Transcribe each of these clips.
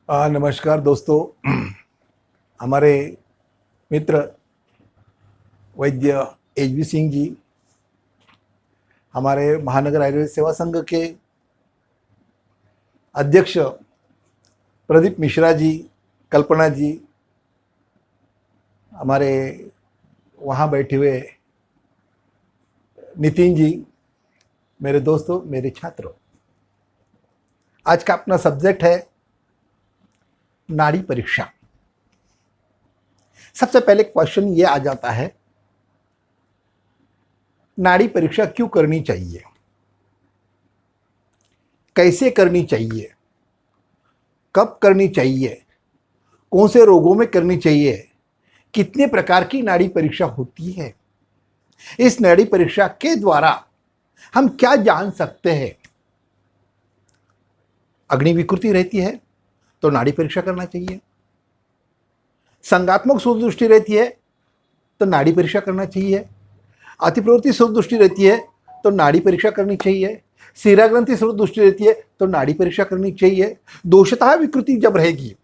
नमस्कार दोस्तों। हमारे मित्र वैद्य एच.बी. सिंह जी, हमारे महानगर आयुर्वेद सेवा संघ के अध्यक्ष प्रदीप मिश्रा जी, कल्पना जी, हमारे वहाँ बैठे हुए नितिन जी, मेरे दोस्तों, मेरे छात्रों, आज का अपना सब्जेक्ट है नाड़ी परीक्षा। सबसे पहले क्वेश्चन ये आ जाता है, नाड़ी परीक्षा क्यों करनी चाहिए, कैसे करनी चाहिए, कब करनी चाहिए, कौन से रोगों में करनी चाहिए, कितने प्रकार की नाड़ी परीक्षा होती है, इस नाड़ी परीक्षा के द्वारा हम क्या जान सकते हैं। अग्नि विकृति रहती है तो नाड़ी परीक्षा करना चाहिए, संगात्मक सूर्य रहती है तो नाड़ी परीक्षा करना चाहिए, अतिप्रवृत्ति सूर्य रहती है तो नाड़ी परीक्षा करनी चाहिए, सीरा ग्रंथि सूर्य रहती है तो नाड़ी परीक्षा करनी चाहिए। दोषतः विकृति जब रहेगी,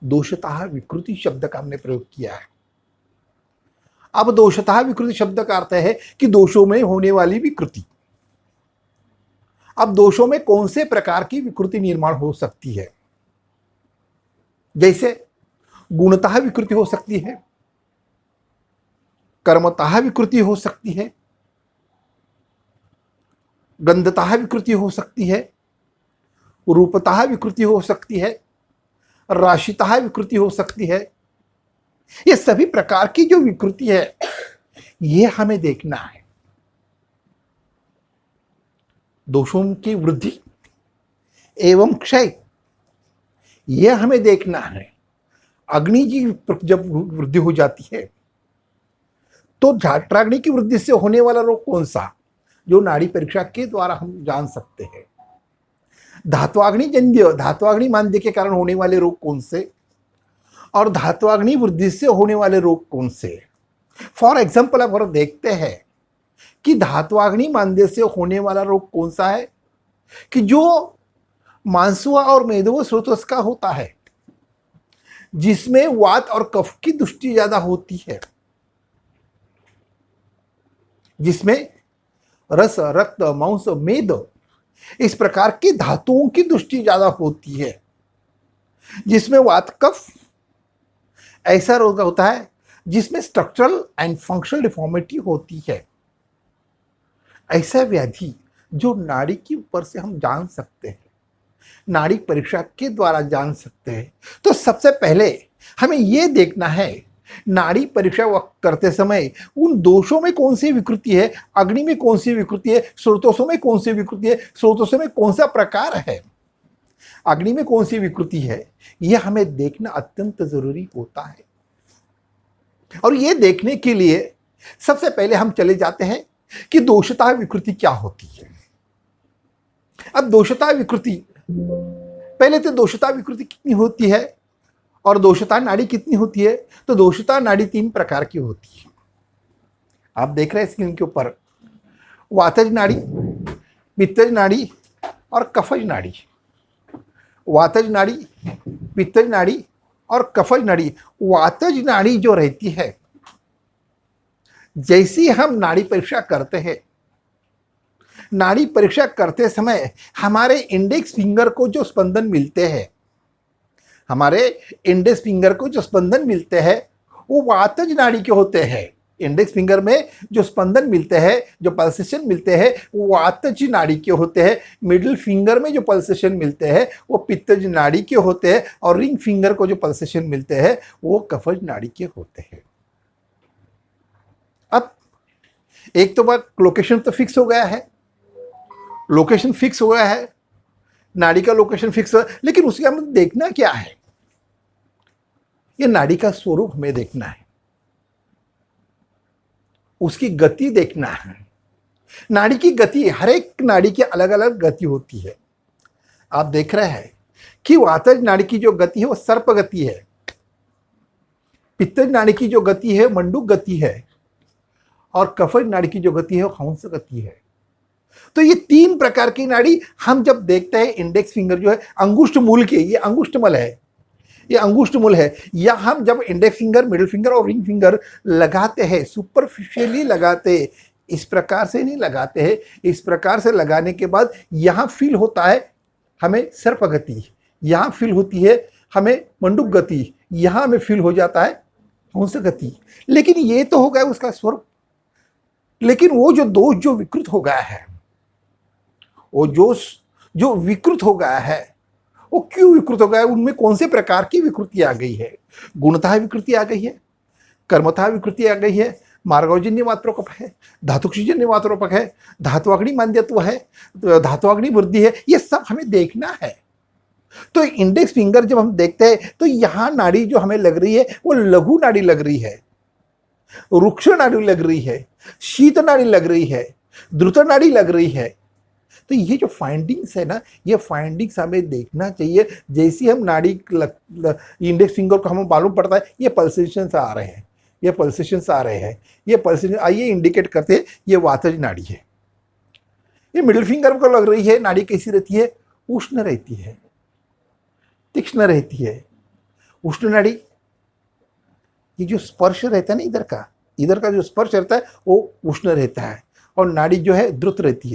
दोषतः विकृति शब्द का हमने प्रयोग किया है। अब दोषतः विकृति शब्द का अर्थ है कि दोषों में होने वाली विकृति। अब दोषों में कौन से प्रकार की विकृति निर्माण हो सकती है, जैसे गुणतः विकृति हो सकती है, कर्मतः विकृति हो सकती है, गंधतः विकृति हो सकती है, रूपतः विकृति हो सकती है, राशितः विकृति हो सकती है। ये सभी प्रकार की जो विकृति है ये हमें देखना है। दोषों की वृद्धि एवं क्षय यह हमें देखना है। अग्नि की जब वृद्धि हो जाती है तो जठराग्नि की वृद्धि से होने वाला रोग कौन सा, जो नाड़ी परीक्षा के द्वारा हम जान सकते हैं। धात्वाग्नि मांद्य के कारण होने वाले रोग कौन से, और धात्वाग्नि वृद्धि से होने वाले रोग कौन से। फॉर एग्जाम्पल अगर देखते हैं कि धात्वाग्नि मांद्य से होने वाला रोग कौन सा है, कि जो मांसुआ और मेदुआ स्रोतस का होता है, जिसमें वात और कफ की दृष्टि ज्यादा होती है, जिसमें रस, रक्त, मांस, मेद इस प्रकार की धातुओं की दृष्टि ज्यादा होती है, जिसमें वात कफ ऐसा रोग होता है जिसमें स्ट्रक्चरल एंड फंक्शनल डिफॉर्मिटी होती है। ऐसा व्याधि जो नाड़ी के ऊपर से हम जान सकते हैं, नाड़ी परीक्षा के द्वारा जान सकते हैं। तो सबसे पहले हमें यह देखना है, नाड़ी परीक्षा करते समय उन दोषों में कौन सी विकृति है, अग्नि में कौन सी विकृति है, स्रोतों में कौन सी विकृति है, स्रोतों में कौन सा प्रकार है, अग्नि में कौन सी विकृति है, यह हमें देखना अत्यंत जरूरी होता है। और यह देखने के लिए सबसे पहले हम चले जाते हैं कि दोषतः विकृति क्या होती है। अब दोषतः विकृति, पहले तो दोषतः विकृति कितनी होती है और दोषतः नाड़ी कितनी होती है। तो दोषतः नाड़ी 3 प्रकार की होती है। आप देख रहे हैं स्क्रीन के ऊपर, वातज नाड़ी, पित्तज नाड़ी और कफज नाड़ी। वातज नाड़ी, पित्तज नाड़ी और कफज नाड़ी। वातज नाड़ी जो रहती है, जैसी हम नाड़ी परीक्षा करते हैं, नाड़ी परीक्षा करते समय हमारे इंडेक्स फिंगर को जो स्पंदन मिलते हैं, हमारे इंडेक्स फिंगर को जो स्पंदन मिलते हैं वो वातज नाड़ी के होते हैं। इंडेक्स फिंगर में जो स्पंदन मिलते हैं, जो पल्सेशन मिलते हैं, वो वातज नाड़ी के होते हैं। मिडिल फिंगर में जो पल्सेशन मिलते हैं वो पित्तज नाड़ी के होते हैं, और रिंग फिंगर को जो पल्सेशन मिलते हैं वो कफज नाड़ी के होते हैं। अब एक तो बात, लोकेशन तो फिक्स हो गया है, लोकेशन फिक्स हो गया है, नाड़ी का लोकेशन फिक्स हो, लेकिन उसके हमें देखना क्या है, ये नाड़ी का स्वरूप हमें देखना है, उसकी गति देखना है। नाड़ी की गति, हर एक नाड़ी की अलग अलग गति होती है। आप देख रहे हैं कि वातज नाड़ी की जो गति है वो सर्प गति है, पित्तज नाड़ी की जो गति है मंडूक गति है, और कफज नाड़ी की जो गति है वो हंस गति है। तो ये 3 प्रकार की नाड़ी हम जब देखते हैं, इंडेक्स फिंगर जो है अंगुष्ठ मूल के, ये अंगुष्ठमल है, ये अंगुष्ठ मूल है, या हम जब इंडेक्स फिंगर, मिडिल फिंगर और रिंग फिंगर लगाते हैं, सुपरफिशियली लगाते हैं, इस प्रकार से नहीं लगाते हैं। इस प्रकार से लगाने के बाद यहां फील होता है हमें सर्प गति, यहां फील होती है हमें मंडूक गति, यहां हमें फील हो जाता है हंस गति। लेकिन ये तो हो गया उसका स्वरूप। लेकिन वो जो दोष जो विकृत हो गया है, वो जो विकृत हो गया है, वो क्यों विकृत हो गया है? उनमें कौन से प्रकार की विकृति आ गई है? गुणतः विकृति आ गई है, कर्मतः विकृति आ गई है, मार्गोजन्य मात्रोपक है, धातुक्षजन्य मात्रोपक है, धात्वाग्नि मान्यत्व है, धात्वाग्नि वृद्धि है, ये सब हमें देखना है। तो इंडेक्स फिंगर जब हम देखते हैं तो यहां नाड़ी जो हमें लग रही है वो लघु नाड़ी लग रही है, रुक्ष नाड़ी लग रही है, शीत नाड़ी लग रही है, द्रुत नाड़ी लग रही है। तो ये जो फाइंडिंग्स है ना, ये फाइंडिंग्स हमें देखना चाहिए। जैसे हम नाड़ी इंडेक्स फिंगर को हमें मालूम पड़ता है ये पल्सेशंस आ रहे हैं, ये पल्सेशंस आ रहे हैं, ये पल्सेशन आइए इंडिकेट करते हैं ये वातज नाड़ी है। ये मिडिल फिंगर को लग रही है, नाड़ी कैसी रहती है? उष्ण रहती है, तीक्ष्ण रहती है। उष्ण नाड़ी, ये जो स्पर्श रहता है ना इधर का जो स्पर्श रहता है वो उष्ण रहता है। और नाड़ी जो है द्रुत रहती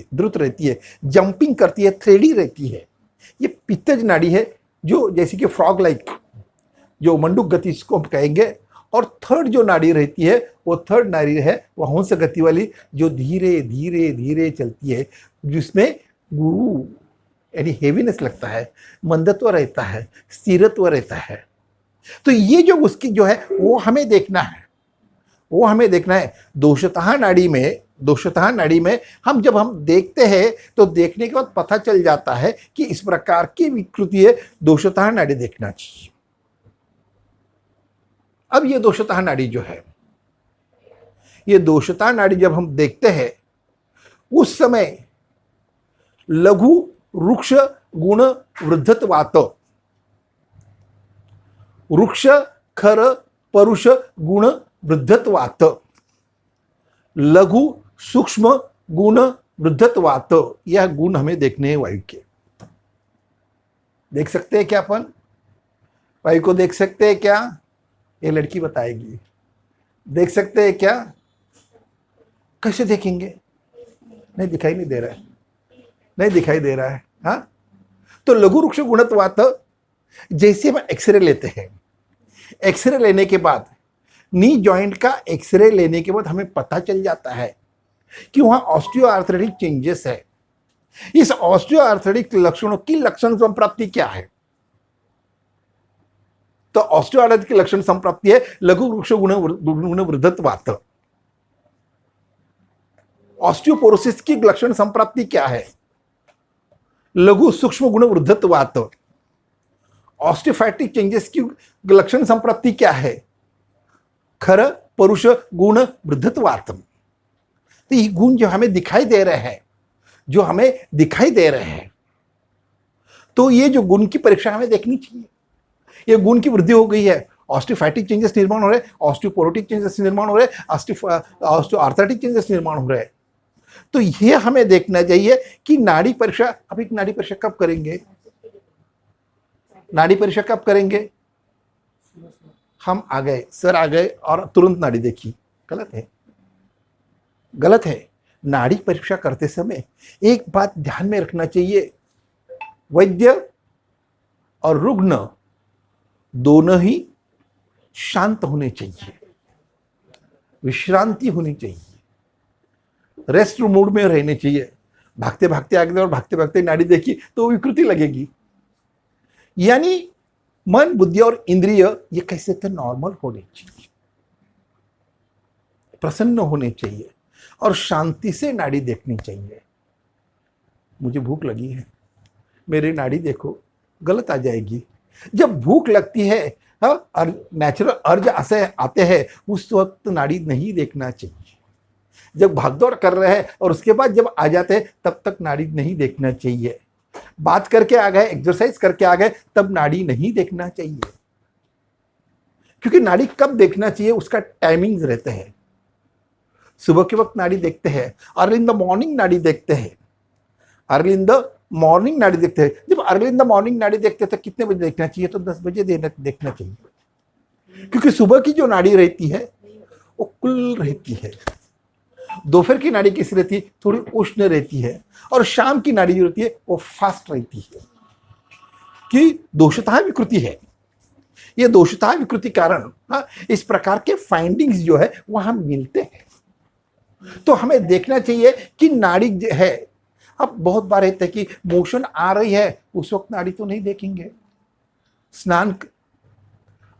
है, जंपिंग करती है, थ्रेडी रहती है। ये पित्तज नाड़ी है, जो जैसे कि फ्रॉग लाइक, जो मंडूक गति इसको हम कहेंगे। और थर्ड जो नाड़ी रहती है वो थर्ड नाड़ी है वो हंस गति वाली, जो धीरे धीरे धीरे चलती है, जिसमें गुरु यानी हेवीनेस लगता है, मंदत्व रहता है, स्थिरत्व रहता है। तो ये जो उसकी जो है वो हमें देखना है, वो हमें देखना है। दोषतः नाड़ी में हम जब हम देखते हैं तो देखने के बाद पता चल जाता है कि इस प्रकार की विकृति है, दोषतः नाड़ी देखना चाहिए। अब ये दोषतः नाड़ी जो है, ये दोषतः नाड़ी जब हम देखते हैं उस समय लघु रुक्ष गुण वृद्धत्वात्, वृक्ष खर परुष गुण वृद्धत्वात्, लघु सूक्ष्म गुण वृद्धत्वात्, यह गुण हमें देखने हैं वायु के। देख सकते हैं क्या अपन वायु को? देख सकते हैं क्या? ये लड़की बताएगी। देख सकते हैं क्या? कैसे देखेंगे? नहीं दिखाई नहीं दे रहा है, नहीं दिखाई दे रहा है। हाँ, तो लघु वृक्ष गुणत्वात्, जैसे हम एक्सरे लेते हैं, एक्सरे लेने के बाद नी जॉइंट का एक्सरे लेने के बाद हमें पता चल जाता है कि वहां ऑस्टियोआर्थराइटिक चेंजेस है। इस ऑस्टियोआर्थराइटिक लक्षणों की लक्षण संप्राप्ति क्या है? तो ऑस्टियोआर्थराइटिस की लक्षण संप्राप्ति है लघु वृक्ष गुण वृद्धत्वात्। ऑस्टियोपोरोसिस की लक्षण संप्राप्ति क्या है? लघु सूक्ष्म गुण वृद्धत्वात्। ऑस्टियोफाइटिक चेंजेस की लक्षण संप्राप्ति क्या है? खर परुष गुण वृद्धत्वात्। तो ये गुण जो हमें दिखाई दे रहे हैं, तो ये जो गुण की परीक्षा हमें देखनी चाहिए। ये गुण की वृद्धि हो गई है, ऑस्टियोफाइटिक चेंजेस निर्माण हो रहे हैं, ऑस्टियोपोरोटिक चेंजेस निर्माण हो रहे हैं, ऑस्टियोआर्थराइटिक चेंजेस निर्माण हो रहे हैं। तो ये हमें देखना चाहिए कि नाड़ी परीक्षा, अभी नाड़ी परीक्षा कब करेंगे? नाड़ी परीक्षा कब करेंगे? हम आ गए, सर आ गए और तुरंत नाड़ी देखी। गलत है। नाड़ी परीक्षा करते समय एक बात ध्यान में रखना चाहिए, वैद्य और रुग्ण दोनों ही शांत होने चाहिए, विश्रांति होनी चाहिए, रेस्ट मूड में रहने चाहिए। भागते भागते आगे और भागते भागते नाड़ी देखी तो विकृति लगेगी। यानी मन, बुद्धि और इंद्रिय ये कैसे थे? नॉर्मल होने चाहिए, प्रसन्न होने चाहिए और शांति से नाड़ी देखनी चाहिए। मुझे भूख लगी है, मेरी नाड़ी देखो, गलत आ जाएगी। जब भूख लगती है और नेचुरल अर्ज आते हैं उस वक्त नाड़ी नहीं देखना चाहिए। जब भागदौड़ कर रहे हैं और उसके बाद जब आ जाते हैं तब तक नाड़ी नहीं देखना चाहिए। बात करके आ गए, एक्सरसाइज करके आ गए, तब नाड़ी नहीं देखना चाहिए। क्योंकि नाड़ी कब देखना चाहिए उसका टाइमिंग्स रहते हैं। सुबह के वक्त नाड़ी देखते हैं, अर्ली इन द मॉर्निंग नाड़ी देखते हैं, अर्ली इन द मॉर्निंग नाड़ी देखते हैं। जब अर्ली इन द मॉर्निंग नाड़ी देखते हैं तो कितने बजे देखना चाहिए? तो 10 बजे देखना चाहिए, क्योंकि सुबह की जो नाड़ी रहती है वो कुल रहती है, दोपहर की नाड़ी कैसी रहती है? थोड़ी उष्ण रहती है, और शाम की नाड़ी जो रहती है वो फास्ट रहती है। कि दोषता विकृति है, ये दोषता विकृति कारण इस प्रकार के फाइंडिंग्स जो है वहां मिलते हैं। तो हमें देखना चाहिए कि नाड़ी है, अब बहुत बार रहता है कि मोशन आ रही है, उस वक्त नाड़ी तो नहीं देखेंगे, स्नान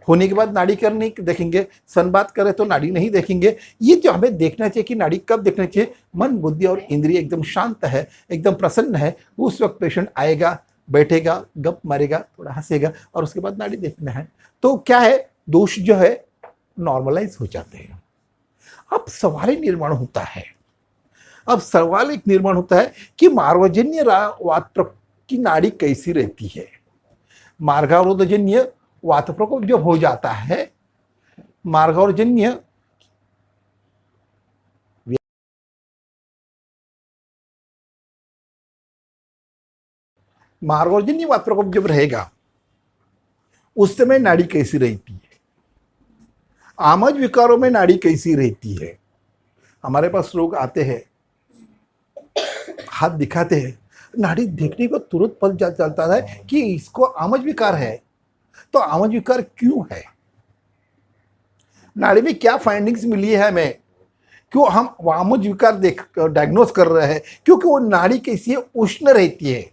होने के बाद नाड़ी करने देखेंगे, सनबाथ करे तो नाड़ी नहीं देखेंगे। ये जो हमें देखना चाहिए कि नाड़ी कब देखना चाहिए? मन, बुद्धि और इंद्रिय एकदम शांत है, एकदम प्रसन्न है, उस वक्त पेशेंट आएगा, बैठेगा, गप मारेगा, थोड़ा हंसेगा, और उसके बाद नाड़ी देखना है। तो क्या है, दोष जो है नॉर्मलाइज हो जाते हैं। अब सवाल ही निर्माण होता है, अब सवाल एक निर्माण होता है कि मार्गजन्य वात की नाड़ी कैसी रहती है? मार्गावरोधजन्य वात प्रकोप जब हो जाता है, मार्गावरोधजन्य वात प्रकोप जब रहेगा, उस समय नाड़ी कैसी रहती है? आमज विकारों में नाड़ी कैसी रहती है? हमारे पास लोग आते हैं, हाथ दिखाते हैं, नाड़ी देखने को तुरंत पता चलता है कि इसको आमज विकार है। तो आमज विकार क्यों है? नाड़ी में क्या फाइंडिंग्स मिली है हमें? क्यों हम आमज विकार डायग्नोस कर रहे हैं? क्योंकि वो नाड़ी कैसी है? उष्ण रहती है।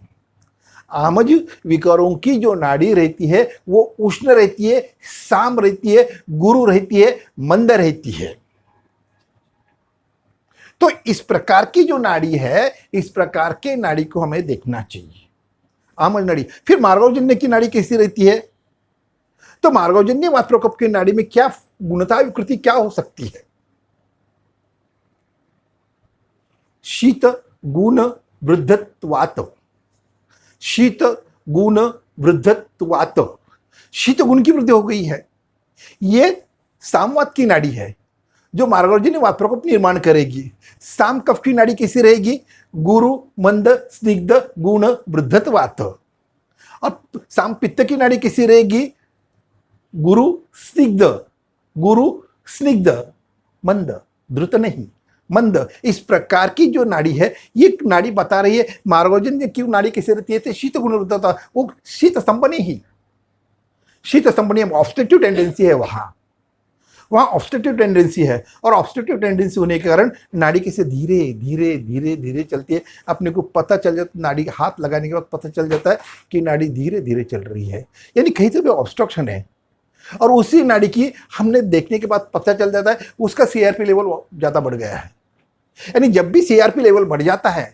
आमज विकारों की जो नाड़ी रहती है वो उष्ण रहती है, साम रहती है, गुरु रहती है, मंद रहती है। तो इस प्रकार की जो नाड़ी है, इस प्रकार के नाड़ी को हमें देखना चाहिए, आमज नाड़ी। फिर मार्गवजन्य की नाड़ी कैसी रहती है? तो मार्गवजन्य वात प्रकोप की नाड़ी में क्या गुणता विकृति क्या हो सकती है? शीत गुण वृद्धत्वात्, शीत गुण वृद्धत्वात्, शीत गुण की वृद्धि हो गई है। ये सामवात की नाड़ी है जो मार्गवजन्य वात प्रकोप निर्माण करेगी। साम कफ की नाड़ी कैसी रहेगी? गुरु मंद स्निग्ध गुण वृद्धत्वात्। और साम पित्त की नाड़ी कैसी रहेगी? गुरु स्निग्ध, गुरु स्निग्ध, मंद, द्रुत नहीं, मंद। इस प्रकार की जो नाड़ी है, ये नाड़ी बता रही है मार्गवजन्य की नाड़ी कैसे रहती है? तो शीत गुण वृद्धता, वो शीत स्तंभनी ही, शीत स्तंभनी ऑब्स्ट्रक्टिव टेंडेंसी है, वहां ऑब्स्ट्रक्टिव टेंडेंसी है, और ऑब्स्ट्रक्टिव टेंडेंसी होने के कारण नाड़ी कैसे धीरे धीरे धीरे धीरे चलती है। अपने को पता चल जाता, नाड़ी हाथ लगाने के बाद पता चल जाता है कि नाड़ी धीरे धीरे चल रही है, यानी कहीं तो भी ऑब्स्ट्रक्शन है। और उसी नाड़ी की हमने देखने के बाद पता चल जाता है उसका सीआरपी लेवल ज़्यादा बढ़ गया है। यानी जब भी सीआरपी लेवल बढ़ जाता है,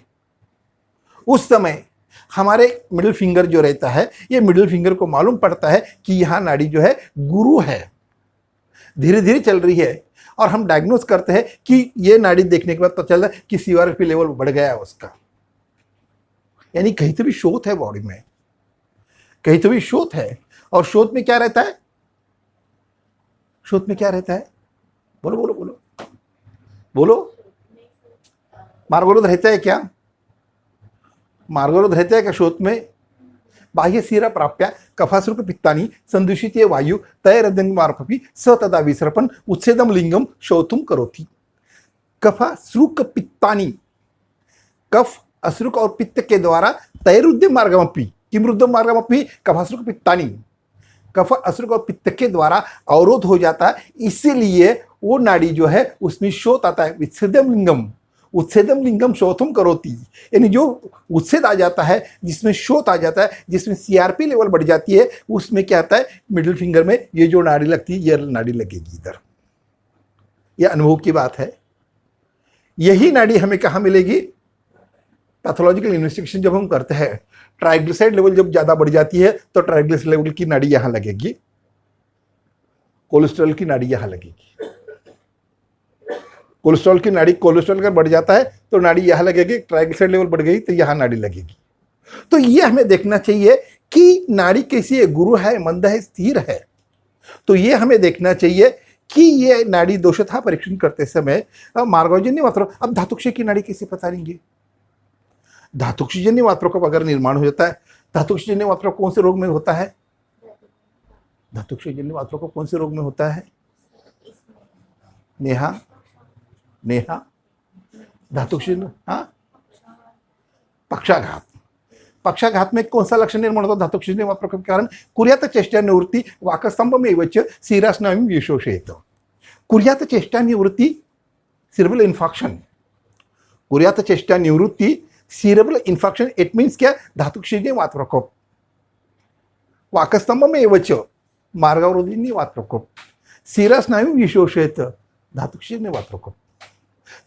उस समय हमारे मिडिल फिंगर जो रहता है, ये मिडिल फिंगर को मालूम पड़ता है कि यहाँ नाड़ी जो है गुरु है, धीरे धीरे चल रही है, और हम डायग्नोस करते हैं कि ये नाड़ी देखने के बाद पता चलता है कि सीआरपी लेवल बढ़ गया है उसका। यानी कहीं तो भी शोथ है बॉडी में, कहीं तो भी शोथ है। और शोथ में क्या रहता है? शोथ में क्या रहता है? बोलो बोलो बोलो बोलो। मार्गवरोध रहता है क्या? मार्गवरोध रहता है क्या शोथ में? बाह्य सीरा प्राप्या कफासृक पित्तानि संदूषित वायु तैरदंगमार्पी स तदा विसर्पण उच्छेदम लिंगम शोथुम करोति। कफासृक पित्तानि, कफ अश्रुक और पित्त के द्वारा तैरुद्यम मार्गमपि, किमरुद्यम मार्गमपि कफासृक पित्तानि, कफ अश्रुक और पित्त के द्वारा अवरोध हो जाता है, इसीलिए वो नाड़ी जो है उसमें शोथ आता है। विच्छेदम लिंगम, उच्छेदम लिंगम शोथम करोति, यानी जो उच्छेद आ जाता है, जिसमें शोथ आ जाता है, जिसमें सीआरपी लेवल बढ़ जाती है, उसमें क्या आता है? मिडिल फिंगर में ये जो नाड़ी लगती है, ये नाड़ी लगेगी इधर। यह अनुभव की बात है। यही नाड़ी हमें कहाँ मिलेगी? पैथोलॉजिकल इन्वेस्टिगेशन जब हम करते हैं, ट्राइग्लिसराइड लेवल जब ज़्यादा बढ़ जाती है तो ट्राइग्लिसराइड लेवल की नाड़ी यहाँ लगेगी, कोलेस्ट्रॉल की नाड़ी यहाँ लगेगी। कोलेस्ट्रॉल की नाड़ी, कोलेस्ट्रॉल अगर बढ़ जाता है तो नाड़ी यहाँ लगेगी, ट्राइग्लिसराइड लेवल बढ़ गई तो यहाँ नाड़ी लगेगी। तो ये हमें देखना चाहिए कि नाड़ी कैसी है, गुरु है, मंद है, स्थिर है। तो ये हमें देखना चाहिए कि ये नाड़ी दोषता परीक्षण करते समय मार्गवजन्य मात्र। अब धातुक्षय की नाड़ी कैसे पता लेंगे? धातुक्षजन्य वातप्रकोप अगर निर्माण हो जाता है, धातुक्षजन्य वातप्रकोप कौन से रोग में होता है? धातुक्षजन्य वातप्रकोप कौन से रोग में होता है? नेहा, नेहा, धातुक्षजन्य, हाँ, पक्षाघात। पक्षाघात में कौन सा लक्षण निर्माण होता है धातुक्षजन्य वातप्रकोप के कारण? कुर्यात चेष्टा निवृत्ति वाकस्तंभमेवच शिरास्नायुं विशोषयेत्। कुर्यात चेष्टा निवृत्ति cerebral infarction, कुर्यात चेष्टा निवृत्ति cerebral infarction, इट मीन्स क्या? धातुक्षजन्य वातप्रकोप। वाकस्तंभमेवच मार्गावरोधी वातप्रकोप, शिरास्नायुं विशोषयेत्, धातुक्षजन्य वातप्रकोप।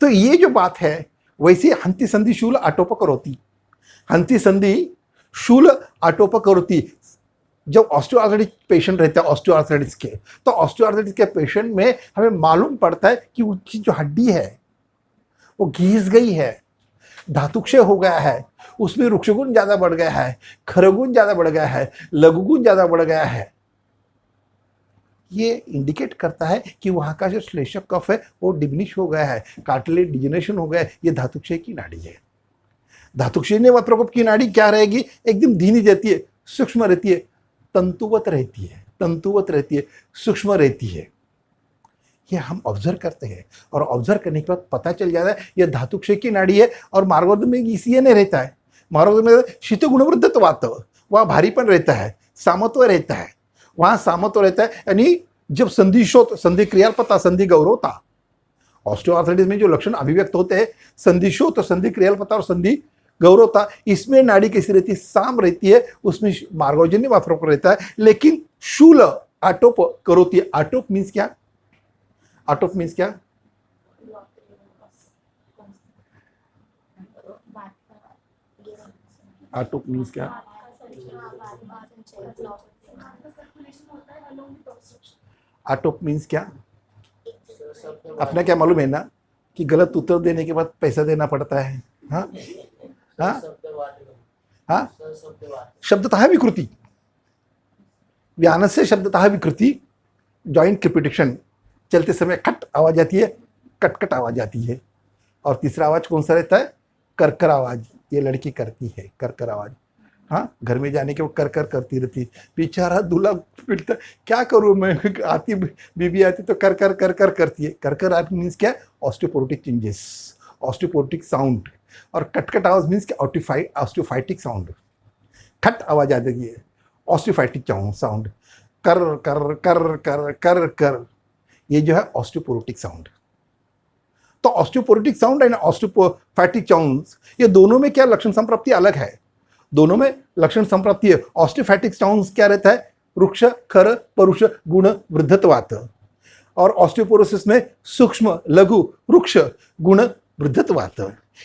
तो ये जो बात है वैसे हंति संधि शूल आटोप करोति, हंति संधि शूल आटोप करोति। जब ऑस्टियोआर्थराइटिस पेशेंट रहते हैं ऑस्टियोआर्थराइटिस के, तो ऑस्टियोआर्थराइटिस के पेशेंट में हमें मालूम पड़ता है कि उनकी जो हड्डी है वो घिस गई है, धातुक्षय हो गया है, उसमें रुक्षगुण ज्यादा बढ़ गया है, खरगुण ज्यादा बढ़ गया है, लघुगुण ज्यादा बढ़ गया है। ये इंडिकेट करता है कि वहां का जो श्लेष्मक कफ है वो डिमिनिश हो गया है, कार्टिलेज डिजेनरेशन हो गया है। ये धातुक्षय की नाड़ी है। धातुक्षय वातप्रकोप की नाड़ी क्या रहेगी? एकदम धीमी रहती है, सूक्ष्म रहती है, तंतुवत रहती है, तंतुवत रहती है, सूक्ष्म रहती है। ये हम ऑब्जर्व करते हैं और ऑब्जर्व करने के बाद पता चल जाता है ये धातुक्षय की नाड़ी है। और मार्गोद में इसी नहीं रहता है, मार्गोद में शीत गुणवृद्धत्वात् वहाँ भारीपन रहता है, सामत्व रहता है, वहाँ सामत्व रहता है। यानी जब संधिशोथ, संधि क्रियालपता, संधि गौरवता, ऑस्टियोआर्थराइटिस में जो लक्षण अभिव्यक्त होते हैं संधिशोथ, संधि क्रियालपता और संधि गौरवता, इसमें नाड़ी कैसी रहती है? साम रहती है, उसमें मार्गोजन्य वातप्रकोप रहता है। लेकिन शूल आटोप करोति, आटोप मीन्स क्या? आटोप मीन्स क्या? आटोप मीन्स क्या? आटोप मीन्स क्या? अपना क्या मालूम है ना कि गलत उत्तर देने के बाद पैसा देना पड़ता है। हाँ हाँ हाँ, शब्दतः विकृति, व्यान से शब्दतः विकृति, जॉइंट क्रिपिटेशन, चलते समय कट आवाज आती है, कट कट आवाज आती है। और तीसरा आवाज कौन सा रहता है? करकर आवाज, ये लड़की करती है करकर आवाज। हाँ, घर में जाने के वो कर कर करती रहती, बेचारा दूल्हा पिटता, क्या करूँ मैं, आती बीबी आती तो कर कर कर कर करती है। कर कर मीन्स क्या? Osteoporotic changes, osteoporotic sound. और कटकट आवाज मीन्स क्या? ऑस्टियोफाइटिक साउंड, खट आवाज आ जाती है, ऑस्टियोफाइटिक साउंड, कर कर कर कर कर कर, ये जो है ऑस्टियोपोरोटिक साउंड। तो ऑस्टियोपोरोटिक साउंड एंड ऑस्टियोफाइटिक साउंड, ये दोनों में क्या लक्षण संप्राप्ति अलग है? दोनों में लक्षण संप्राप्ति है। ऑस्टियोफाइटिक साउंड क्या रहता है? रुक्ष, खर, परुष, गुण, वृद्धत्वात्। और ऑस्टियोपोरोसिस में सूक्ष्म, लघु, रुक्ष, गुण, वृद्धत्वात्।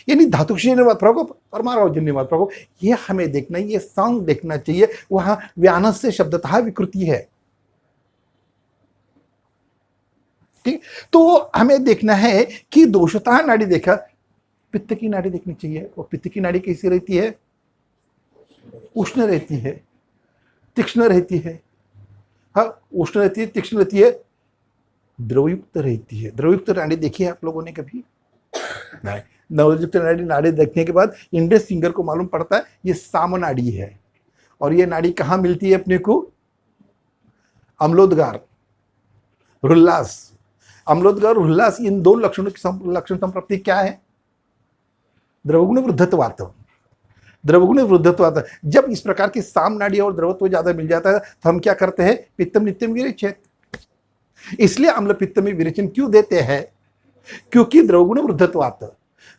यानी धातुक्षय वातप्रकोप और मार्गोजन्य वातप्रकोप, ये हमें देखना, ये साउंड देखना चाहिए। वहां व्यान से शब्दतः विकृति है, ठीक। तो हमें देखना है कि दोषतः नाड़ी देखा, पित्त की नाड़ी देखनी चाहिए। और पित्त की नाड़ी कैसी रहती है? उष्ण रहती है, तीक्ष्ण रहती है। हाँ, उष्ण रहती है, तीक्ष्ण रहती है, द्रवयुक्त रहती है। द्रवयुक्त नाड़ी देखी है आप लोगों ने कभी? नहीं। द्रवयुक्त नाड़ी देखने के बाद इंडेक्स फिंगर को मालूम पड़ता है ये साम नाड़ी है। और ये नाड़ी कहाँ मिलती है अपने को? अम्लोदगार, उल्लास। अम्लोदगार, उल्लास, इन दो लक्षणों की लक्षण संप्राप्ति क्या है? द्रवगुण वृद्धत्वात्, द्रवगुण वृद्धत्वात्। जब इस प्रकार की साम नाड़ी और द्रवत्व ज्यादा मिल जाता है तो हम क्या करते हैं? पित्तम नित्यम विरेचयेत्। इसलिए अम्ल पित्त में विरेचन क्यों देते हैं? क्योंकि द्रवगुण वृद्धत्वात्,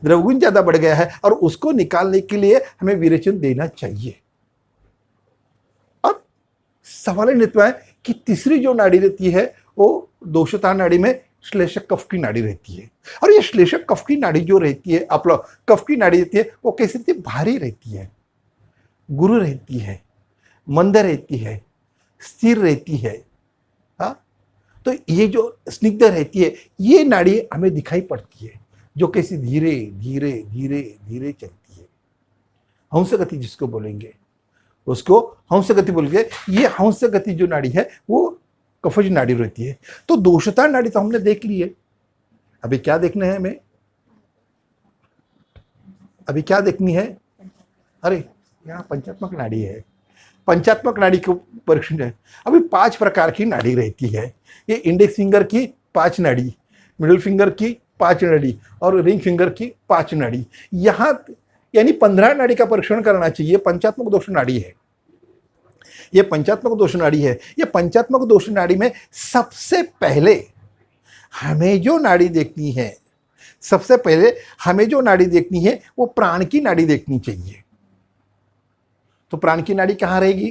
द्रवगुण ज्यादा बढ़ गया है और उसको निकालने के लिए हमें विरेचन देना चाहिए। अब सवाल नित्य है कि तीसरी जो नाड़ी रहती है वो दोषता नाड़ी में श्लेषक कफ की नाड़ी रहती है। और ये श्लेषक कफ की नाड़ी जो रहती है, आप लोग कफ की नाड़ी रहती है, वो कैसी रहती है? भारी रहती है, गुरु रहती है, मंद रहती है, स्थिर रहती है। हाँ, तो ये जो स्निग्ध रहती है, ये नाड़ी हमें दिखाई पड़ती है, जो कैसी धीरे धीरे धीरे धीरे चलती है। हंस गति जिसको बोलेंगे उसको हंस गति बोलेंगे। ये हंस गति जो नाड़ी है वो कफज नाड़ी रहती है। तो दोषता नाड़ी तो हमने देख ली है। अभी क्या देखना है हमें? अभी क्या देखनी है? अरे यहाँ पंचात्मक नाड़ी है, पंचात्मक नाड़ी के परीक्षण है। अभी 5 प्रकार की नाड़ी रहती है। ये इंडेक्स फिंगर की 5 नाड़ी, मिडिल फिंगर की 5 नाड़ी और रिंग फिंगर की 5 नाड़ी। यहाँ यानी 15 नाड़ी का परीक्षण करना चाहिए। पंचात्मक दोष नाड़ी है, ये पंचात्मक दोष नाड़ी है। ये पंचात्मक दोष नाड़ी में सबसे पहले हमें जो नाड़ी देखनी है, सबसे पहले हमें जो नाड़ी देखनी है वो प्राण की नाड़ी देखनी चाहिए। तो प्राण की नाड़ी कहाँ रहेगी?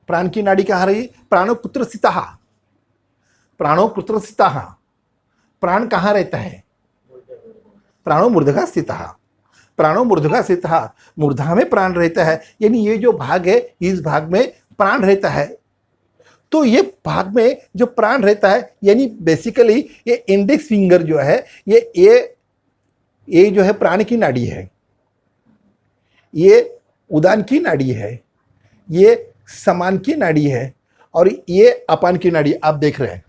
प्राण की नाड़ी कहाँ रही? प्राणो कुत्रस्थितः, प्राणो कुत्रस्थितः। प्राण कहाँ रहता है? प्राणो मूर्धगा स्थितः, प्राणो मूर्धगा स्थितः। मूर्धा में प्राण रहता है, यानी ये जो भाग है इस भाग में प्राण रहता है। तो ये भाग में जो प्राण रहता है यानी बेसिकली ये इंडेक्स फिंगर जो है ये जो है प्राण की नाड़ी है, ये उदान की नाड़ी है, ये समान की नाड़ी है और ये अपान की नाड़ी। आप देख रहे हैं,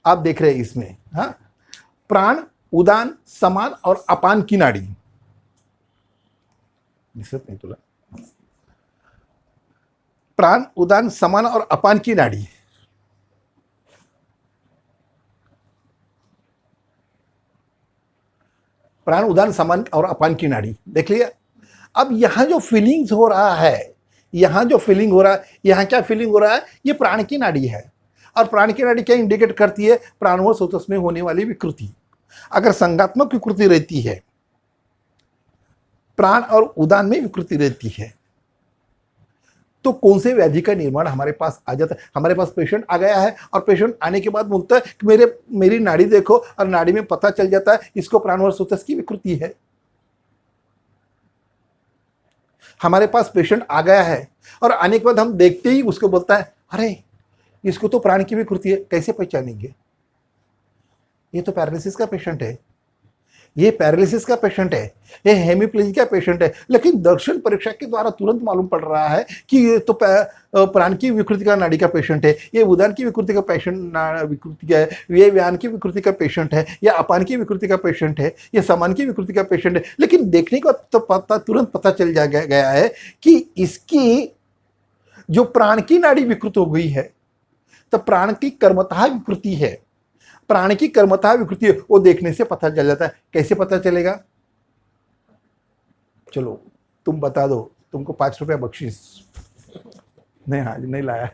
आप देख रहे हैं इसमें, हाँ, प्राण, उदान, समान और अपान की नाड़ी। दिसत नहीं तुला? प्राण, उदान, समान और अपान की नाड़ी। प्राण, उदान, समान और अपान की नाड़ी देख लिया। अब यहां जो फीलिंग्स हो रहा है, यहां जो फीलिंग हो रहा है, यहां क्या फीलिंग हो रहा है? ये प्राण की नाड़ी है। और प्राण की नाड़ी क्या इंडिकेट करती है? प्राणवश सोतस में होने वाली विकृति। अगर संगात्मक विकृति रहती है, प्राण और उदान में विकृति रहती है, तो कौन से व्याधि का निर्माण हमारे पास आ जाता है? हमारे पास पेशेंट आ गया है और पेशेंट आने के बाद बोलता है कि मेरी नाड़ी देखो, और नाड़ी में पता चल जाता है इसको प्राणवश सोतस की विकृति है। हमारे पास पेशेंट आ गया है और आने के बाद हम देखते ही उसको बोलता है अरे इसको तो प्राण की विकृति है। कैसे पहचानेंगे? ये तो पैरालिसिस का पेशेंट है, ये पैरालिसिस का पेशेंट है, ये हेमिप्लेजिया का पेशेंट है। लेकिन दर्शन परीक्षा के द्वारा तुरंत मालूम पड़ रहा है कि ये तो प्राण की विकृति का नाड़ी का पेशेंट है, ये उदान की विकृति का पेशेंट विकृति का है, ये व्यान की विकृति का पेशेंट है, या अपान की विकृति का पेशेंट है, ये समान की विकृति का पेशेंट है। लेकिन देखने को तो तुरंत पता चल गया है कि इसकी जो प्राण की नाड़ी विकृत हो गई है, तो प्राण की कर्मतः विकृति है, प्राण की कर्मतः विकृति है, वो देखने से पता चल जाता है। कैसे पता चलेगा? चलो तुम बता दो, तुमको 5 रुपया बख्शीश। नहीं, हाँ नहीं लाया,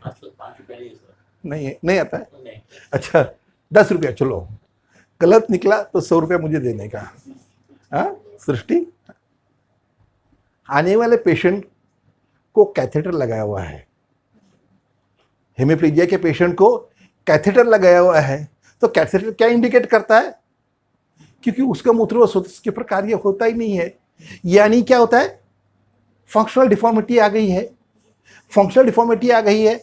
नहीं आता है। अच्छा 10 रुपया, चलो गलत निकला तो 100 रुपया मुझे देने का। हाँ सृष्टि, आने वाले पेशेंट को कैथेटर लगाया हुआ है, हेमिप्लीजिया के पेशेंट को कैथेटर लगाया हुआ है। तो कैथेटर क्या इंडिकेट करता है? क्योंकि उसका मूत्र के ऊपर कार्य होता ही नहीं है, यानी क्या होता है? फंक्शनल डिफॉर्मिटी आ गई है, फंक्शनल डिफॉर्मिटी आ गई है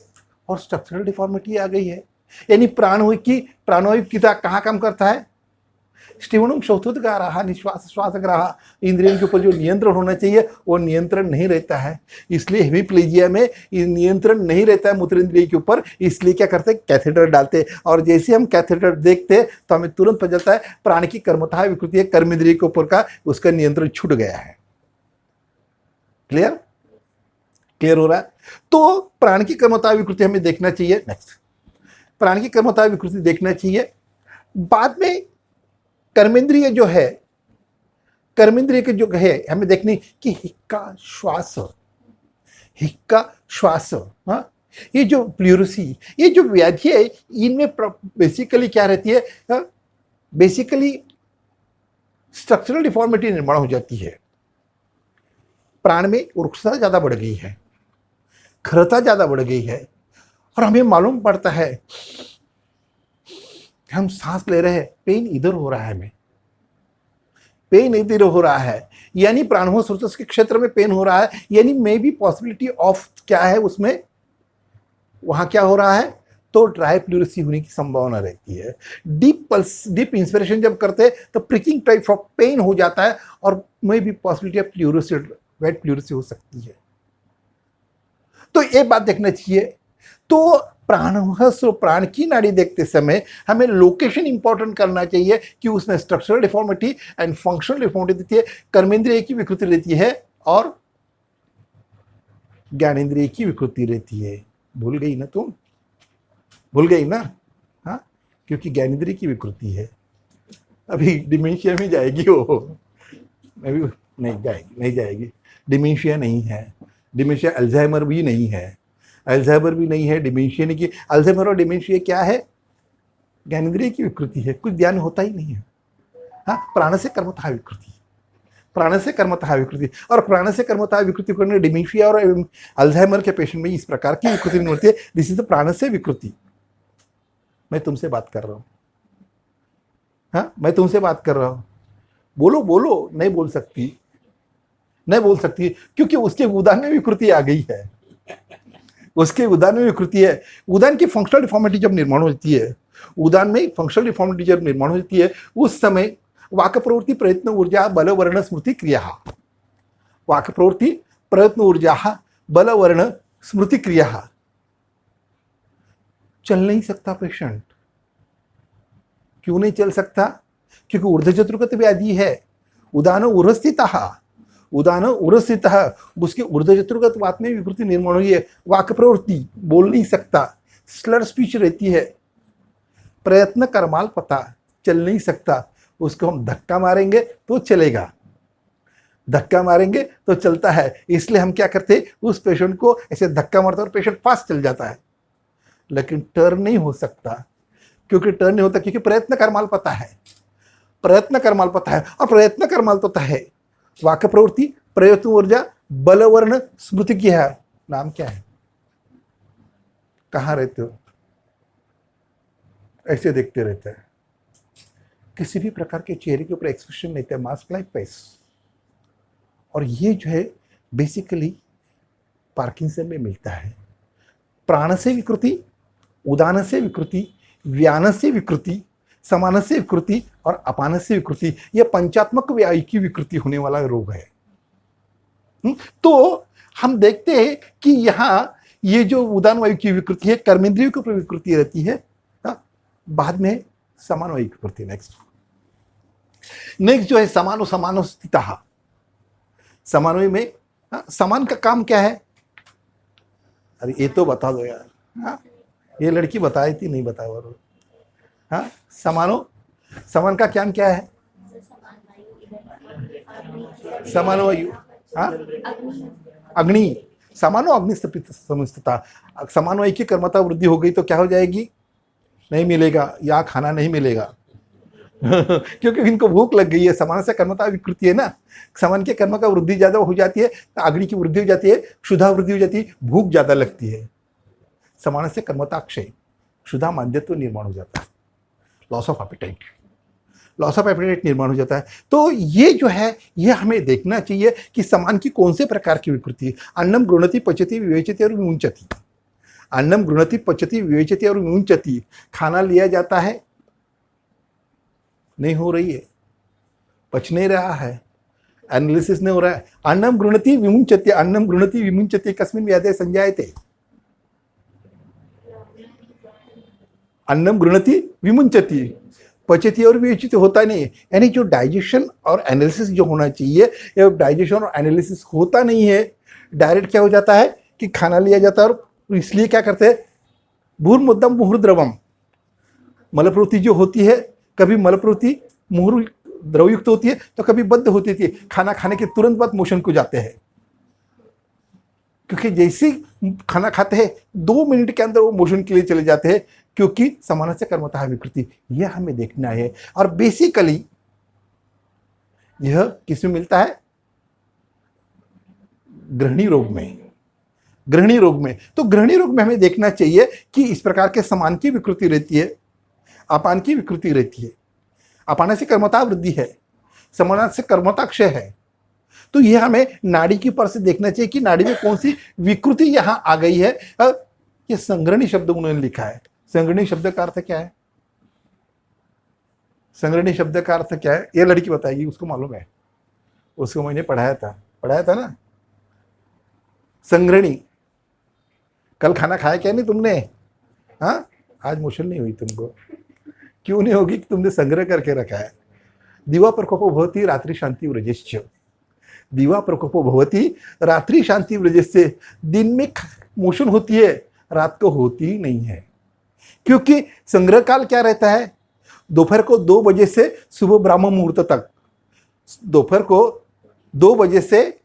और स्ट्रक्चरल डिफॉर्मिटी आ गई है। यानी प्राणवायु कहाँ काम करता है? स्टीवनम चौथोदगारः निश्वास श्वासग्राह, इंद्रियों के ऊपर जो नियंत्रण होना चाहिए वो नियंत्रण नहीं रहता है। इसलिए हेमिप्लेजिया में नियंत्रण नहीं रहता है मूत्र इंद्रिय के ऊपर। इसलिए क्या करते हैं? कैथेटर डालते हैं, और जैसे हम कैथेटर देखते हैं तो हमें तुरंत पता चलता है प्राण की कर्मतः विकृति है, कर्म इंद्रिय के ऊपर का उसका नियंत्रण छूट गया है। क्लियर हो रहा है? तो प्राण की कर्मतः विकृति हमें देखना चाहिए। नेक्स्ट, प्राण की कर्मतः विकृति देखना चाहिए। बाद में कर्मेंद्रिय जो है, कर्मेंद्रिय के जो है हमें देखनी कि हिक्का श्वास, हाँ, ये जो प्लूरसी, ये जो व्याधि है, इनमें बेसिकली क्या रहती है? बेसिकली स्ट्रक्चरल डिफॉर्मिटी निर्माण हो जाती है। प्राण में रुक्षता ज्यादा बढ़ गई है, खरता ज्यादा बढ़ गई है, और हमें मालूम पड़ता है हम सांस ले रहे हैं, पेन इधर हो रहा है, हमें पेन इधर हो रहा है, यानी प्राणवश के क्षेत्र में पेन हो रहा है। यानी मे बी पॉसिबिलिटी ऑफ क्या है उसमें, वहां क्या हो रहा है? तो ड्राई प्लूरसी होने की संभावना रहती है। डीप इंस्पिरेशन जब करते हैं तो प्रिकिंग टाइप ऑफ पेन हो जाता है, और maybe possibility of pleurisy, wet pleurisy हो सकती है। तो ये बात देखना चाहिए। तो प्राणहस्व प्राण की नाड़ी देखते समय हमें लोकेशन इंपॉर्टेंट करना चाहिए कि उसमें structural deformity and functional deformity रहती है, कर्मेंद्रिय की विकृति रहती है और ज्ञानेंद्रिय की विकृति रहती है। भूल गई ना तुम? भूल गई ना? हाँ, क्योंकि ज्ञानेंद्रिय की विकृति है। अभी डिमेंशिया में जाएगी वो, अभी नहीं जाएगी, नहीं जाएगी। डिमेंशिया नहीं है, डिमेंशिया अल्जाइमर भी नहीं है, अल्जाइमर भी नहीं है, डिमेंशिया नहीं की। अल्जाइमर और डिमेंशिया क्या है? ज्ञानेंद्रिय की विकृति है, कुछ ध्यान होता ही नहीं है। हाँ, प्राण से कर्मतः विकृति, प्राण से कर्मतः विकृति, और प्राण से कर्मतः विकृति करने डिमेंशिया और अल्जाइमर के पेशेंट में इस प्रकार की विकृति नहीं होती है। दिस इज द प्राण से विकृति। मैं तुमसे बात कर रहा हूं, हाँ, मैं तुमसे बात कर रहा हूं। बोलो बोलो, नहीं बोल सकती, नहीं बोल सकती, क्योंकि उसके उदान में विकृति आ गई है, उसके उदान में विकृति है। उदान की फंक्शनल डिफॉर्मिटी जब निर्माण होती है, उदान में फंक्शनल डिफॉर्मिटी जब निर्माण होती है, उस समय वाक प्रवृत्ति प्रयत्न ऊर्जा बल वर्ण स्मृति क्रिया, वाक प्रवृत्ति प्रयत्न ऊर्जा बल वर्ण स्मृति क्रिया, चल नहीं सकता पेशेंट। क्यों नहीं चल सकता? क्योंकि ऊर्ध्व चतुर्गत व्याधि है। उदान उरस्थितः, उदान उरस्थितः, उसके ऊर्ध्व चतुर्गत वात में विकृति निर्माण हुई है। वाक प्रवृत्ति, बोल नहीं सकता, स्लर स्पीच रहती है। प्रयत्न करमाल पता, चल नहीं सकता। उसको हम धक्का मारेंगे तो चलेगा, धक्का मारेंगे तो चलता है। इसलिए हम क्या करते हैं, उस पेशेंट को ऐसे धक्का मारते और पेशेंट फास्ट चल जाता है। लेकिन टर्न नहीं हो सकता, क्योंकि टर्न नहीं होता, क्योंकि प्रयत्न करमाल पता है, प्रयत्न करमाल पता है। और प्रयत्न करमाल पता है वाक प्रवृत्ति प्रयत्न ऊर्जा बल वर्ण स्मृति की है। नाम क्या है? कहाँ रहते हो? ऐसे देखते रहते हैं, किसी भी प्रकार के चेहरे के ऊपर एक्सप्रेशन नहीं थे, मास्क लाइक फेस। और ये जो है बेसिकली पार्किंसन में मिलता है। प्राण से विकृति, उदान से विकृति, व्यान से विकृति, समान से विकृति और अपान से विकृति, यह पंचात्मक वायु की विकृति होने वाला रोग है। तो हम देखते हैं कि यहाँ ये जो उदान वायु की विकृति है, कर्मेंद्रियों की विकृति रहती है, बाद में समान वायु की विकृति। नेक्स्ट जो है समानो समानो स्थितः। समान वायु में समान का काम क्या है? अरे ये तो बता दो यार। हाँ, ये लड़की बताई थी, नहीं बताया और। हाँ, समानो, समान का क्या क्या है? समान वायु, हाँ, अग्नि, समानो अग्नि समस्तता। समान वायु की कर्मता वृद्धि हो गई तो क्या हो जाएगी? नहीं मिलेगा, या खाना नहीं मिलेगा क्योंकि इनको भूख लग गई है। समान से कर्मता विकृति है ना, समान के कर्म का वृद्धि ज्यादा हो जाती है, अग्नि की वृद्धि हो जाती है, क्षुधा वृद्धि हो जाती है, भूख ज्यादा लगती है। समान से कर्मता क्षय, क्षुधा मांद्यत्व निर्माण हो जाता है, loss of appetite, loss of appetite निर्माण हो जाता है। तो ये जो है, ये हमें देखना चाहिए कि समान की कौन से प्रकार की विकृति है। अन्नम गृणति पचति विवेचति और विमुंचति। अन्नम गृणति पचति विवेचति और विमुंचति, खाना लिया जाता है, नहीं हो रही है, पच नहीं रहा है, एनालिसिस नहीं हो रहा है। अन्नम गृणति विमुंचति, अन्नम गृणति विमुंचति कस्मिन् व्याधे संजायते? अन्नम गृणति विमुंचति, पचती और विवेचित होता नहीं है। यानी जो डाइजेशन और एनालिसिस जो होना चाहिए, ये डाइजेशन और एनालिसिस होता नहीं है। डायरेक्ट क्या हो जाता है कि खाना लिया जाता है, और इसलिए क्या करते हैं, भूर्मुद्दम मुहुर्द्रवम, मलप्रवृत्ति जो होती है, कभी मलप्रवृत्ति मुहुर द्रवयुक्त होती है तो कभी बद्ध होती है। खाना खाने के तुरंत बाद मोशन को जाते हैं, क्योंकि जैसे खाना खाते हैं 2 मिनट के अंदर वो मोशन के लिए चले जाते हैं, क्योंकि समान से कर्मतः विकृति। यह हमें देखना है। और बेसिकली यह किसमें मिलता है? गृहिणी रोग में, गृहिणी रोग में। तो गृहिणी रोग में हमें देखना चाहिए कि इस प्रकार के समान की विकृति रहती है, अपान की विकृति रहती है। अपान से कर्मता वृद्धि है, समान से कर्मता क्षय है। तो यह हमें नाड़ी की पर से देखना चाहिए कि नाड़ी में कौन सी विकृति यहां आ गई है। ये संग्रहणी शब्द उन्होंने लिखा है। संग्रहणी शब्द का अर्थ क्या है? संग्रहणी शब्द का अर्थ क्या है? ये लड़की बताएगी, उसको मालूम है, उसको मैंने पढ़ाया था ना। संग्रहणी, कल खाना खाया क्या नहीं तुमने? हाँ, आज मोशन नहीं हुई तुमको, क्यों नहीं होगी? तुमने संग्रह करके रखा है। दिवा प्रकोपो भवति रात्रि शांति व्रजश्च, दिवा प्रकोपो भवति रात्रि शांति व्रजश्च, दिन में मोशन होती है, रात को होती ही नहीं है। क्योंकि संग्रह काल क्या रहता है? दोपहर को 2 बजे से सुबह ब्राह्म मुहूर्त तक, दोपहर को 2 बजे से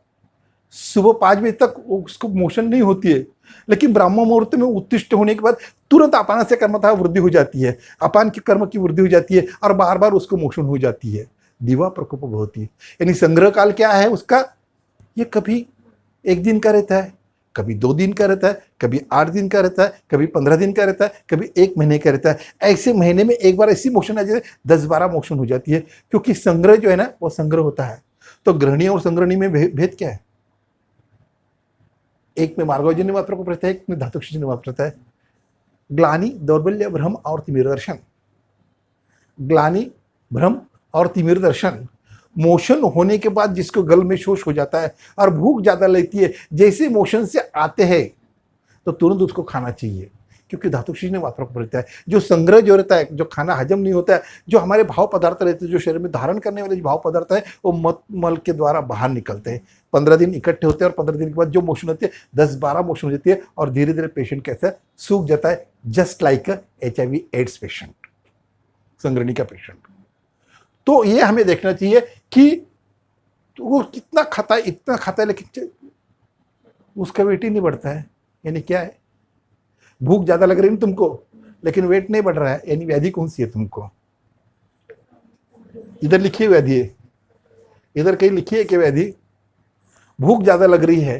सुबह 5 बजे तक उसको मोशन नहीं होती है, लेकिन ब्राह्म मुहूर्त में उत्तिष्ठ होने के बाद तुरंत अपान से कर्मतः वृद्धि हो जाती है, अपान की कर्म की वृद्धि हो जाती है और बार बार उसको मोशन हो जाती है। दिवा प्रकोप होती है, यानी संग्रह काल क्या है उसका? ये कभी 1 दिन का रहता है, कभी 2 दिन का रहता है, कभी 8 दिन का रहता है, कभी 15 दिन का रहता है, कभी 1 महीने का रहता है। ऐसे महीने में एक बार ऐसी मोशन आ जाती है, 10-12 मोशन हो जाती है, क्योंकि संग्रह जो है ना वो संग्रह होता है। तो ग्रहणी और संग्रहणी में भेद क्या है? एक में मार्गोजन्य मात्रा को रहता है, एक में धातुक्षजन्य मात्रा रहता है। ग्लानि, दौर्बल्य, भ्रम और तिमिर दर्शन, ग्लानि, भ्रम और तिमिर दर्शन, मोशन होने के बाद जिसको गल में शोष हो जाता है और भूख ज्यादा लगती है, जैसे मोशन से आते हैं तो तुरंत उसको खाना चाहिए, क्योंकि धातुक्षजन्य मात्रा को रहता है। जो संग्रह जो रहता है, जो खाना हजम नहीं होता है, जो हमारे भाव पदार्थ रहते हैं, जो शरीर में धारण करने वाले जो भाव पदार्थ है, वो मल के द्वारा बाहर निकलते हैं। 15 दिन इकट्ठे होते हैं और 15 दिन के बाद जो मोशन होती है 10-12 मोशन हो जाती है और धीरे धीरे पेशेंट कैसा सूख जाता है, just like HIV AIDS patient, संग्रहणी का पेशेंट। तो ये हमें देखना चाहिए कि वो कितना खाता है, इतना खाता है, लेकिन उसका वेट ही नहीं बढ़ता है। यानी क्या है? भूख ज्यादा लग रही है तुमको, लेकिन वेट नहीं बढ़ रहा है, यानी व्याधि कौन सी है तुमको? इधर लिखी है व्याधि है, इधर कहीं लिखी है कि व्याधि भूख ज्यादा लग रही है?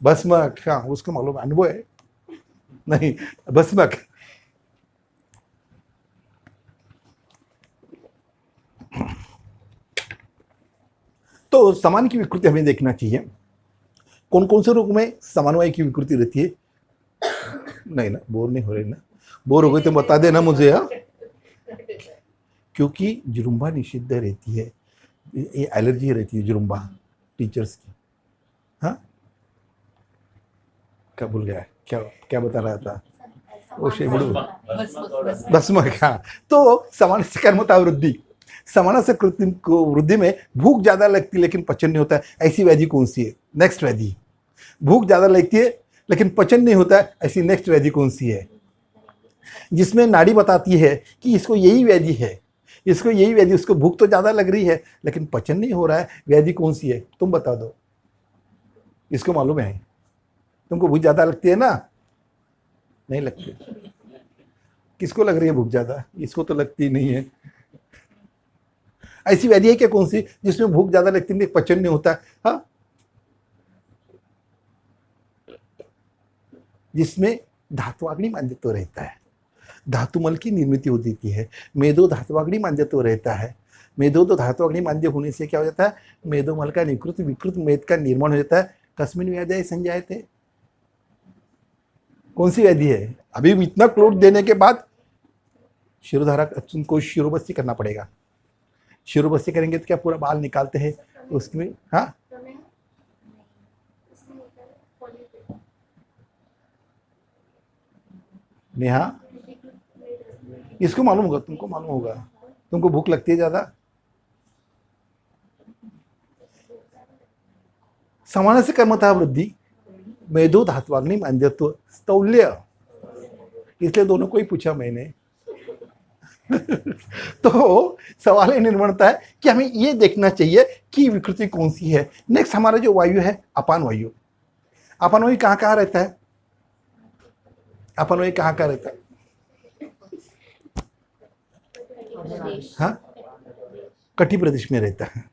भस्मक, हाँ उसको मालूम है, अनुभव है। नहीं, भस्मक। तो समान की विकृति हमें देखना चाहिए। कौन कौन से रोग में समानवाय की विकृति रहती है? नहीं ना, बोर नहीं हो रहे ना? बोर हो गए तो बता देना मुझे। हाँ, क्योंकि जुरुम्बा निषिद्ध रहती है, ये एलर्जी रहती है जुरुम्बा टीचर्स की। हाँ, क्या भूल गया? क्या क्या बता रहा था? वो शेबड़ू, भस्मक। हाँ, तो समान से कर्मता वृद्धि, समान से कृत्रिम को वृद्धि में भूख ज्यादा लगती है लेकिन पचन नहीं होता है, ऐसी व्याधि कौन सी है? नेक्स्ट व्याधि। भूख ज्यादा लगती है लेकिन पचन नहीं होता है, ऐसी नेक्स्ट व्याधि कौन सी है? जिसमें नाड़ी बताती है कि इसको यही व्याधि है, इसको यही व्याधि, उसको भूख तो ज्यादा लग रही है लेकिन पचन नहीं हो रहा है, व्याधि कौन सी है? तुम बता दो, इसको मालूम है? तुमको भूख ज्यादा लगती है ना? नहीं लगती। किसको लग रही है भूख ज्यादा? इसको तो लगती नहीं है। ऐसी व्याधि है क्या कौन सी जिसमें भूख ज्यादा लगती है, पचन नहीं होता है? हाँ, जिसमें धातुवाग्नि मांद्यत्व रहता है, धातुमल की निर्मित हो जाती है, मेदो धातुवाग्नि मांद्यत्व रहता है। मेदो तो धातुवाग्नि मांद्य होने से क्या हो जाता है? मेदोमल का निकृत विकृत मेद का निर्माण हो जाता है। कस्मिन व्याधि संजायते, कौन सी व्याधि है? अभी इतना क्लोट देने के बाद शिरोधारा को शिरोबस्ती करना पड़ेगा। शिरोबस्ती करेंगे तो क्या पूरा बाल निकालते हैं उसमें? हाँ, नेहा, इसको मालूम होगा, तुमको मालूम होगा। तुमको भूख लगती है ज्यादा? समान से कर्मता वृद्धि, मेदो धात्वाग्नि मांद्यत्व स्थौल्य, इसलिए दोनों को ही पूछा मैंने। तो सवाल ये निर्माणता है कि हमें ये देखना चाहिए कि विकृति कौन सी है। नेक्स्ट हमारा जो वायु है अपान वायु। अपान वायु कहाँ कहाँ रहता है? अपान वायु कहाँ कहाँ रहता है? हाँ, कटी प्रदेश में रहता है।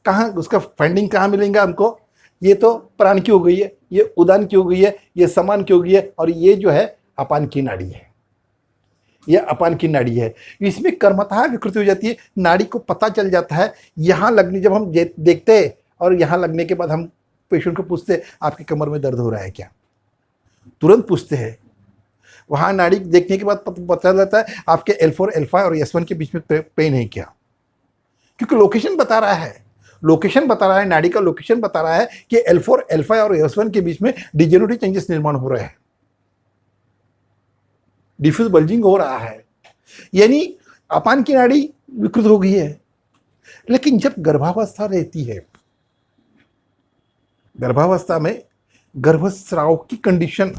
कहाँ उसका फाइंडिंग कहाँ मिलेगा हमको? ये तो प्राण की हो गई है, ये उदान की हो गई है, ये समान की हो गई है, और ये जो है अपान की नाड़ी है, ये अपान की नाड़ी है। इसमें कर्मतः विकृति हो जाती है, नाड़ी को पता चल जाता है। यहाँ लगने, जब हम देखते हैं और यहाँ लगने के बाद हम पेशेंट को पूछते आपकी कमर में दर्द हो रहा है क्या, तुरंत पूछते हैं। वहाँ नाड़ी देखने के बाद पता चलता है आपके L4, L5 और S1 के बीच में पेन है क्या, क्योंकि लोकेशन बता रहा है, लोकेशन बता रहा है, नाड़ी का लोकेशन बता रहा है कि L4, L5 और S1 के बीच में डिजेनरेटिव चेंजेस निर्माण हो रहे हैं। डिफ्यूज बल्जिंग हो रहा है, यानी अपान की नाड़ी विकृत हो गई है। लेकिन जब गर्भावस्था रहती है, गर्भावस्था में गर्भस्राव की कंडीशन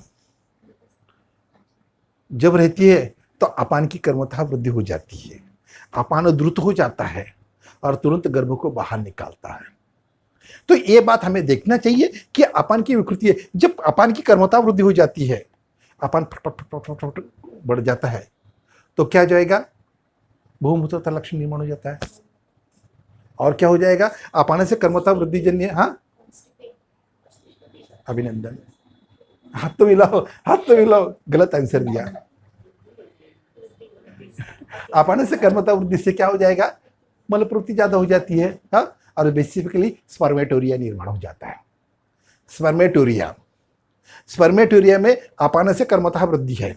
जब रहती है तो अपान की कर्मता वृद्धि हो जाती है, अपान द्रुत हो जाता है और तुरंत गर्भ को बाहर निकालता है। तो ये बात हमें देखना चाहिए कि अपान की विकृति है। जब अपान की कर्मता वृद्धि हो जाती है, अपान फट बढ़ जाता है, तो क्या जाएगा, बहुमूत्रता लक्षण निर्माण हो जाता है। और क्या हो जाएगा, अपान से कर्मता वृद्धि जन्य, हाँ अभिनंदन, हाथ तो मिलाओ, हाथ तो मिलाओ, गलत आंसर दिया। अपान से कर्मता वृद्धि से क्या हो जाएगा, मलप्रवृत्ति ज्यादा हो जाती है, हाँ, और बेसिकली स्पर्मेटोरिया निर्माण हो जाता है। स्पर्मेटोरिया, स्पर्मेटोरिया में अपान से कर्मता वृद्धि है।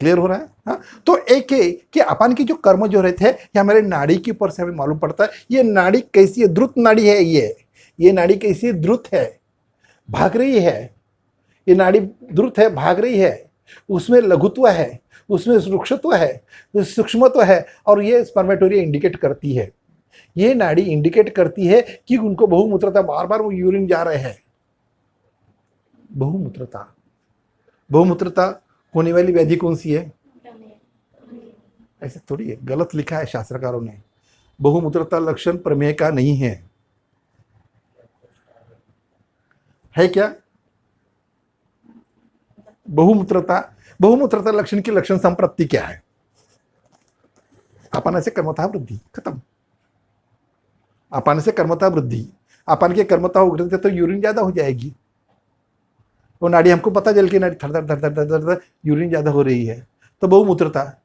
क्लियर हो रहा है, हाँ? तो एक है कि अपान की जो कर्म जो रहते हैं ये हमारे नाड़ी के ऊपर से हमें मालूम पड़ता है। ये नाड़ी कैसी है, द्रुत नाड़ी है, ये नाड़ी कैसी है, द्रुत है, भाग रही है। ये नाड़ी द्रुत है, भाग रही है, उसमें लघुत्व है, उसमें सूक्ष्मत्व है, सूक्ष्मत्व है, और ये स्पर्मेटोरिया इंडिकेट करती है, ये नाड़ी इंडिकेट करती है कि उनको बहुमूत्रता, बार बार वो यूरिन जा रहे हैं। बहुमूत्रता, बहुमूत्रता होने वाली व्याधि कौन सी है, ऐसा थोड़ी है, गलत लिखा है शास्त्रकारों ने। बहुमूत्रता लक्षण प्रमेय का नहीं है, है क्या? बहुमूत्रता लक्षण की लक्षण संप्रति क्या है, अपान से कर्मता वृद्धि, खत्म। अपान से कर्मता वृद्धि, अपान की कर्मता हो गई तो यूरिन ज्यादा हो जाएगी। वो नाड़ी हमको पता चल के नाड़ी थर थर थर थर यूरिन ज्यादा हो रही है, तो बहुमूत्रता।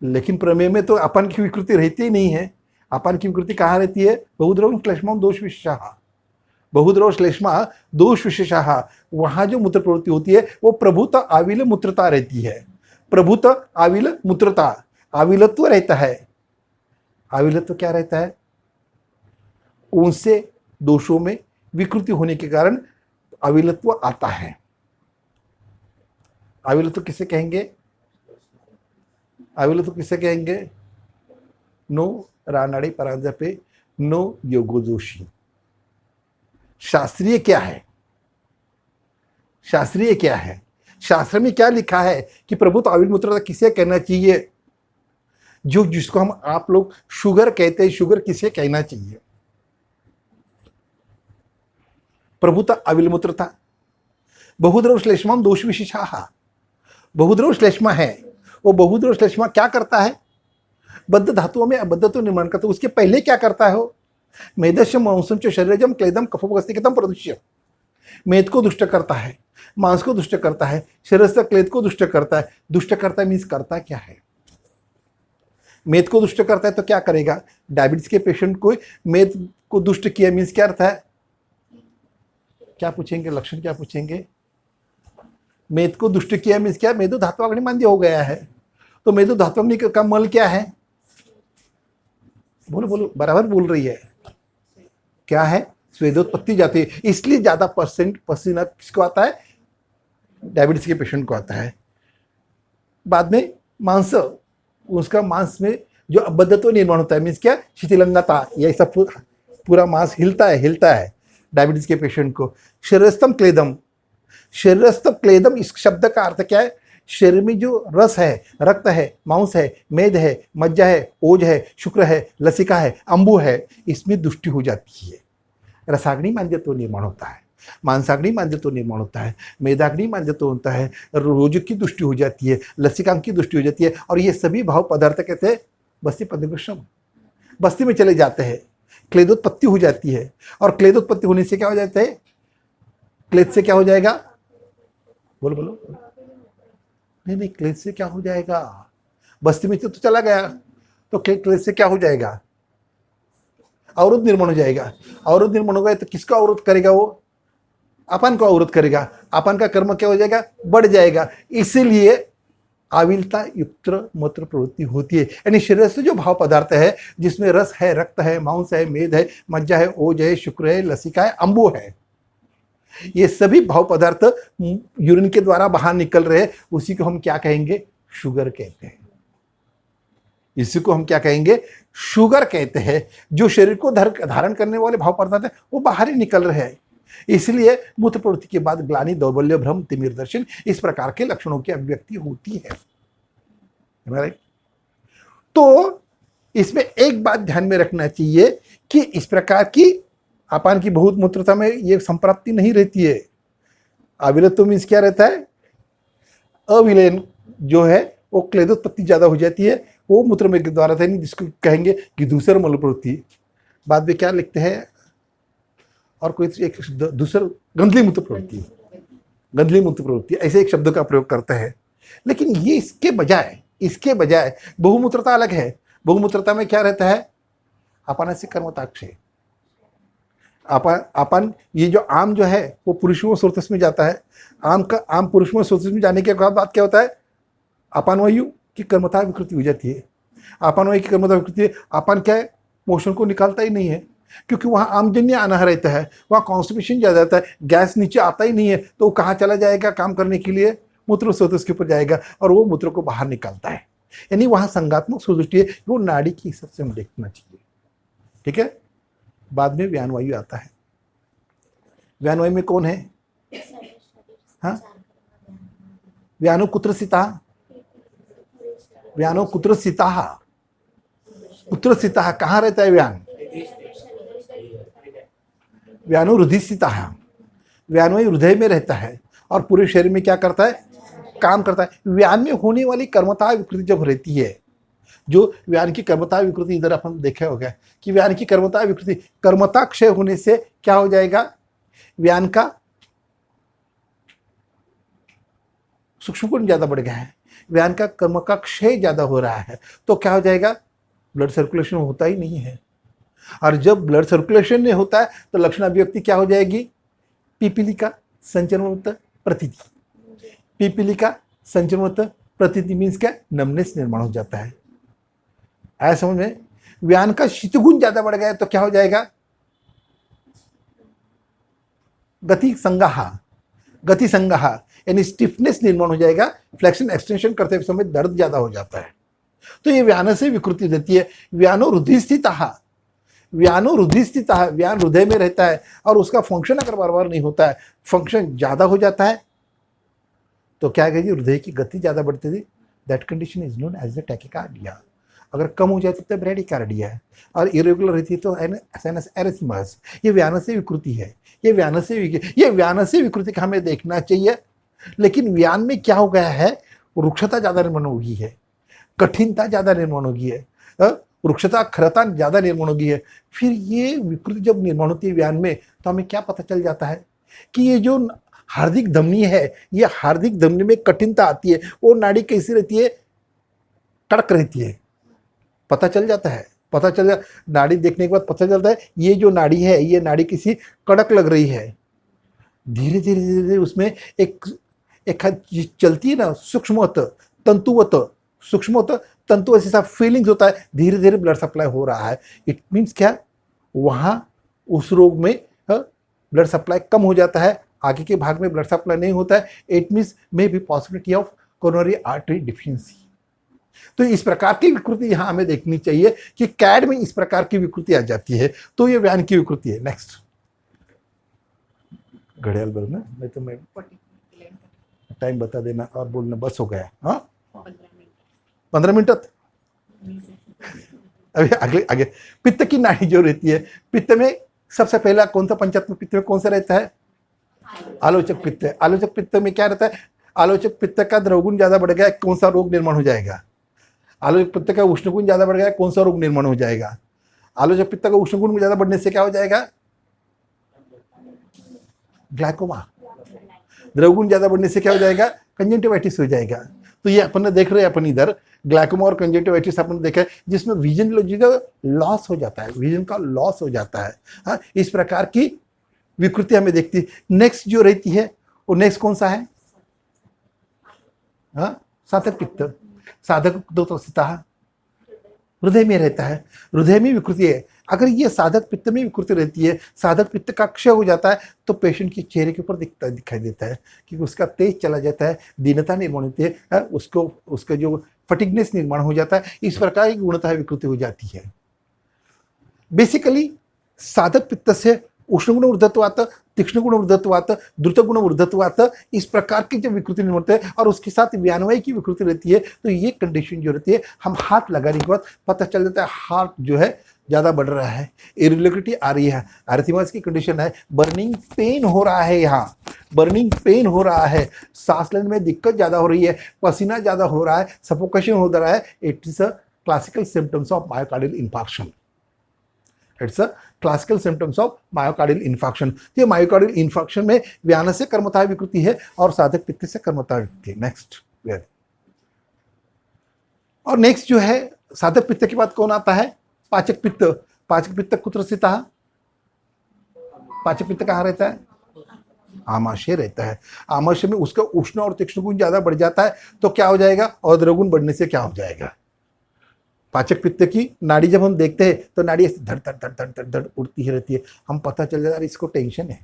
लेकिन प्रमेय में तो अपान की विकृति रहती ही नहीं है। अपान की विकृति कहाँ रहती है, बहुद्रव श्लेष्मा दोष विशेषः, बहुद्रव श्लेष्मा दोष विशेषः, वहां जो मूत्र प्रवृत्ति होती है वो प्रभुत आविल मूत्रता रहती है। प्रभुत आविल मूत्रता, आविलत्व रहता है। आविलत्व क्या रहता है, उनसे दोषों में विकृति होने के कारण अविलत्व आता है। अविलत्व किसे कहेंगे, अविलत्व किसे कहेंगे, नो रानाड़ी परांजपे नो योगोदोषी। शास्त्रीय क्या है, शास्त्रीय क्या है, शास्त्र में क्या लिखा है कि प्रभुत्व अविल मूत्रता किसे कहना चाहिए, जो जिसको हम आप लोग शुगर कहते हैं, शुगर किसे कहना चाहिए, प्रभुता अविल मूत्रता। बहुद्रव श्लेष्मा दोष विशेषः, बहुद्रव श्लेष्मा है, वो बहुद्रव श्लेष्मा क्या करता है, बद्ध धातुओं में अबद्धत्व निर्माण करता है। उसके पहले क्या करता है, वो मेदस्य मांसम च शरीरजम क्लेदम कफोपस्थितम प्रदुष्य, मेद को दुष्ट करता है, मांस को दुष्ट करता है, शरीरस्थ क्लेद को दुष्ट करता है। दुष्ट करता है मीन्स करता क्या है, मेद को दुष्ट करता है तो क्या करेगा, डायबिटीज के पेशेंट को मेद को दुष्ट किया मीन्स क्या अर्थ है, क्या पूछेंगे, लक्षण क्या पूछेंगे, मेद को दुष्ट किया मीन्स क्या, मेदो धात्वाग्नि मांद्य हो गया है। तो मेदो धात्वाग्नि का मल क्या है, बोलो बोलो, बराबर बोल रही है, क्या है, स्वेदोत्पत्ति जाती है। इसलिए ज्यादा परसेंट पसीना किसको आता है, डायबिटीज के पेशेंट को आता है। बाद में मांस, उसका मांस में जो अबद्धत्व निर्माण होता है मीन्स क्या, शिथिलंगता, यही सब पूरा मांस हिलता है डायबिटीज के पेशेंट को। शरीरस्थम क्लेदम, शरीरस्थ क्लेदम इस शब्द का अर्थ क्या है, शरीर में जो रस है, रक्त है, मांस है, मेद है, मज्जा है, ओज है, शुक्र है, लसिका है, अंबु है, इसमें दुष्टि हो जाती है। रसाग्नि मांद्यत्व निर्माण होता है, मांसाग्नि मांद्यत्व निर्माण होता है, मेदाग्नि मांद्यत्व होता है, रोज की दुष्टि हो जाती है, लसिकांग की दुष्टि हो जाती है। और ये सभी भाव पदार्थ कहते हैं बस्ती पदग्रशम, बस्ती में चले जाते हैं, क्लेदोत्पत्ति हो जाती है। और क्लेदोत्पत्ति होने से क्या हो जाता है, क्लेद से क्या हो जाएगा, बोलो बोलो, नहीं क्लेद से क्या हो जाएगा, बस्ती में तो चला गया, तो क्लेद से क्या हो जाएगा, अवरोध निर्माण हो जाएगा। अवरोध निर्माण होगा तो किसका अवरोध करेगा, वो अपान को अवरोध करेगा, अपान का कर्म क्या हो जाएगा, बढ़ जाएगा। इसीलिए आविलता युक्त मूत्र प्रवृत्ति होती है। यानी शरीर से जो भाव पदार्थ है जिसमें रस है, रक्त है, मांस है, मेद है, मज्जा है, ओज है, शुक्र है, लसिका है, अंबु है, ये सभी भाव पदार्थ यूरिन के द्वारा बाहर निकल रहे हैं, उसी को हम क्या कहेंगे? शुगर कहते हैं। इसी को हम क्या कहेंगे? शुगर कहते हैं। जो शरीर को धारण करने वाले भाव पदार्थ है वो बाहर ही निकल रहे हैं। इसलिए मूत्र प्रवृत्ति के बाद ग्लानि, दौर्बल्य, भ्रम, तिमिर दर्शन, इस प्रकार के लक्षणों की अभिव्यक्ति होती है। राइट? तो इसमें एक बात ध्यान में रखना चाहिए कि इस प्रकार की आपान की बहुत मूत्रता में ये संप्राप्ति नहीं रहती है। अविरत्व मीन्स क्या रहता है? अविलयन जो है वो क्लेदोत्पत्ति ज्यादा हो जाती है, वो मूत्र में के द्वारा था, जिसको कहेंगे कि दूसरा मल प्रवृत्ति। बाद में क्या लिखते हैं? और कोई एक दूसरा गंधली मूत्र प्रवृत्ति, गंधली मूत्र प्रवृत्ति, ऐसे एक शब्द का प्रयोग करते हैं। लेकिन ये इसके बजाय बहुमूत्रता अलग है। बहुमूत्रता में क्या रहता है? अपान से कर्मताक्षय। आपान ये जो आम जो है वो पुरुषों स्रोतस में जाता है। आम पुरुषों स्रोतस में जाने के बाद क्या होता है? आपान वायु की कर्मता विकृति हो जाती है। आपान वायु की कर्मता विकृति, आपान क्या है? मोशन को निकालता ही नहीं है, क्योंकि वहाँ आमजन्य आना रहता है, वहाँ कॉन्स्टिपेशन ज्यादा रहता है, गैस नीचे आता ही नहीं है, तो वो कहाँ चला जाएगा काम करने के लिए? मूत्र स्रोतस के ऊपर जाएगा और वो मूत्र को बाहर निकालता है। यानी वहाँ संगात्मक सुदृष्टि है, वो नाड़ी की हिसाब से हमें देखना चाहिए। ठीक है? बाद में व्यान वायु आता है। व्यान वायु में कौन है? हाँ, व्यानो कुत्रसिता, व्यानो कुत्रसिता, कुत्रसिता कहाँ रहता है व्यान? व्यानो हृदयस्थिता, व्यान वायु हृदय में रहता है और पूरे शरीर में क्या करता है? काम करता है। व्यान में होने वाली कर्मता विकृति जब रहती है, जो व्यान की कर्मता विकृति, इधर अपन देखा होगा कि व्यान की कर्मता विकृति, कर्मता क्षय होने से क्या हो जाएगा? व्यान का सूक्ष्म गुण ज्यादा बढ़ गया है, व्यान का कर्म का क्षय ज्यादा हो रहा है, तो क्या हो जाएगा? ब्लड सर्कुलेशन होता ही नहीं है। और जब ब्लड सर्कुलेशन नहीं होता है तो लक्षण अभिव्यक्ति क्या हो जाएगी? पीपीलिका संचरणवत प्रतीति। पीपीलिका संचरणवत प्रतीति मीन्स क्या? नमनेस निर्माण हो जाता है। आया समझ में? व्यान का शीतगुण ज्यादा बढ़ गया तो क्या हो जाएगा? गति संगाहा, गति संगाहा यानी स्टिफनेस निर्माण हो जाएगा। फ्लेक्शन एक्सटेंशन करते समय दर्द ज्यादा हो जाता है। तो ये व्यान से विकृति देती है। व्यानो हृदयस्थिता, व्यानो हृदयस्थिता, व्यान हृदय में रहता है और उसका फंक्शन अगर बार बार नहीं होता है, फंक्शन ज्यादा हो जाता है, तो क्या कहेगी? हृदय की गति ज्यादा बढ़ती थी। That condition is known as the tachycardia. अगर कम हो जाती तो ब्रेडिकार्डिया है, और इरेगुलर रहती तो साइनस एरिथमियास। ये व्यान से विकृति है। ये व्यान से विकृति का हमें देखना चाहिए। लेकिन व्यान में क्या हो गया है? रुक्षता ज्यादा निर्माण हो गई है, कठिनता ज्यादा निर्माण हो गई है, रुक्षता खरता ज्यादा निर्माण हो गई है। फिर ये विकृति जब निर्माण होती है व्यान में, तो हमें क्या पता चल जाता है कि ये जो हार्दिक धमनी है, ये हार्दिक धमनी में कठिनता आती है। वो नाड़ी कैसी रहती है? कड़क रहती है। पता चल जाता है, नाड़ी देखने के बाद पता चलता है ये जो नाड़ी है, ये नाड़ी किसी कड़क लग रही है। धीरे धीरे उसमें एक चलती है ना, सूक्ष्मवत तंतु ऐसा फीलिंग्स होता है। धीरे धीरे ब्लड सप्लाई हो रहा है। इट मीन्स क्या? वहां उस रोग में ब्लड सप्लाई कम हो जाता है, आगे के भाग में ब्लड सप्लाई नहीं होता है। It means may be possibility of coronary artery deficiency. तो इस प्रकार की विकृति यहां हमें देखनी चाहिए कि कैड में इस प्रकार की विकृति आ जाती है, तो ये व्यान की विकृति है। नेक्स्ट, घड़ियाल बोलना, नहीं तो मैं टाइम बता देना और बोलना, बस हो गया। हाँ, 15 मिनट। अभी आगे पित्त की नाड़ी जो रहती है, पित्त में सबसे पहला कौन सा? पंचात्मक पित्त में कौन सा रहता है? आलोचक पित्त। आलोचक पित्त में क्या रहता है? आलोचक पित्त का द्रवगुण ज्यादा बढ़ गया, कौन सा रोग निर्माण हो जाएगा? आलोचक पित्त का उष्णगुण ज्यादा बढ़ गया, कौन सा रोग निर्माण हो जाएगा? आलोचक पित्त का उष्णगुण ज्यादा बढ़ने से क्या हो जाएगा? ग्लाइकोमा। द्रवगुण ज्यादा बढ़ने से क्या हो जाएगा? कंजंक्टिवाइटिस हो जाएगा। तो ये अपन देख रहे हैं, अपन इधर ग्लाइकोमा और कंजंक्टिवाइटिस अपन देखा है, जिसमें विजन का लॉस हो जाता है, विजन का लॉस हो जाता है। हाँ, इस प्रकार की विकृति हमें देखती है। नेक्स्ट जो रहती है वो नेक्स्ट कौन सा है? हाँ, साधक पित्त। साधक कुत्रसिता, हृदय में रहता है, हृदय में विकृति है। अगर ये साधक पित्त में विकृति रहती है, साधक पित्त का क्षय हो जाता है, तो पेशेंट के चेहरे के ऊपर दिखाई देता है कि उसका तेज चला जाता है, दीनता निर्माण होती है, उसको उसका जो फटिगनेस निर्माण हो जाता है, इस प्रकार की गुणता विकृति हो जाती है। बेसिकली साधक पित्त से उष्ण गुण ऊर्धत्वात, तीक्ष्ण गुण ऊर्धत्वात, द्रुत गुण ऊर्धत्वात, इस प्रकार की जब विकृति निर्माण होती है और उसके साथ व्यान्वय की विकृति रहती है, तो ये कंडीशन जो रहती है, हम हाथ लगाने के बाद पता चल जाता है हार्ट जो है ज़्यादा बढ़ रहा है, इरेगुलरिटी आ रही है, अरिथमियाज की कंडीशन है, बर्निंग पेन हो रहा है, यहाँ बर्निंग पेन हो रहा है, सांस लेने में दिक्कत ज़्यादा हो रही है, पसीना ज़्यादा हो रहा है, सफोकेशन हो रहा है। It is a classical symptoms of myocardial infarction. It's a classical symptoms of myocardial infarction. ये मायोकार्डियल इन्फार्क्शन में व्यान से कर्मता विकृति है और साधक पित्त से कर्मता विकृति है। नेक्स्ट और नेक्स्ट जो है साधक पित्त के बाद कौन आता है? पाचक पित्त। पाचक पित्त कुत्र स्थित? पाचक पित्त कहाँ रहता है? आमाशय रहता है। आमाशय में उसका उष्ण और तीक्ष्ण गुण ज्यादा बढ़ जाता है, तो क्या हो जाएगा? और गुण बढ़ने से क्या हो जाएगा? पाचक पित्त की नाड़ी जब हम देखते हैं तो नाड़ी धड़ धड़ धड़ धड़ धड़ धड़ उड़ती ही रहती है। हम पता चल जाता है इसको टेंशन है,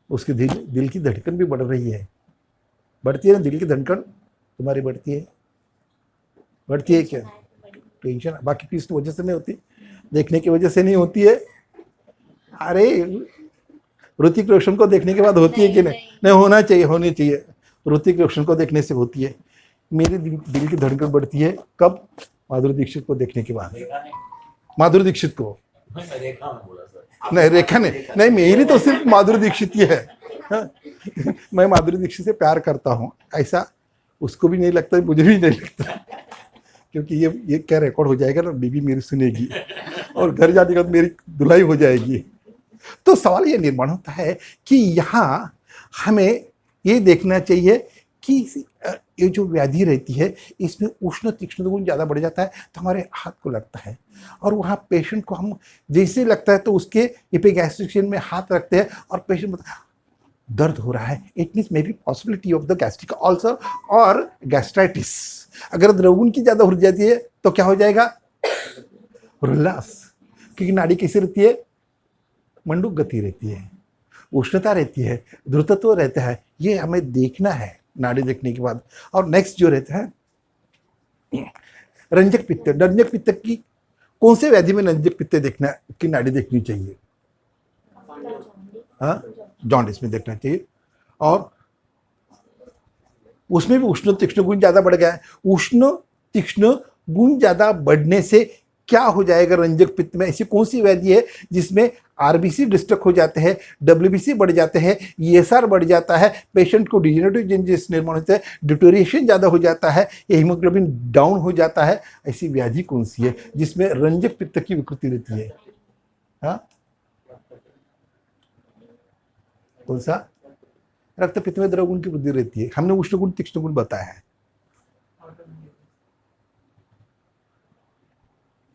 उसकी दिल की धड़कन भी बढ़ रही है। बढ़ती है ना दिल की धड़कन? तुम्हारी बढ़ती है? बढ़ती है क्या? टेंशन बाकी किस वजह से नहीं होती, देखने की वजह से नहीं होती है। अरे ऋतिक रोशन को देखने के बाद होती है कि नहीं? नहीं होना चाहिए, होनी चाहिए। ऋतिक रोशन को देखने से होती है। मेरी दिल की धड़कन बढ़ती है कब? माधुरी दीक्षित को देखने के बाद। माधुरी दीक्षित को नहीं, रेखा नहीं, मेरी तो सिर्फ माधुरी दीक्षित ही है। मैं माधुरी दीक्षित से प्यार करता हूँ, ऐसा उसको भी नहीं लगता, मुझे भी नहीं लगता, क्योंकि ये क्या रिकॉर्ड हो जाएगा ना, बीबी मेरी सुनेगी और घर जाने के बाद मेरी धुलाई हो जाएगी। तो सवाल ये निर्माण होता है कि यहाँ हमें ये देखना चाहिए कि ये जो व्याधि रहती है इसमें उष्ण तीक्ष्ण गुण ज़्यादा बढ़ जाता है, तो हमारे हाथ को लगता है और वहाँ पेशेंट को हम जैसे लगता है तो उसके एपिगैस्ट्रिक में हाथ रखते हैं और पेशेंट दर्द हो रहा है। It means may be possibility of the gastric ulcer और गैस्ट्राइटिस। अगर द्रवगुण की ज़्यादा हो जाती है तो क्या हो जाएगा? उल्लास, क्योंकि नाड़ी कैसी रहती है? मंडूक गति रहती है, उष्णता रहती है, द्रुतत्व रहता है। ये हमें देखना है नाड़ी देखने के बाद। और नेक्स्ट जो रहता है रंजक पित्त। रंजक पित्त की कौन से व्याधि में रंजक पित्त देखना की नाड़ी देखनी चाहिए? हाँ, जॉन्डिस में देखना चाहिए। और उसमें भी उष्ण तीक्ष्ण गुण ज्यादा बढ़ गया है। उष्ण तीक्ष्ण गुण ज्यादा बढ़ने से क्या हो जाएगा रंजक पित्त में? ऐसी कौन सी व्याधि है जिसमें आरबीसी डिस्ट्रक्ट हो जाते हैं, डब्ल्यूबीसी बढ़ जाते हैं, ईएसआर बढ़ जाता है, पेशेंट को डिजेनरेटिव चेंजेस निर्माण होते हैं, डिटोरिएशन ज़्यादा हो जाता है, या हीमोग्लोबिन डाउन हो जाता है? ऐसी व्याधि कौन सी है जिसमें रंजक पित्त की विकृति रहती है? हाँ, कौन सा? रक्त पित्त में द्रवगुण की वृद्धि रहती है। हमने उष्ण गुण तीक्ष्ण गुण बताया है।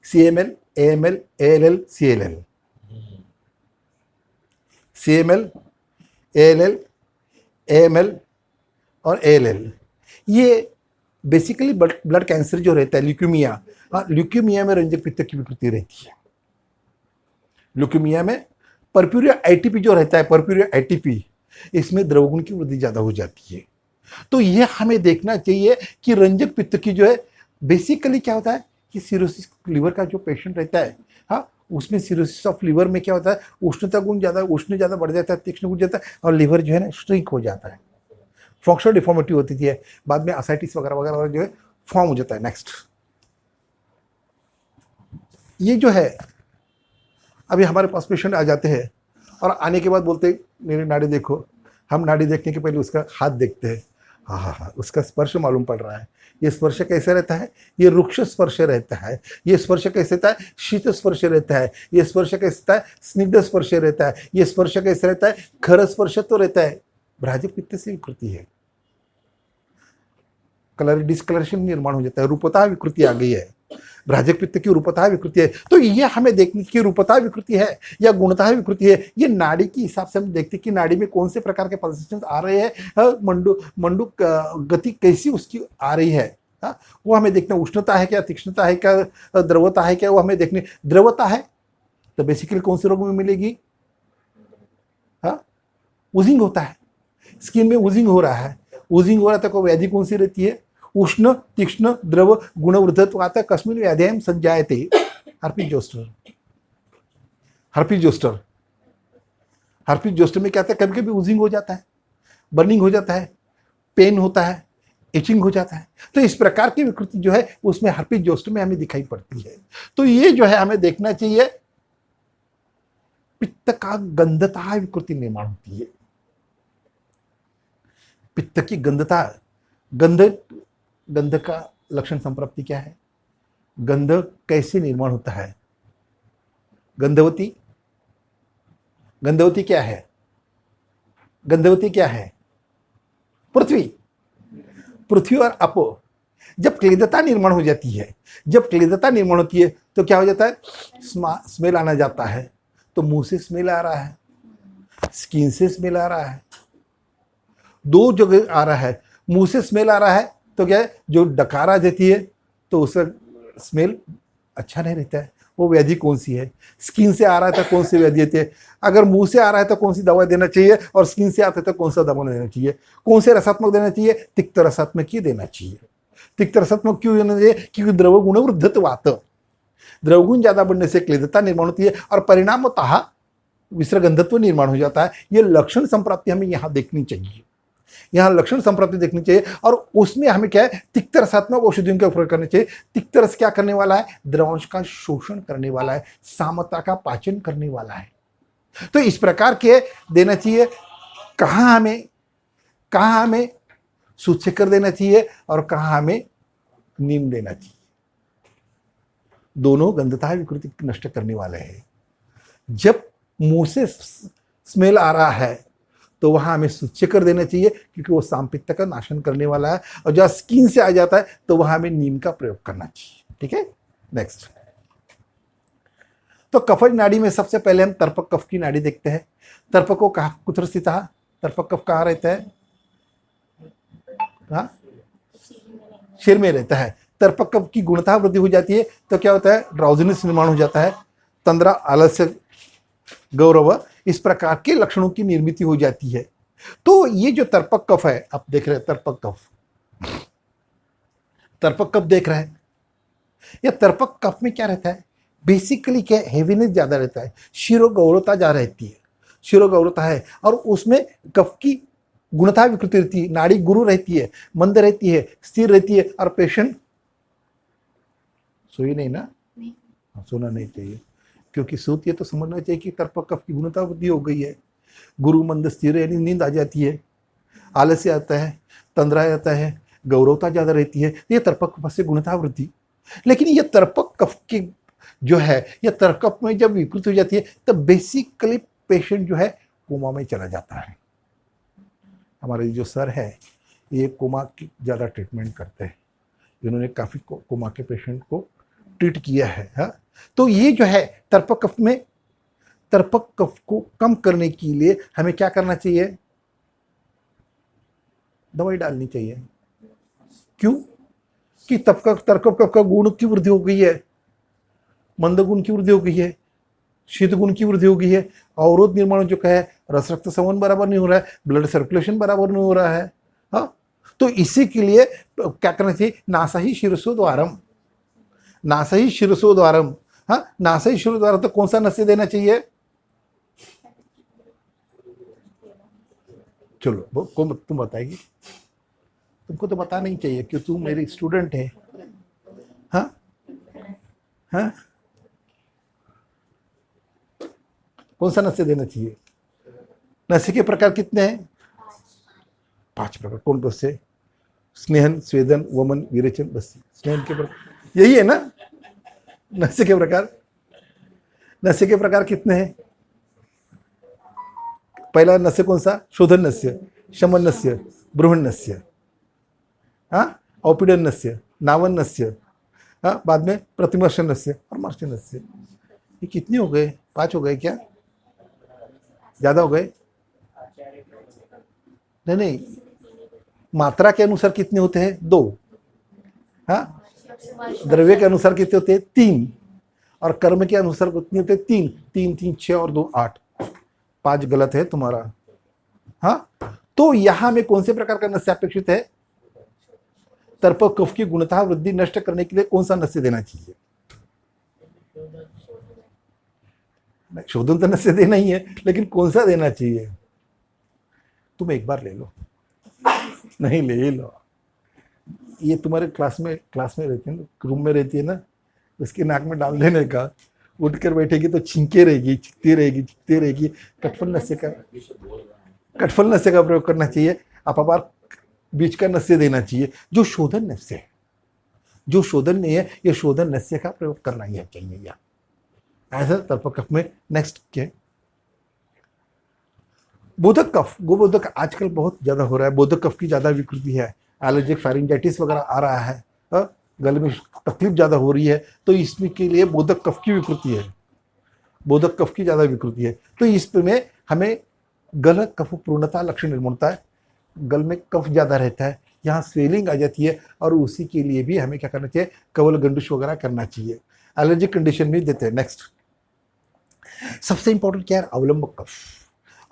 CML, AML, ALL, CLL, CML, ALL, AML और ALL, ये बेसिकली ब्लड कैंसर जो रहता है, ल्यूकेमिया। ल्यूकेमिया में रंजक पित्त की विकृति रहती है। ल्यूकेमिया में परप्यूरिया आईटीपी जो रहता है, परप्यूरिया आईटीपी, इसमें द्रवगुण की वृद्धि ज्यादा हो जाती है। तो ये हमें देखना चाहिए कि रंजक पित्त की जो है बेसिकली क्या होता है कि सिरोसिस लीवर का जो पेशेंट रहता है, हाँ, उसमें सिरोसिस ऑफ लीवर में क्या होता है? उष्णता गुण ज्यादा, उष्ण ज्यादा बढ़ जाता है, तीक्ष्ण गुण जाता है और लीवर जो है ना श्रिंक हो जाता है, फंक्शनल डिफॉर्मिटी होती है, बाद में असाइटिस वगैरह वगैरह जो है फॉर्म हो जाता है। नेक्स्ट ये जो है, अभी हमारे पास पेशेंट आ जाते हैं और आने के बाद बोलते हैं मेरी नाड़ी देखो। हम नाड़ी देखने के पहले उसका हाथ देखते हैं। हाँ, उसका स्पर्श मालूम पड़ रहा है। ये स्पर्श कैसे रहता है? ये रुक्ष स्पर्श रहता है। ये स्पर्श कैसे रहता है? शीत स्पर्श रहता है। ये स्पर्श कैसे रहता है? स्निग्ध स्पर्श रहता है। ये स्पर्श कैसे रहता है? खर स्पर्श तो रहता है। भ्राजक पित्त से विकृति है, कलर डिस्कलरेशन निर्माण हो जाता है, रूपता विकृति आ गई है। भ्राजक पित्त की रूपता विकृति है। तो ये हमें देखने की रूपता विकृति है या गुणता विकृति है, ये नाड़ी के हिसाब से हम देखते हैं कि नाड़ी में कौन से प्रकार के पल्सेशंस आ रहे हैं, मंडूक गति कैसी उसकी आ रही है, हाँ, वो हमें देखना, उष्णता है क्या, तीक्ष्णता है क्या, द्रवता है क्या, वो हमें देखने। द्रवता है तो बेसिकली कौन से रोग में मिलेगी? हाँ, उजिंग होता है, स्किन में उजिंग हो रहा है, उजिंग हो रहा है तो व्याधि कौन सी रहती है? उष्ण तीक्ष्ण द्रव गुणवृद्धत्व आता है। कस्मिन व्याधियां संजायते? Herpes zoster. Herpes zoster, herpes zoster में क्या होता है, कभी कभी उजिंग हो जाता है, बर्निंग हो जाता है, पेन होता है, इचिंग हो जाता है। तो इस प्रकार की विकृति जो है उसमें हर्पीज जोस्टर में हमें दिखाई पड़ती है। तो ये जो है हमें देखना चाहिए, पित्त का गंधता विकृति निर्माण होती है। पित्त की गंधता, गंध, गंध का लक्षण संप्राप्ति क्या है? गंध कैसे निर्माण होता है? गंधवती, गंधवती क्या है? गंधवती क्या है? पृथ्वी, पृथ्वी और अपो। जब क्लेदता निर्माण हो जाती है, जब क्लेदता निर्माण होती है तो क्या हो जाता है? स्मेल आना जाता है। तो मुंह से स्मेल आ रहा है, स्किन से स्मेल आ रहा है, दो जगह आ रहा है। मुंह से स्मेल आ रहा है तो क्या है, जो डकारा देती है तो उसका स्मेल अच्छा नहीं रहता है। वो व्याधि कौन सी है? स्किन से आ रहा है तो कौन सी व्याधि देती है? अगर मुंह से आ रहा है तो कौन सी दवा देना चाहिए, और स्किन से आता है तो कौन सा दवा देना चाहिए? कौन से रसात्मक देना चाहिए? तिक्त रसात्मक ही देना चाहिए। तिक्त रसात्मक क्यों देना चाहिए? क्योंकि द्रव गुण वृद्धत्वात्, द्रवगुण ज्यादा बढ़ने से क्लेदता निर्माण होती है और परिणामतः विसर्गंधत्व निर्माण हो जाता है। ये लक्षण संप्राप्ति हमें यहाँ देखनी चाहिए, यहाँ लक्षण संप्राप्ति देखनी चाहिए। और उसमें हमें क्या है, तिक्त रसात्मक औषधियों का उपयोग करना चाहिए। तिक्त रस क्या करने वाला है? द्रवांश का शोषण करने वाला है, सामता का पाचन करने वाला है। तो इस प्रकार के देना चाहिए। कहाँ हमें सूतशेखर देना चाहिए और कहाँ हमें नीम देना चाहिए। दोनों गंधता विकृति नष्ट करने वाले हैं। जब मुंह से स्मेल आ रहा है तो वहां हमें सूतशेखर देना चाहिए, क्योंकि वो सामपित्त का नाशन करने वाला है। और जब स्किन से आ जाता है तो वहां हमें नीम का प्रयोग करना चाहिए। ठीक है, नेक्स्ट। तो कफज नाड़ी में सबसे पहले हम तर्पक कफ की नाड़ी देखते हैं। तर्पक को कहा कुत्र स्थित? तर्पक कफ कहाँ रहता है? हाँ, सिर में रहता है। तर्पक कफ की गुणता वृद्धि हो जाती है तो क्या होता है? ड्राउजिनेस निर्माण हो जाता है, तंद्रा, आलस्य, गौरव, इस प्रकार के लक्षणों की निर्मित हो जाती है। तो ये जो तर्पक कफ है, आप देख रहे हैं तर्पक कफ, तर्पक कफ देख रहे हैं। या तर्पक कफ में क्या रहता है? बेसिकली क्या, हेवीनेस ज्यादा रहता है, शिरोगौरता ज्यादा रहती है, शिरोगौरता है। और उसमें कफ की गुणता विकृति रहती है, नाड़ी गुरु रहती है, मंद रहती है, स्थिर रहती है। और पेशेंट सोई नहीं ना? सोना नहीं चाहिए, क्योंकि सोती है तो समझना चाहिए कि तर्पक कफ की गुणता वृद्धि हो गई है। गुरु मंद स्थिर, यानी नींद आ जाती है, आलस्य आता है, तंद्रा आता है, गौरवता ज्यादा रहती है। ये तर्पक कफ से गुणता वृद्धि। लेकिन ये तर्पक कफ की जो है, ये तर्पक में जब विकृत हो जाती है तब बेसिकली पेशेंट जो है कोमा में चला जाता है। हमारे जो सर है ये कोमा की ज़्यादा ट्रीटमेंट करते हैं, इन्होंने काफ़ी कोमा के पेशेंट को ट्रीट किया है। हाँ, तो ये जो है तर्पक कफ में, तर्पक कफ को कम करने के लिए हमें क्या करना चाहिए? दवाई डालनी चाहिए। क्यों? कि तर्पक कफ का गुण की वृद्धि हो गई है, मंद गुण की वृद्धि हो गई है, शीत गुण की वृद्धि हो गई है, अवरोध निर्माण जो है, रस रक्त संवहन बराबर नहीं हो रहा है, ब्लड सर्कुलेशन बराबर नहीं हो रहा है। हाँ, तो इसी के लिए क्या करना चाहिए? नासा ही शिरसो द्वारम, नासा ही शिरसो द्वारम। हाँ, नासा ही शिरो द्वारा। तो कौन सा नस्य देना चाहिए? चलो तुम बताएगी, तुमको तो बताना ही चाहिए क्यों, तुम मेरी स्टूडेंट है। हाँ हाँ, कौन सा नस्य देना चाहिए? नस्य के प्रकार कितने हैं? 5 प्रकार। कौन कौन से? स्नेहन, स्वेदन, वमन, विरेचन, बस्सी। स्नेहन के प्रकार यही है ना? नस्य के प्रकार, नस्य के प्रकार कितने हैं? पहला नस्य कौन सा? शोधन नस्य, शमन नस्य, ब्रूहण नस्य, हाँ, औपीडन नस्य, नावन नस्य, हाँ, बाद में प्रतिमर्शन नस्य और मर्शन नस्य। ये कितने हो गए? 5 हो गए क्या? ज्यादा हो गए? नहीं, मात्रा के अनुसार कितने होते हैं? 2। हाँ, द्रव्य के अनुसार कितने होते हैं? 3, और कर्म के अनुसार कितने होते हैं? 3 3 3 6 और 2 8, 5 गलत है तुम्हारा। हाँ, तो यहां में कौन से प्रकार का नस्य अपेक्षित है? तर्प कफ की गुणता वृद्धि नष्ट करने के लिए कौन सा नस्य देना चाहिए? शोधन तो नस्य देना ही है, लेकिन कौन सा देना चाहिए? तुम एक बार ले लो, नहीं ले लो, ये तुम्हारे क्लास में रहती है ना, रूम में रहती है ना, उसके नाक में डाल देने का, उठ कर बैठेगी तो छिंके रहेगी, चिकती रहेगी। कटफल नस्य का प्रयोग करना चाहिए। अपार बीच का नस्य देना चाहिए। जो शोधन नस्य है, जो शोधन नहीं है, ये शोधन नस्य का प्रयोग करना ही चाहिए। या ऐसा तर्प कफ में नेक्स्ट के बोधक कफ, गोबोधक आजकल बहुत ज्यादा हो रहा है। बोधक कफ की ज्यादा विकृति है, एलर्जिक फेरिंजाइटिस वगैरह आ रहा है, गले में तकलीफ ज्यादा हो रही है, तो इसमें के लिए बोधक कफ की विकृति है, बोधक कफ की ज्यादा विकृति है। तो इसमें हमें गल कफ पूर्णता लक्षण निर्माण होता है, गल में कफ ज्यादा रहता है, यहाँ स्वेलिंग आ जाती है, और उसी के लिए भी हमें क्या करना चाहिए? कवल गंडुश वगैरह करना चाहिए। एलर्जिक कंडीशन भी देते हैं। नेक्स्ट सबसे इंपॉर्टेंट क्या है? अवलंबक कफ।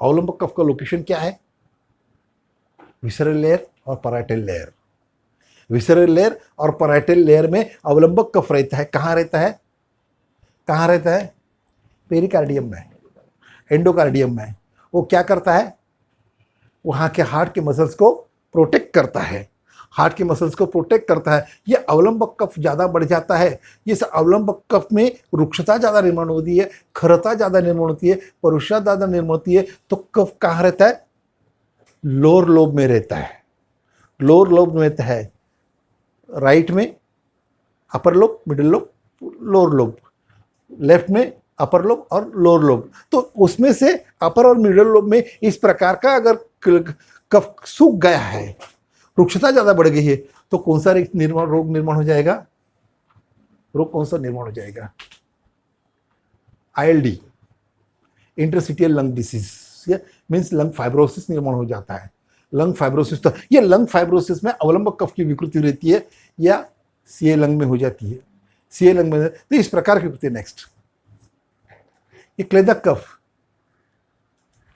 अवलंबक कफ का लोकेशन क्या है? विसरल लेयर और पराइटल लेयर। विसरल लेयर और पराइटल लेयर में अवलंबक कफ रहता है। कहाँ रहता है? कहाँ रहता है? पेरिकार्डियम में, एंडोकार्डियम में। वो क्या करता है? वहाँ के हार्ट के मसल्स को प्रोटेक्ट करता है, हार्ट के मसल्स को प्रोटेक्ट करता है। ये अवलंबक कफ ज़्यादा बढ़ जाता है, इस अवलंबक कफ में रुक्षता ज़्यादा निर्माण होती है, खरता ज़्यादा निर्माण होती है, परुषता ज़्यादा निर्माण होती है। तो कफ कहाँ रहता है? लोअर लोब में रहता है। लोअर लोब में रहता है, राइट में upper lobe, middle lobe, lower lobe, left में अपर लोब और लोअर लोब। तो उसमें से अपर और मिडिल लोब में इस प्रकार का अगर कफ सूख गया है, रुक्षता ज्यादा बढ़ गई है, तो कौन सा रोग निर्माण हो जाएगा? रोग कौन सा निर्माण हो जाएगा? ILD, interstitial lung disease, means lung fibrosis निर्माण हो जाता है। लंग फाइब्रोसिस, तो ये लंग फाइब्रोसिस में अवलंबक कफ की विकृति रहती है, या सीए लंग में हो जाती है। सीए लंग में तो इस प्रकार की विकृति। नेक्स्ट ये क्लेदक कफ।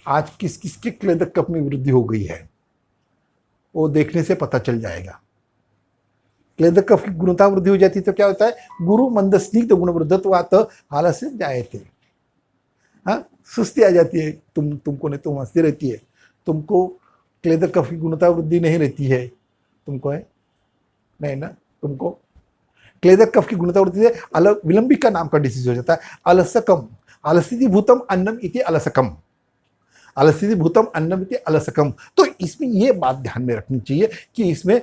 आज किस किसके क्लेदक कफ में वृद्धि हो गई है वो देखने से पता चल जाएगा। क्लेदक कफ की गुणता वृद्धि हो जाती है तो क्या होता है? गुरु मंद स्निग्ध गुण वृद्धत्वात् आलस्य जायते। हाँ, सुस्ती आ जाती है, तुमको नहीं, तुम हंसती रहती है, तुमको क्लेदक कफ की गुणता वृद्धि नहीं रहती है, तुमको है नहीं ना, तुमको क्लेदक कफ की गुणता वृद्धि से विलंबिका नाम का डिसीज हो जाता है। अलसकम, अलसिति भूतम अन्नम इति अलसकम, अलसिति भूतम अन्नम इति अलसकम। तो इसमें यह बात ध्यान में रखनी चाहिए कि इसमें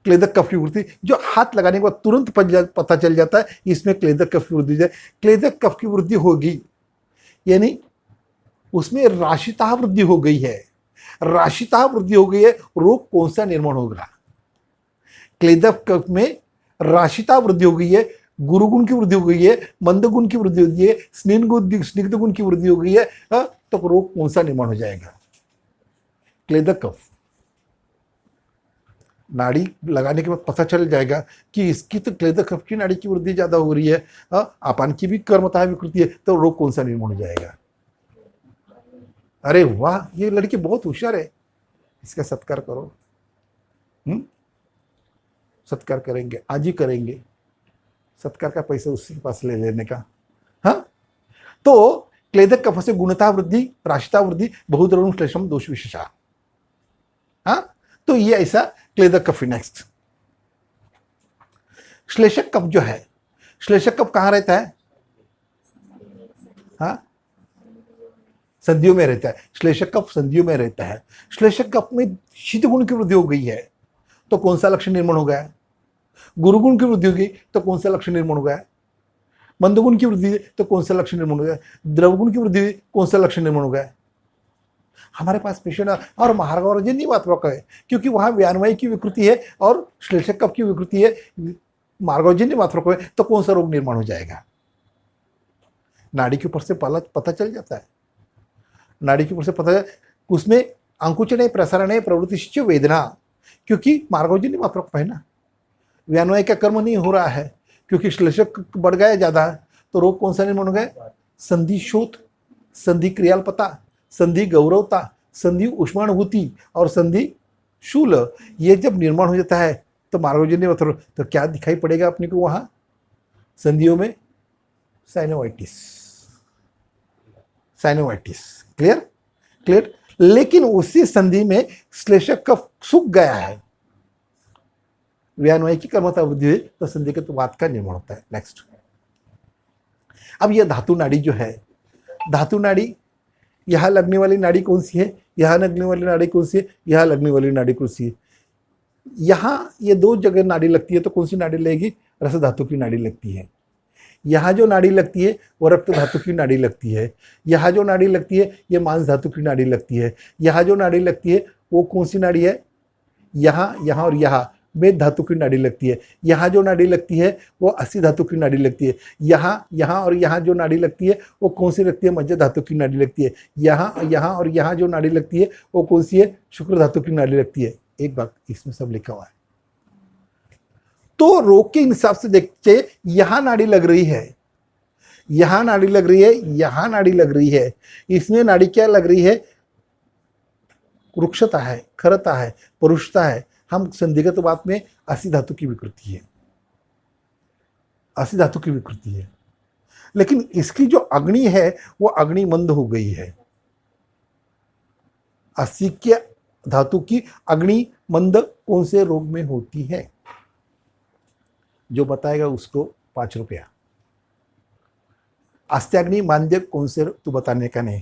क्लेदक कफ की वृद्धि, जो हाथ लगाने के बाद तुरंत पता चल जाता है इसमें क्लेदक कफ की वृद्धि है। क्लेदक कफ की वृद्धि होगी यानी उसमें राशिता वृद्धि हो गई है, राशिता वृद्धि हो गई है, रोग कौन सा निर्माण होगा? क्लेदक कफ में राशिता वृद्धि हो गई है, गुरुगुण की वृद्धि हो गई है, मंद गुण की वृद्धि हो गई है, स्निग्ध गुण की वृद्धि हो गई है, तो रोग कौन सा निर्माण हो जाएगा? क्लेदक कफ। नाड़ी लगाने के बाद पता चल जाएगा कि इसकी तो क्लेदक कफ की नाड़ी की वृद्धि ज्यादा हो रही है, आपान की भी कर्मता विकृति है, तो रोग कौन सा निर्माण हो जाएगा? अरे वाह, ये लड़की बहुत होशियार है, इसका सत्कार करो। सत्कार करेंगे, आज ही करेंगे, सत्कार का पैसा उसके पास ले लेने का। हाँ, तो क्लेदक कफ से गुणता वृद्धि, राशिता वृद्धि, बहुद्रवण श्लेषम दोष विशेषा। हाँ, तो ये ऐसा क्लेदक कफ। नेक्स्ट श्लेषक कफ जो है, श्लेषक कफ कहां रहता है? हाँ, संधियों में रहता है। श्लेषक कफ संधियों में रहता है। श्लेषक कफ में शीत गुण की वृद्धि हो गई है तो कौन सा लक्षण निर्माण हो गया? गुरुगुण की वृद्धि हो गई तो कौन सा लक्षण निर्माण हो गया? मंदगुण की वृद्धि तो कौन सा लक्षण निर्माण हो गया? द्रवगुण की वृद्धि कौन सा लक्षण निर्माण हो गया? हमारे पास पेशेंट और महार्गवर्जन्य मात्रक है, क्योंकि वहां व्यानवायु की विकृति है और श्लेषक कफ की विकृति है, मार्गवर्जन्य मात्रक है, तो कौन सा रोग निर्माण हो जाएगा? नाड़ी के ऊपर से पता चल जाता है, नाड़ी के ऊपर से पता, उसमें अंकुचन है, प्रसारण है, प्रवृत्ति वेदना, क्योंकि मार्गवर्जन्य मात्रक है ना, व्यानवायु का कर्म नहीं हो रहा है, क्योंकि श्लेषक बढ़ गया ज़्यादा, तो रोग कौन सा निर्माण हो गया? संधि शोथ, संधि क्रियालपता, संधि गौरवता, संधि उष्मानुभूति और संधि शूल, ये जब निर्माण हो जाता है तो मार्गजन्य तो क्या दिखाई पड़ेगा अपने को वहां संधियों में? Synovitis, synovitis. क्लियर? क्लियर। लेकिन उसी संधि में श्लेषक कफ सूख गया है, व्यानवायु की कर्मता वृद्धि हुई तो संधि के वात का निर्माण होता है। नेक्स्ट, अब यह धातु नाड़ी जो है, धातु नाड़ी, यहां लगने वाली नाड़ी कौन सी है? यहां लगने वाली नाड़ी कौन सी है? यहां लगने वाली नाड़ी कौन सी है? यहां ये दो जगह नाड़ी लगती है, तो कौन सी नाड़ी लगेगी? रस धातु की नाड़ी लगती है। यहाँ जो नाड़ी लगती है वो रक्त धातु की नाड़ी लगती है। यहाँ जो नाड़ी लगती है ये मांस धातु की नाड़ी लगती है। यहाँ जो नाड़ी लगती है वो कौन सी नाड़ी है? यहाँ, यहाँ और यहाँ मेद धातु की नाड़ी लगती है। यहाँ जो नाड़ी लगती है वो अस्थि धातु की नाड़ी लगती है। यहाँ, यहाँ और यहाँ जो नाड़ी लगती है वो कौन सी लगती है? मज्जा धातु की नाड़ी लगती है। यहाँ, यहाँ और यहाँ जो नाड़ी लगती है वो कौन सी है? शुक्र धातु की नाड़ी लगती है। एक बात इसमें सब लिखा हुआ है। तो रोग के हिसाब से देखते, यहां नाड़ी लग रही है, यहां नाड़ी लग रही है, यहां नाड़ी लग रही है, इसमें नाड़ी क्या लग रही है? वृक्षता है, खरता है, पुरुषता है। हम संधिगत बात में अस्थि धातु की विकृति है, अस्थि धातु की विकृति है। लेकिन इसकी जो अग्नि है वो अग्नि मंद हो गई है। अस्थि के धातु की अग्नि मंद कौन से रोग में होती है? जो बताएगा उसको 5 रुपया। अस्त्याग्नि मांद्य कौन से, तू बताने का नहीं,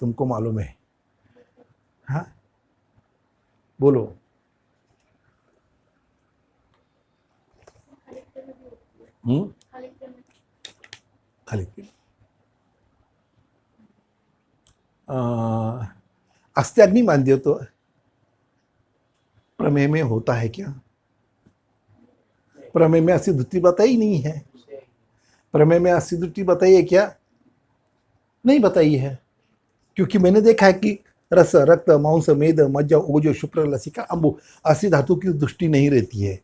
तुमको मालूम है। हाँ बोलो। खाली अस्त्याग्नि मांद्य तो प्रमेय में होता है क्या? प्रमेय में असिद्धि बताई नहीं है। प्रमेय में असिद्धि बताई है क्या? नहीं बताई है, क्योंकि मैंने देखा है कि रस, रक्त, मांस, मेद, मज्जा, ओज, शुक्र, लसिका, अंबु अस्थि धातु की दृष्टि नहीं रहती है।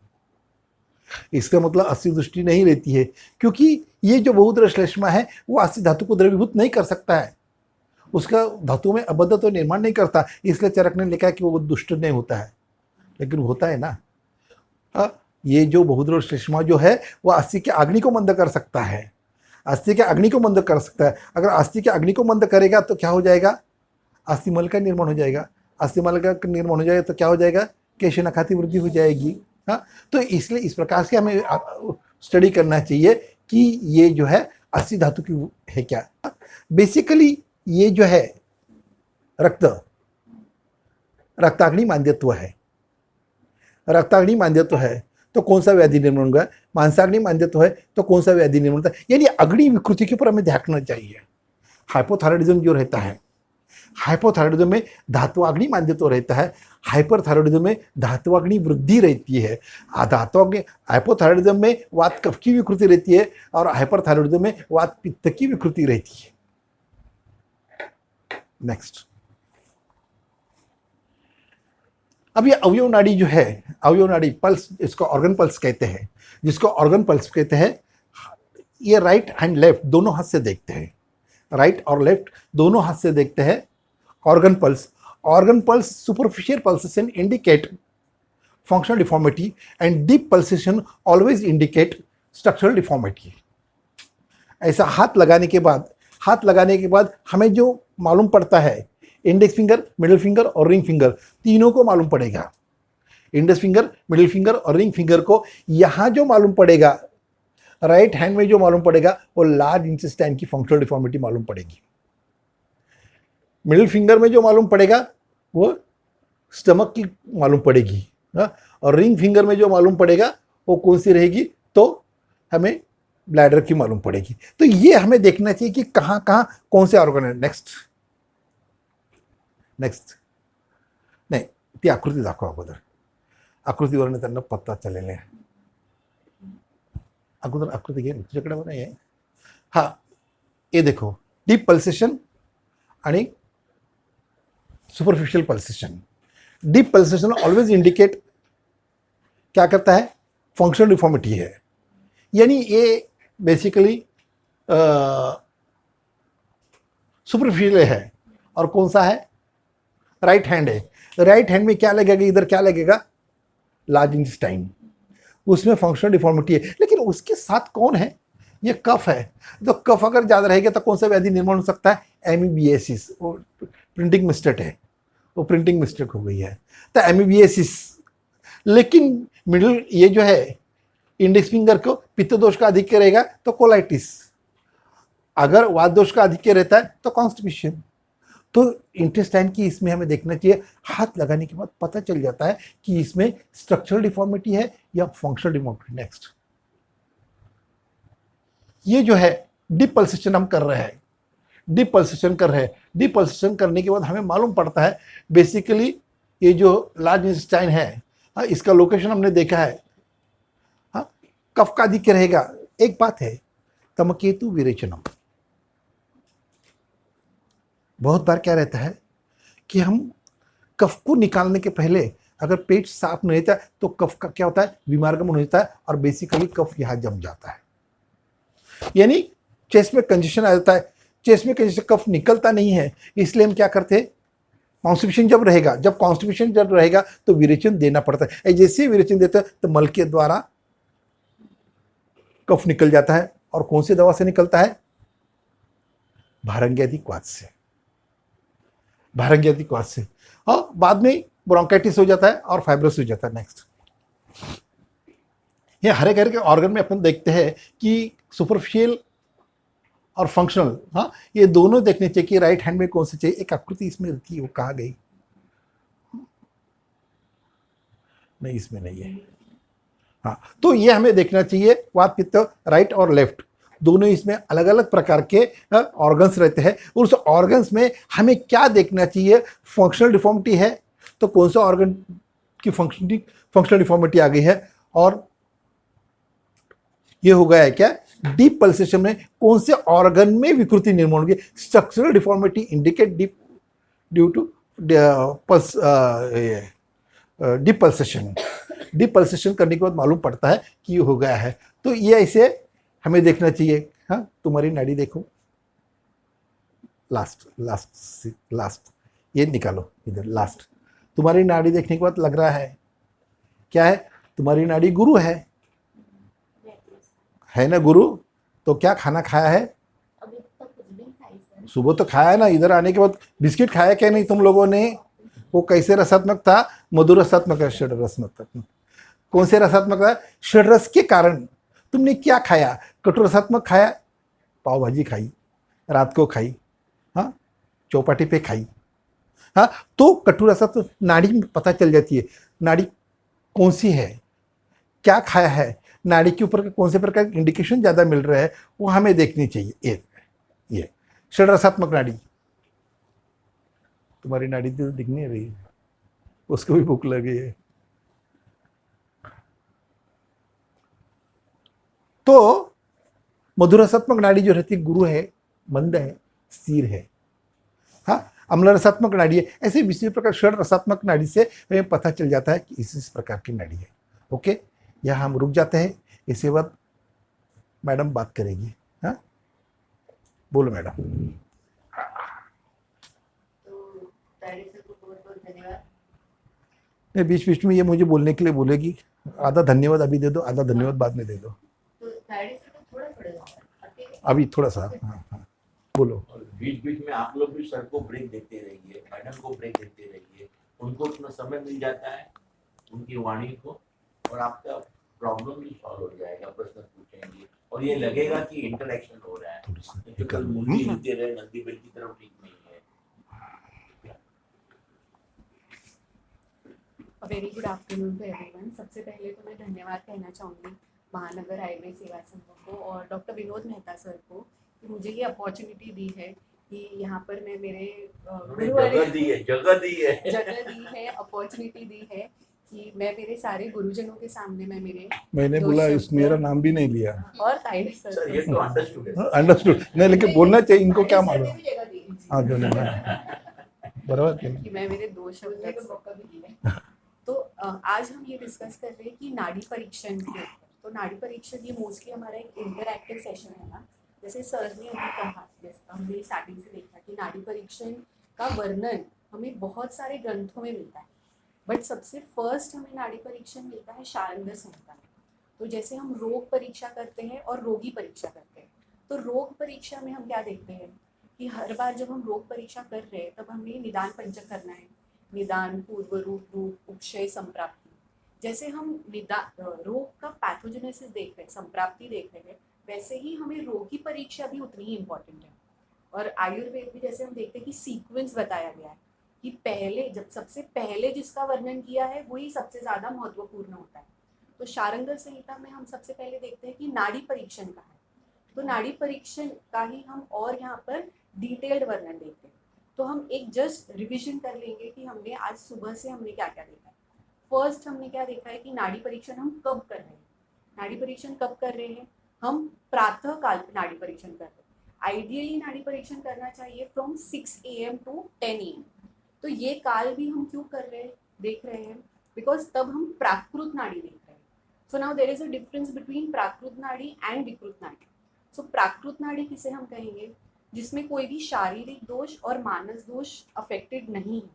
इसका मतलब अस्थि दृष्टि नहीं रहती है, क्योंकि ये जो बहुद्र श्लेष्मा है वो अस्थि धातु को द्रवीभूत नहीं कर सकता है, उसका धातु में अबद्ध तो निर्माण नहीं करता। इसलिए चरक ने लिखा है कि वो दुष्ट नहीं होता है, लेकिन होता है ना। ये जो बहुद्र श्लेष्मा जो है वो अस्थि के अग्नि को मंद कर सकता है, अस्थि के अग्नि को मंद कर सकता है। अगर अस्थि के अग्नि को मंद करेगा तो क्या हो जाएगा? अस्थिमल का निर्माण हो जाएगा। अस्थिमल का निर्माण हो जाएगा तो क्या हो जाएगा? केश नखाती वृद्धि हो जाएगी। हाँ, तो इसलिए इस प्रकार से हमें स्टडी करना चाहिए कि ये जो है अस्थि धातु की है क्या। बेसिकली ये जो है रक्ताग्नि मांद्यत्व है, रक्ताग्नि मांद्यत्व है तो कौन सा व्याधि निर्माण होगा? मांसाग्नि मांद्यत्व है तो कौन सा व्याधि निर्माण होता है? यानी अग्नि विकृति के ऊपर हमें ध्यान रखना चाहिए। हाइपोथायराइडिज्म जो रहता है, हाइपोथायराइडिज्म में धात्वाग्नि मांद्यत्व रहता है, हाइपरथायराइडिज्म में धात्वाग्नि वृद्धि रहती है। हाइपोथायराइडिज्म में वात कफ की विकृति रहती है और हाइपरथायराइडिज्म में वात पित्त की विकृति रहती है। नेक्स्ट, अब ये अवयव नाड़ी जो है, अवयव नाड़ी पल्स, इसको ऑर्गन पल्स कहते हैं, जिसको ऑर्गन पल्स कहते हैं। ये राइट एंड लेफ्ट दोनों हाथ से देखते हैं, राइट और लेफ्ट दोनों हाथ से देखते हैं organ pulse. Organ pulse superficial pulsation indicate functional deformity and deep pulsation always indicate structural deformity. ऐसा हाथ लगाने के बाद हमें जो मालूम पड़ता है, इंडेक्स फिंगर, मिडिल फिंगर और रिंग फिंगर तीनों को मालूम पड़ेगा। इंडेक्स फिंगर, मिडिल फिंगर और रिंग फिंगर को यहाँ जो मालूम पड़ेगा, राइट हैंड में जो मालूम पड़ेगा वो लार्ज इंटेस्टाइन की फंक्शनल डिफॉर्मिटी मालूम पड़ेगी। मिडिल फिंगर में जो मालूम पड़ेगा वो स्टमक की मालूम पड़ेगी, और रिंग फिंगर में जो मालूम पड़ेगा वो कौन सी रहेगी? तो हमें ब्लैडर की मालूम पड़ेगी। तो ये हमें देखना चाहिए कि कहाँ कहाँ कौन से ऑर्गन है। नेक्स्ट नाही, ती आकृती दाखवा अगोदर, आकृतीवरनं त्यांना पत्ता चालेल आहे। अगोदर आकृती घे, तुझ्याकडे बघा आहे। हाँ, ये देखो, डीप पल्सेशन आणि superficial pulsation. Deep pulsation always indicate क्या करता है? फंक्शनल डिफॉर्मिटी है, यानी ये बेसिकली सुपरफिशियल है। और कौन सा है? राइट हैंड है। राइट हैंड में क्या लगेगा? इधर क्या लगेगा? लार्ज इंटेस्टाइन, उसमें फंक्शनल डिफॉर्मिटी है। लेकिन उसके साथ कौन है? ये कफ है। तो कफ अगर ज्यादा रहेगा तो कौन सा व्याधि निर्माण हो सकता है? एमीबियासिस। वो प्रिंटिंग मिस्टेक है, वो प्रिंटिंग मिस्टेक हो गई है, तो एमीबियासिस। लेकिन मिडिल ये जो है इंडेक्स फिंगर को पित्त दोष का अधिक्य रहेगा तो कोलाइटिस, अगर वात दोष का अधिक्य रहता है तो कॉन्स्टिपेशन। तो इंटेस्टाइन की इसमें हमें देखना चाहिए, हाथ लगाने के बाद पता चल जाता है कि इसमें स्ट्रक्चरल डिफॉर्मिटी है या फंक्शनल डिफॉर्मिटी। नेक्स्ट, ये जो है डीप पल्सेशन हम कर रहे हैं, डीप पल्सेशन कर रहे हैं। डीप पल्सेशन करने के बाद हमें मालूम पड़ता है बेसिकली ये जो लार्ज इंटेस्टाइन है, इसका लोकेशन हमने देखा है, कफ का अधिक्य रहेगा। एक बात है, तमकेतु विरेचनम। बहुत बार क्या रहता है कि हम कफ को निकालने के पहले अगर पेट साफ नहीं रहता तो कफ का क्या होता है? विमार्गमन हो जाता है और बेसिकली कफ यहां जम जाता है, यानी चेस्ट में कंजेशन आ जाता है। चेस्ट में कंजेशन, कफ निकलता नहीं है, इसलिए हम क्या करते हैं? कॉन्स्टिपेशन जब कॉन्स्टिपेशन जब रहेगा तो विरेचन देना पड़ता है। जैसे विरेचन देते हैं तो मल के द्वारा कफ निकल जाता है। और कौन सी दवा से निकलता है? भारंगी क्वाथ से, भारंगी क्वाथ से। और बाद में ब्रोंकाइटिस हो जाता है और फाइब्रोसिस हो जाता है। नेक्स्ट, ये हर एक ऑर्गन में अपन देखते हैं कि सुपरफिशियल और फंक्शनल, हाँ, ये दोनों देखने चाहिए कि राइट हैंड में कौन सी चाहिए। एक आकृति इसमें थी, वो कहाँ गई? नहीं, इसमें नहीं है। हाँ, तो ये हमें देखना चाहिए, वात पित्त राइट और लेफ्ट दोनों इसमें अलग अलग प्रकार के ऑर्गन्स रहते हैं। उस ऑर्गन्स में हमें क्या देखना चाहिए? फंक्शनल डिफॉर्मिटी है तो कौन सा ऑर्गन की फंक्शनल डिफॉर्मिटी आ गई है। और ये हो गया है क्या? डीप पल्सेशन में कौन से ऑर्गन में विकृति निर्माण होगी? Structural deformity indicate deep due to deep pulsation. Deep pulsation करने के बाद मालूम पड़ता है कि ये हो गया है। तो ये ऐसे हमें देखना चाहिए। हाँ, तुम्हारी नाड़ी देखो, लास्ट ये निकालो इधर, लास्ट। तुम्हारी नाड़ी देखने के बाद लग रहा है क्या है? तुम्हारी नाड़ी गुरु है ना? गुरु तो क्या खाना खाया है? अभी तक कुछ भी नहीं खाई सर। सुबह तो खाया ना, इधर आने के बाद बिस्किट खाया क्या नहीं तुम लोगों ने? वो कैसे रसात्मक था? मधुर रसात्मक है, षड रसात्मक। कौन से रसात्मक था? षड रस के कारण तुमने क्या खाया? कटु रसात्मक खाया, पाव भाजी खाई, रात को खाई, हाँ, चौपाटी पे खाई, हाँ, तो कटु रसात्मक नाड़ी में पता चल जाती है नाड़ी कौन सी है, क्या खाया है, नाड़ी के ऊपर कौन से प्रकार के इंडिकेशन ज्यादा मिल रहा है, वो हमें देखनी चाहिए। एक ये षड रसात्मक नाड़ी, तुम्हारी नाड़ी तो दिख नहीं रही है, उसको भी भूख लगी है। तो मधुरसात्मक नाड़ी जो रहती है गुरु है, मंद है, स्थिर है। हाँ, अम्ल रसात्मक नाड़ी है। ऐसे विभिन्न प्रकार षड रसात्मक नाड़ी से हमें पता चल जाता है कि इस प्रकार की नाड़ी है। ओके, यहाँ हम रुक जाते हैं, इसके बाद मैडम बात करेगी। हाँ, बोलो मैडम। तो तारिक सर को बहुत बहुत धन्यवाद। नहीं, बीच बीच में ये मुझे बोलने के लिए बोलेगी। आधा धन्यवाद अभी दे दो, आधा धन्यवाद बाद में दे दो। तो तारिक सर को थोड़ा अभी थोड़ा सा, हाँ हाँ, बोलो। बीच बीच में आप लोग भी सर को ब्रेक देते रहिए, मैडम को ब्रेक देते रहिए, उनको उतना समय मिल जाता है उनकी वाणी को, और आपका प्रॉब्लम भी सॉल्व हो जाएगा। प्रश्न पूछेंगे और ये लगेगा कि इंटरेक्शन हो रहा है, तो कल मुंडी हिलते रहे नंदी बेल की तरफ, ठीक नहीं है। Very good afternoon to everyone. सबसे पहले तो मैं धन्यवाद कहना चाहूँगी महानगर आयुर्वेद सेवा संघ को और डॉक्टर विनोद मेहता सर को कि मुझे ये अपॉर्चुनिटी दी है कि यहाँ पर मैं मेरे जगह दी है, अपॉर्चुनिटी दी है कि मैं मेरे सारे गुरुजनों के सामने मैं मेरे मैंने बोला इस मेरा नाम भी नहीं लिया। और तारिक सर सर ये तो अंडरस्टूड है। अंडरस्टूड नहीं, लेकिन बोलना चाहिए, इनको क्या तारिक सर मालूम। ने भी जगह दी है। हाँ, जो नहीं बराबर कि मैं मेरे दो शब्द मौका भी दिया। तो आज हम ये डिस्कस कर रहे हैं कि नाड़ी परीक्षण के ऊपर। तो नाड़ी परीक्षण ये मोस्टली हमारा एक इंटरैक्टिव सेशन है ना, जैसे सर ने अभी कहा, जैसे हमने स्टार्टिंग से देखा कि नाड़ी परीक्षण का वर्णन हमें बहुत सारे ग्रंथों में मिलता है, बट सबसे फर्स्ट हमें नाड़ी परीक्षण मिलता है शारंगर संहिता में। तो जैसे हम रोग परीक्षा करते हैं और रोगी परीक्षा करते हैं, तो रोग परीक्षा में हम क्या देखते हैं कि हर बार जब हम रोग परीक्षा कर रहे हैं तब हमें निदान पंचक करना है, निदान, पूर्व रूप, रूप, उपक्षय, संप्राप्ति। जैसे हम रोग का पैथोजेनेसिस देख रहे हैं, संप्राप्ति देख रहे हैं, वैसे ही हमें रोग की परीक्षा भी उतनी ही इम्पोर्टेंट है। और आयुर्वेद में जैसे हम देखते हैं कि सीक्वेंस बताया गया है कि पहले, जब सबसे पहले जिसका वर्णन किया है वही सबसे ज्यादा महत्वपूर्ण होता है। तो शारंगर संहिता में हम सबसे पहले देखते हैं कि नाड़ी परीक्षण का है, तो नाड़ी परीक्षण का ही हम और यहाँ पर डिटेल्ड वर्णन देखते हैं। तो हम एक जस्ट रिविजन कर लेंगे कि हमने आज सुबह से हमने क्या क्या देखा है। फर्स्ट हमने क्या देखा है कि नाड़ी परीक्षण हम कब कर रहे हैं। नाड़ी परीक्षण कब कर रहे हैं? हम प्रातः काल नाड़ी परीक्षण कर रहे हैं। आइडियली नाड़ी परीक्षण करना चाहिए फ्रॉम 6 AM to 10 AM। तो ये काल भी हम क्यों कर रहे हैं, देख रहे हैं, बिकॉज तब हम प्राकृत नाड़ी देख रहे हैं। So now there is a difference between प्राकृत नाड़ी एंड विकृत नाड़ी। सो प्राकृत नाड़ी किसे हम कहेंगे? जिसमें कोई भी शारीरिक दोष और मानस दोष अफेक्टेड नहीं है,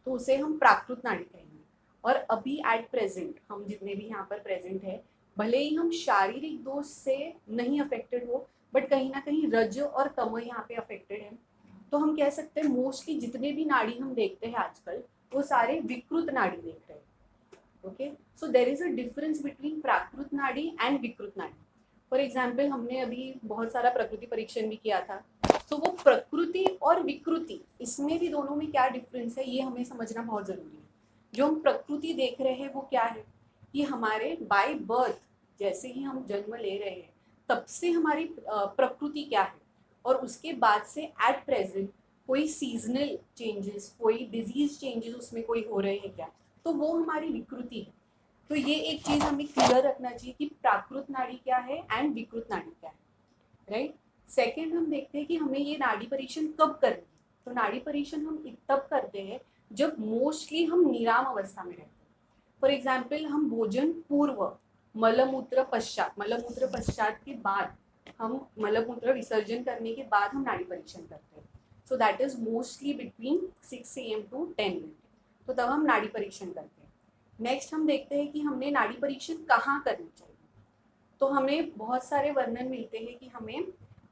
तो उसे हम प्राकृत नाड़ी कहेंगे। और अभी एट प्रेजेंट हम जितने भी यहाँ पर प्रेजेंट है, भले ही हम शारीरिक दोष से नहीं अफेक्टेड हो, बट कहीं ना कहीं रज और तम यहाँ पे अफेक्टेड है। तो हम कह सकते हैं मोस्टली जितने भी नाड़ी हम देखते हैं आजकल वो सारे विकृत नाड़ी देख रहे हैं। Okay, so there is a difference between प्राकृत नाड़ी एंड विकृत नाड़ी। फॉर एग्जाम्पल हमने अभी बहुत सारा प्रकृति परीक्षण भी किया था, तो वो प्रकृति और विकृति, इसमें भी दोनों में क्या डिफरेंस है ये हमें समझना बहुत जरूरी है। जो हम प्रकृति देख रहे हैं वो क्या है कि हमारे बाय बर्थ, जैसे ही हम जन्म ले रहे हैं तब से हमारी प्रकृति क्या है, और उसके बाद से एट प्रेजेंट कोई सीजनल चेंजेस, कोई डिजीज चेंजेस उसमें कोई हो रहे हैं क्या, तो वो हमारी विकृति है। तो ये एक चीज हमें क्लियर रखना चाहिए कि प्राकृत नाड़ी क्या है एंड विकृत नाड़ी क्या है, राइट। सेकेंड हम देखते हैं कि हमें ये नाड़ी परीक्षण कब करनी है। तो नाड़ी परीक्षण हम तब करते हैं जब मोस्टली हम निराम अवस्था में रहते हैं। फॉर एग्जाम्पल हम भोजन पूर्व, मलमूत्र पश्चात के बाद, हम मलमूत्र विसर्जन करने के बाद हम नाड़ी परीक्षण करते हैं। सो that is mostly between 6 AM to 10 AM। तो तब हम नाड़ी परीक्षण करते हैं। नेक्स्ट हम देखते हैं कि हमने नाड़ी परीक्षण कहाँ करनी चाहिए। तो हमें बहुत सारे वर्णन मिलते हैं कि हमें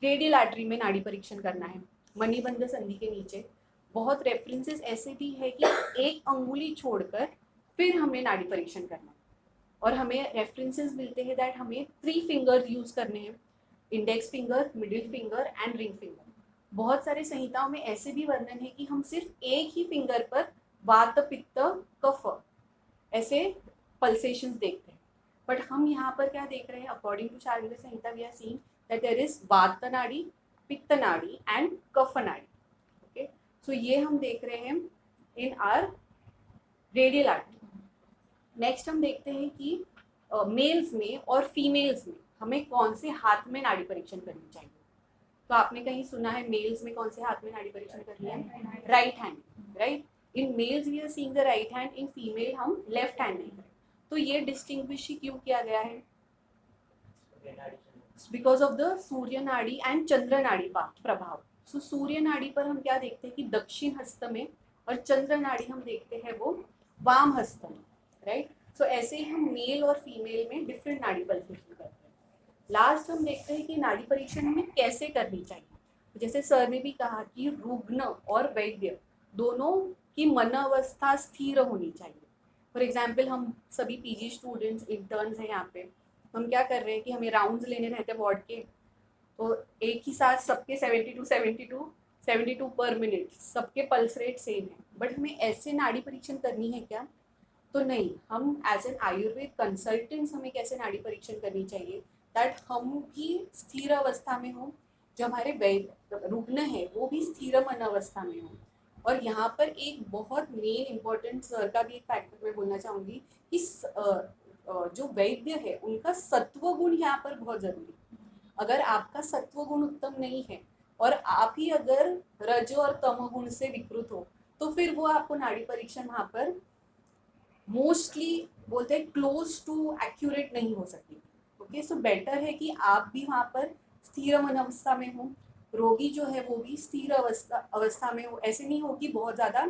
रेडियल आर्टरी में नाड़ी परीक्षण करना है, मणिबंध संधि के नीचे। बहुत रेफरेंसेस ऐसे भी है कि एक अंगुली छोड़कर फिर हमें नाड़ी परीक्षण करना है। और हमें रेफरेंसेस मिलते हैं दैट हमें 3 फिंगर्स यूज करने हैं, index finger, middle finger and ring finger. बहुत सारे संहिताओं में ऐसे भी वर्णन है कि हम सिर्फ एक ही फिंगर पर वात, पित्त, कफ ऐसे पल्सेशंस देखते हैं। बट हम यहाँ पर क्या देख रहे हैं, according to Sharangdhar Samhita we are seeing that there is वात नाड़ी, पित्त नाड़ी एंड कफ नाड़ी। ओके, सो ये हम देख रहे हैं इन आर रेडियल आर्टरी। नेक्स्ट हम देखते हैं कि मेल्स में और फीमेल्स में हमें कौन से हाथ में नाड़ी परीक्षण करनी चाहिए। तो आपने कहीं सुना है मेल्स में कौन से हाथ में नाड़ी परीक्षण करनी है? Right hand, right. In males we are seeing the right hand, in female हम लेफ्ट हैंड नहीं करें। तो ये डिस्टिंग्विश क्यों किया गया है? बिकॉज ऑफ द सूर्य नाड़ी एंड चंद्र नाड़ी प्रभाव। सो सूर्य नाड़ी पर हम क्या देखते हैं कि दक्षिण हस्त में, और चंद्र नाड़ी हम देखते हैं वो वाम हस्त में, राइट। सो ऐसे ही हम मेल और फीमेल में डिफरेंट नाड़ी परीक्षण करते हैं। लास्ट हम देखते हैं कि नाड़ी परीक्षण हमें कैसे करनी चाहिए। जैसे सर ने भी कहा कि रुग्ण और वैद्य दोनों की मन अवस्था स्थिर होनी चाहिए। फॉर एग्जाम्पल हम सभी पीजी स्टूडेंट्स, इंटर्न्स हैं यहाँ पे, हम क्या कर रहे हैं कि हमें राउंड्स लेने रहते हैं वार्ड के, तो एक ही साथ सबके 72 पर मिनट सबके पल्स रेट सेम है, बट हमें ऐसे नाड़ी परीक्षण करनी है क्या? तो नहीं। हम एज एन आयुर्वेद कंसल्टेंट्स हमें कैसे नाड़ी परीक्षण करनी चाहिए दैट हम भी स्थिर अवस्था में हो, जो हमारे रुग्ण है वो भी स्थिर मन अवस्था में हो। और यहाँ पर एक बहुत मेन इम्पोर्टेंट सर का भी एक फैक्टर मैं बोलना चाहूँगी कि जो वैद्य है उनका सत्व गुण यहाँ पर बहुत जरूरी है। अगर आपका सत्व गुण उत्तम नहीं है और आप ही अगर रज और तम गुण से विकृत हो, तो फिर वो आपको नाड़ी परीक्षण वहाँ पर मोस्टली बोलते हैं क्लोज टू एक्यूरेट नहीं हो सकती। ओके, सो बेटर है कि आप भी वहाँ पर स्थिर मन अवस्था में हो, रोगी जो है वो भी स्थिर अवस्था में हो। ऐसे नहीं हो कि बहुत ज़्यादा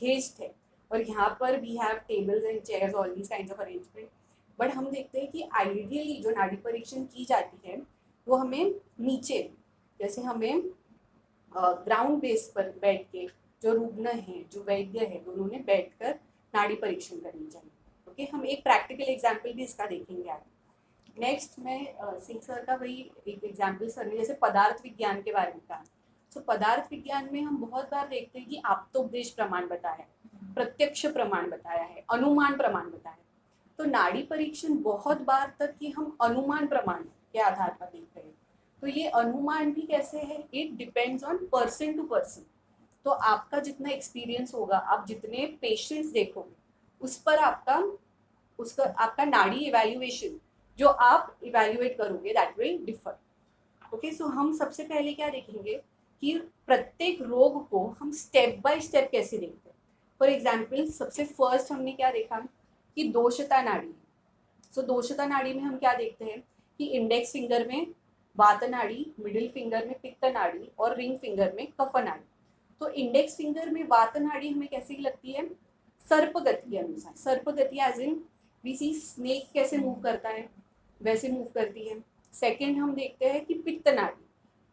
हेस्ट है और यहाँ पर we have tables and chairs, all these kinds of arrangement. But हम देखते हैं कि आइडियली जो नाड़ी परीक्षण की जाती है वो हमें नीचे, जैसे हमें ग्राउंड बेस पर बैठ के जो रुग्ण है, जो वैद्य है, दोनों ने बैठकर नाड़ी परीक्षण करनी चाहिए। ओके, हम एक प्रैक्टिकल एग्जाम्पल भी इसका देखेंगे आगे। नेक्स्ट मैं सिंह सर का वही एक एग्जाम्पल सर ने जैसे पदार्थ विज्ञान के बारे में कहा। तो पदार्थ विज्ञान में हम बहुत बार देखते हैं कि आप्तोपदेश प्रमाण बताया है, प्रत्यक्ष प्रमाण बताया है, अनुमान प्रमाण बताया है। तो नाड़ी परीक्षण बहुत बार तक कि हम अनुमान प्रमाण के आधार पर देख रहे हैं। तो ये अनुमान भी कैसे है, it depends on person to person. तो आपका जितना एक्सपीरियंस होगा, आप जितने पेशेंट्स देखोगे, उस पर आपका नाड़ी इवैल्यूएशन जो आप इवैल्यूएट करोगे दैट विल डिफर। ओके, सो हम सबसे पहले क्या देखेंगे कि प्रत्येक रोग को हम स्टेप बाय स्टेप कैसे देखते हैं। फॉर एग्जाम्पल, सबसे फर्स्ट हमने क्या देखा कि दोषता नाड़ी। सो दोषता नाड़ी में हम क्या देखते हैं कि इंडेक्स फिंगर में वात नाड़ी, मिडिल फिंगर में पित्त नाड़ी और रिंग फिंगर में कफ नाड़ी। तो इंडेक्स फिंगर में वात नाड़ी हमें कैसी लगती है, सर्प गति के अनुसार। सर्प गति as in we see snake कैसे मूव करता है वैसे मूव करती है। सेकंड हम देखते हैं कि पित्त नाड़ी।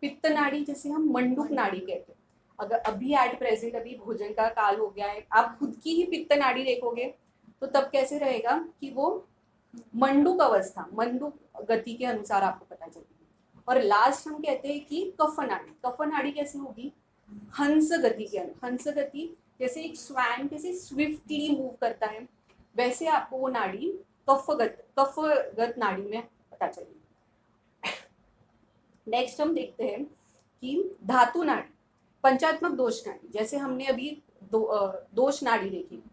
पित्त नाड़ी जैसे हम मंडूक नाड़ी कहते हैं। अगर अभी एट प्रेजेंट अभी भोजन का काल हो गया है, आप खुद की ही पित्त नाड़ी देखोगे तो तब कैसे रहेगा कि वो मंडूक अवस्था, मंडूक गति के अनुसार आपको पता चलेगी। और लास्ट हम कहते हैं कि कफ नाड़ी। कफ नाड़ी कैसे होगी, हंस गति के अनुसार। हंस गति जैसे एक स्वैन कैसे स्विफ्टली मूव करता है, वैसे आपको वो नाड़ी कफगत नाड़ी में पता चलेगी। नेक्स्ट हम देखते हैं कि धातु नाड़ी, पंचात्मक दोष नाड़ी। जैसे हमने अभी दोष नाड़ी देखी,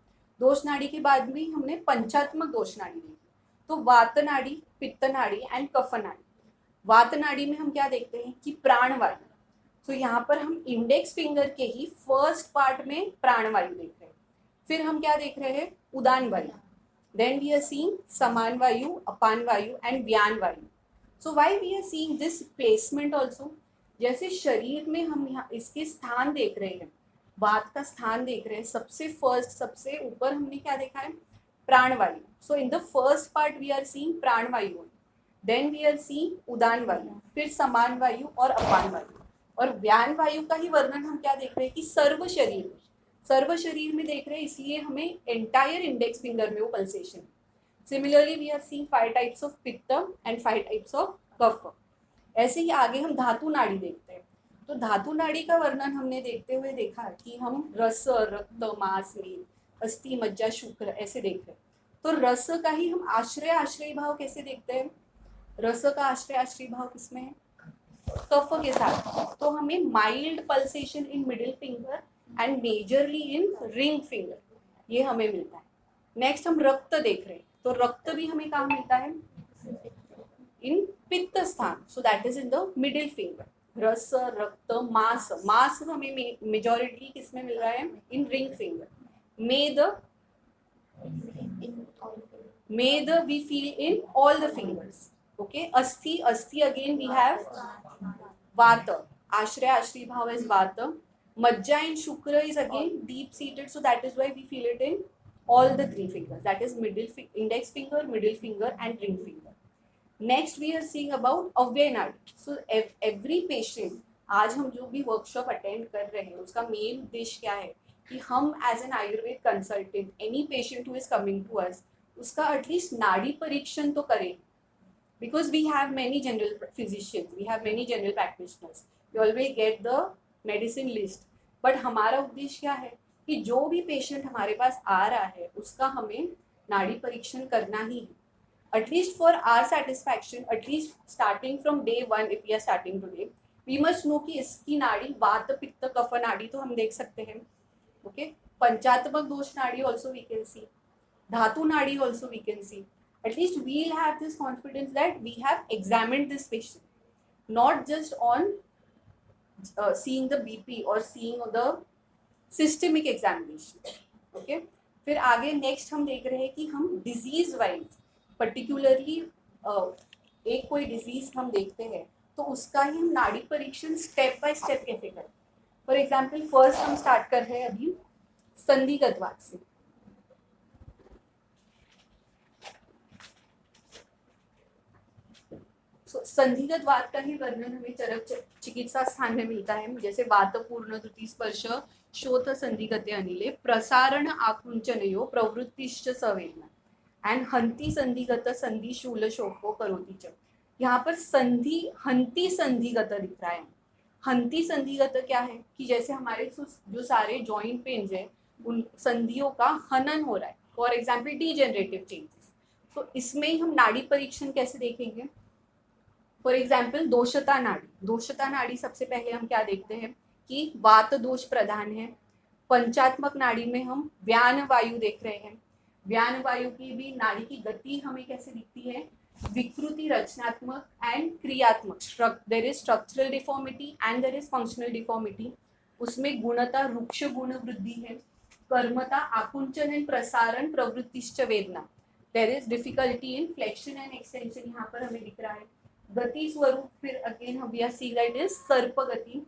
दोष नाड़ी के बाद भी हमने पंचात्मक दोष नाड़ी देखी। तो वात नाड़ी, पित्त नाड़ी एंड कफ नाड़ी। वात नाड़ी में हम क्या देखते हैं कि प्राणवायु। तो यहाँ पर हम इंडेक्स फिंगर के ही फर्स्ट पार्ट में प्राणवायु देख रहे हैं। फिर हम क्या देख रहे हैं, उदान वायु। देन वी आर सीइंग समान वायु, अपान वायु एंड व्यान वायु। So why we are seeing this placement also, जैसे शरीर में हम यहाँ इसके स्थान देख रहे हैं, वात का स्थान देख रहे हैं। सबसे फर्स्ट, सबसे ऊपर हमने क्या देखा है, प्राणवायु। So in the first part we are seeing प्राणवायु, देन वी आर सीइंग उदान वायु, फिर समान वायु और अपान वायु। और व्यान वायु का ही वर्णन हम क्या देख रहे हैं कि सर्व शरीर में देख रहे हैं, इसलिए हमें एंटायर इंडेक्स फिंगर में वो pulsation. Similarly we are seeing 5 types of पित्त एंड 5 टाइप्स ऑफ कफ। ऐसे ही आगे हम धातु नाड़ी देखते हैं। तो धातु नाड़ी का वर्णन हमने देखते हुए देखा कि हम रस, रक्त, मांस, मेद, अस्थि, मज्जा, शुक्र ऐसे देख रहे हैं। तो रस का ही हम आश्रय भाव कैसे देखते हैं, रस का आश्रय भाव किसमें है, कफ के साथ। तो हमें mild pulsation in middle finger and majorly in ring finger, ये हमें मिलता है। नेक्स्ट हम रक्त देख रहे हैं। तो रक्त भी हमें कहाँ मिलता है, इन पित्त स्थान। So that is in the middle finger. रस, रक्त, मांस हमें मेजॉरिटी किसमें मिल रहा है, इन रिंग फिंगर। मेद we feel in all the fingers. Okay, अस्थि अगेन वी हैव वात, आश्रय भाव is vata. Majja and shukra is again deep seated, so that is why we feel it in all the 3 fingers, that is index finger, middle finger and ring finger. Next we are seeing about अव्यय नाड़ी. So every patient, आज हम जो भी workshop attend कर रहे हैं उसका मेन उद्देश्य क्या है कि हम as an Ayurveda consultant any patient who is coming to us, उसका एटलीस्ट नाड़ी परीक्षण तो करें। Because we have many general physicians, we have many general practitioners, we always get the medicine list, but हमारा उद्देश्य क्या है कि जो भी पेशेंट हमारे पास आ रहा है उसका हमें नाड़ी परीक्षण करना ही है, at least for our satisfaction, at least starting from day 1। If we are starting today, we must know कि इसकी नाड़ी वात, पित्त, कफ नाड़ी तो हम देख सकते हैं। ओके, पंचात्मक दोष नाड़ी ऑल्सो वी कैन सी, धातु नाड़ी also we can see. At least we'll have this confidence that we have examined this patient, not just on seeing the BP or seeing the systemic examination. Okay, फिर आगे next हम देख रहे हैं कि हम डिजीज वाइज पर्टिकुलरली एक कोई डिजीज हम देखते हैं तो उसका ही हम नाड़ी परीक्षण स्टेप बाय स्टेप कैसे करें। फॉर एग्जाम्पल फर्स्ट हम स्टार्ट कर रहे हैं अभी संधिगत वात से। संधिगत वात का ही वर्णन हमें चरक चिकित्सा स्थान में मिलता है, जैसे वात पूर्ण द्रुति स्पर्श शोथ संधिगते अनिले प्रसारण आकुंचनयो प्रवृत्तिश्च संवेदना एंड हंति संधिगत संधि शूल शोको करोति च। यहाँ पर संधि हंति संधिगत दिख रहा है। हंति संधिगत क्या है कि जैसे हमारे जो सारे जॉइंट पेन्स है उन संधियों का हनन हो रहा है, फॉर एग्जाम्पल डीजेनरेटिव चेंजेस। तो इसमें हम नाड़ी परीक्षण कैसे देखेंगे। फॉर एग्जाम्पल दोषता नाड़ी, दोषता नाड़ी सबसे पहले हम क्या देखते हैं कि वात दोष प्रधान है। पंचात्मक नाड़ी में हम व्यान वायु देख रहे हैं। व्यान वायु की भी नाड़ी की गति हमें कैसे दिखती है, विकृति रचनात्मक एंड क्रियात्मक। There is structural deformity and there is functional deformity. उसमें गुणता रुक्ष गुण वृद्धि है। कर्मता आकुंचन एंड प्रसारण प्रवृत्तिश्च वेदना। There is difficulty in flexion and extension, यहाँ पर हमें दिख रहा है। गति स्वरूप फिर अगेन हम we are see that is सर्प गति,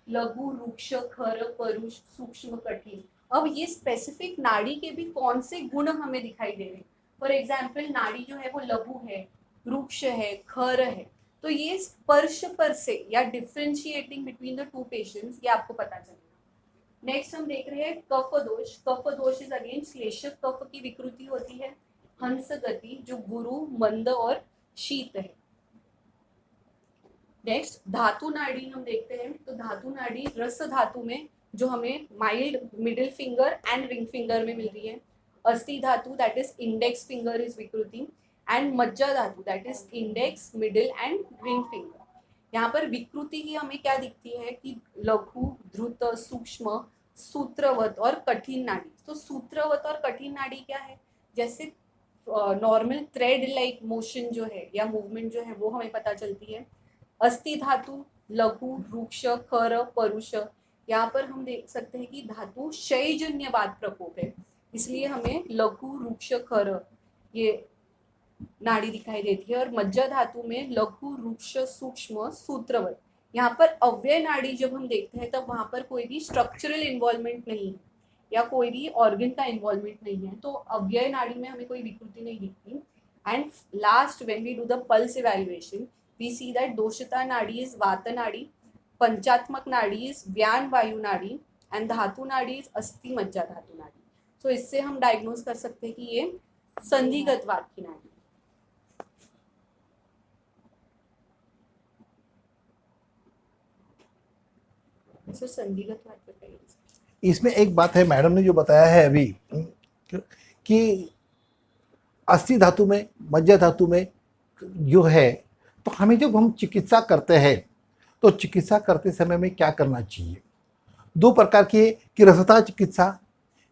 लघु रुक्ष खर परुष सूक्ष्म कठिन। अब ये स्पेसिफिक नाड़ी के भी कौन से गुण हमें दिखाई दे रहे हैं। फॉर एग्जाम्पल नाड़ी जो है वो लघु है, रुक्ष है, खर है, तो ये स्पर्श पर से या differentiating between the two patients ये आपको पता चलेगा। नेक्स्ट हम देख रहे हैं कफ दोष। कफ दोष इज अगेन श्लेषक कफ की विकृति होती है। हंस गति जो गुरु मंद और शीत है। नेक्स्ट धातु नाड़ी हम देखते हैं, तो धातु नाड़ी रस धातु में जो हमें mild middle finger and ring finger में मिल रही है। अस्थि धातु that is index finger is विकृति एंड मज्जा धातु that is index middle and ring finger. यहाँ पर विकृति ही हमें क्या दिखती है कि लघु द्रुत सूक्ष्म सूत्रवत और कठिन नाड़ी। तो सूत्रवत और कठिन नाड़ी क्या है, जैसे नॉर्मल थ्रेड लाइक मोशन जो है या मूवमेंट जो है वो हमें पता चलती है। अस्थि धातु लघु रुक्ष खर परुष, यहाँ पर हम देख सकते हैं कि धातु क्षयजन्य वात प्रकोप है, इसलिए हमें लघु रुक्ष खर ये नाड़ी दिखाई देती है। और मज्जा धातु में लघु रुक्ष सूक्ष्म सूत्रवत। यहाँ पर अव्यय नाड़ी जब हम देखते हैं तब वहाँ पर कोई भी स्ट्रक्चरल इन्वॉल्वमेंट नहीं है या कोई भी ऑर्गन का इन्वॉल्वमेंट नहीं है, तो अव्यय नाड़ी में हमें कोई विकृति नहीं दिखती। And last when we do the pulse evaluation we see that doshita nadi is vata nadi, पंचात्मक नाड़ी इज व्यान वायु नाड़ी एंड धातु नाड़ी इज अस्थि मज्जा धातु नाड़ी। तो इससे हम डायग्नोज कर सकते हैं कि ये संधिगत वात की नाड़ी। सर संधिगत वात बताइए। इसमें एक बात है, मैडम ने जो बताया है अभी कि अस्थि धातु में मज्जा धातु में जो है, तो हमें जब हम चिकित्सा करते हैं तो चिकित्सा करते समय में क्या करना चाहिए। दो प्रकार की है कि रसता चिकित्सा,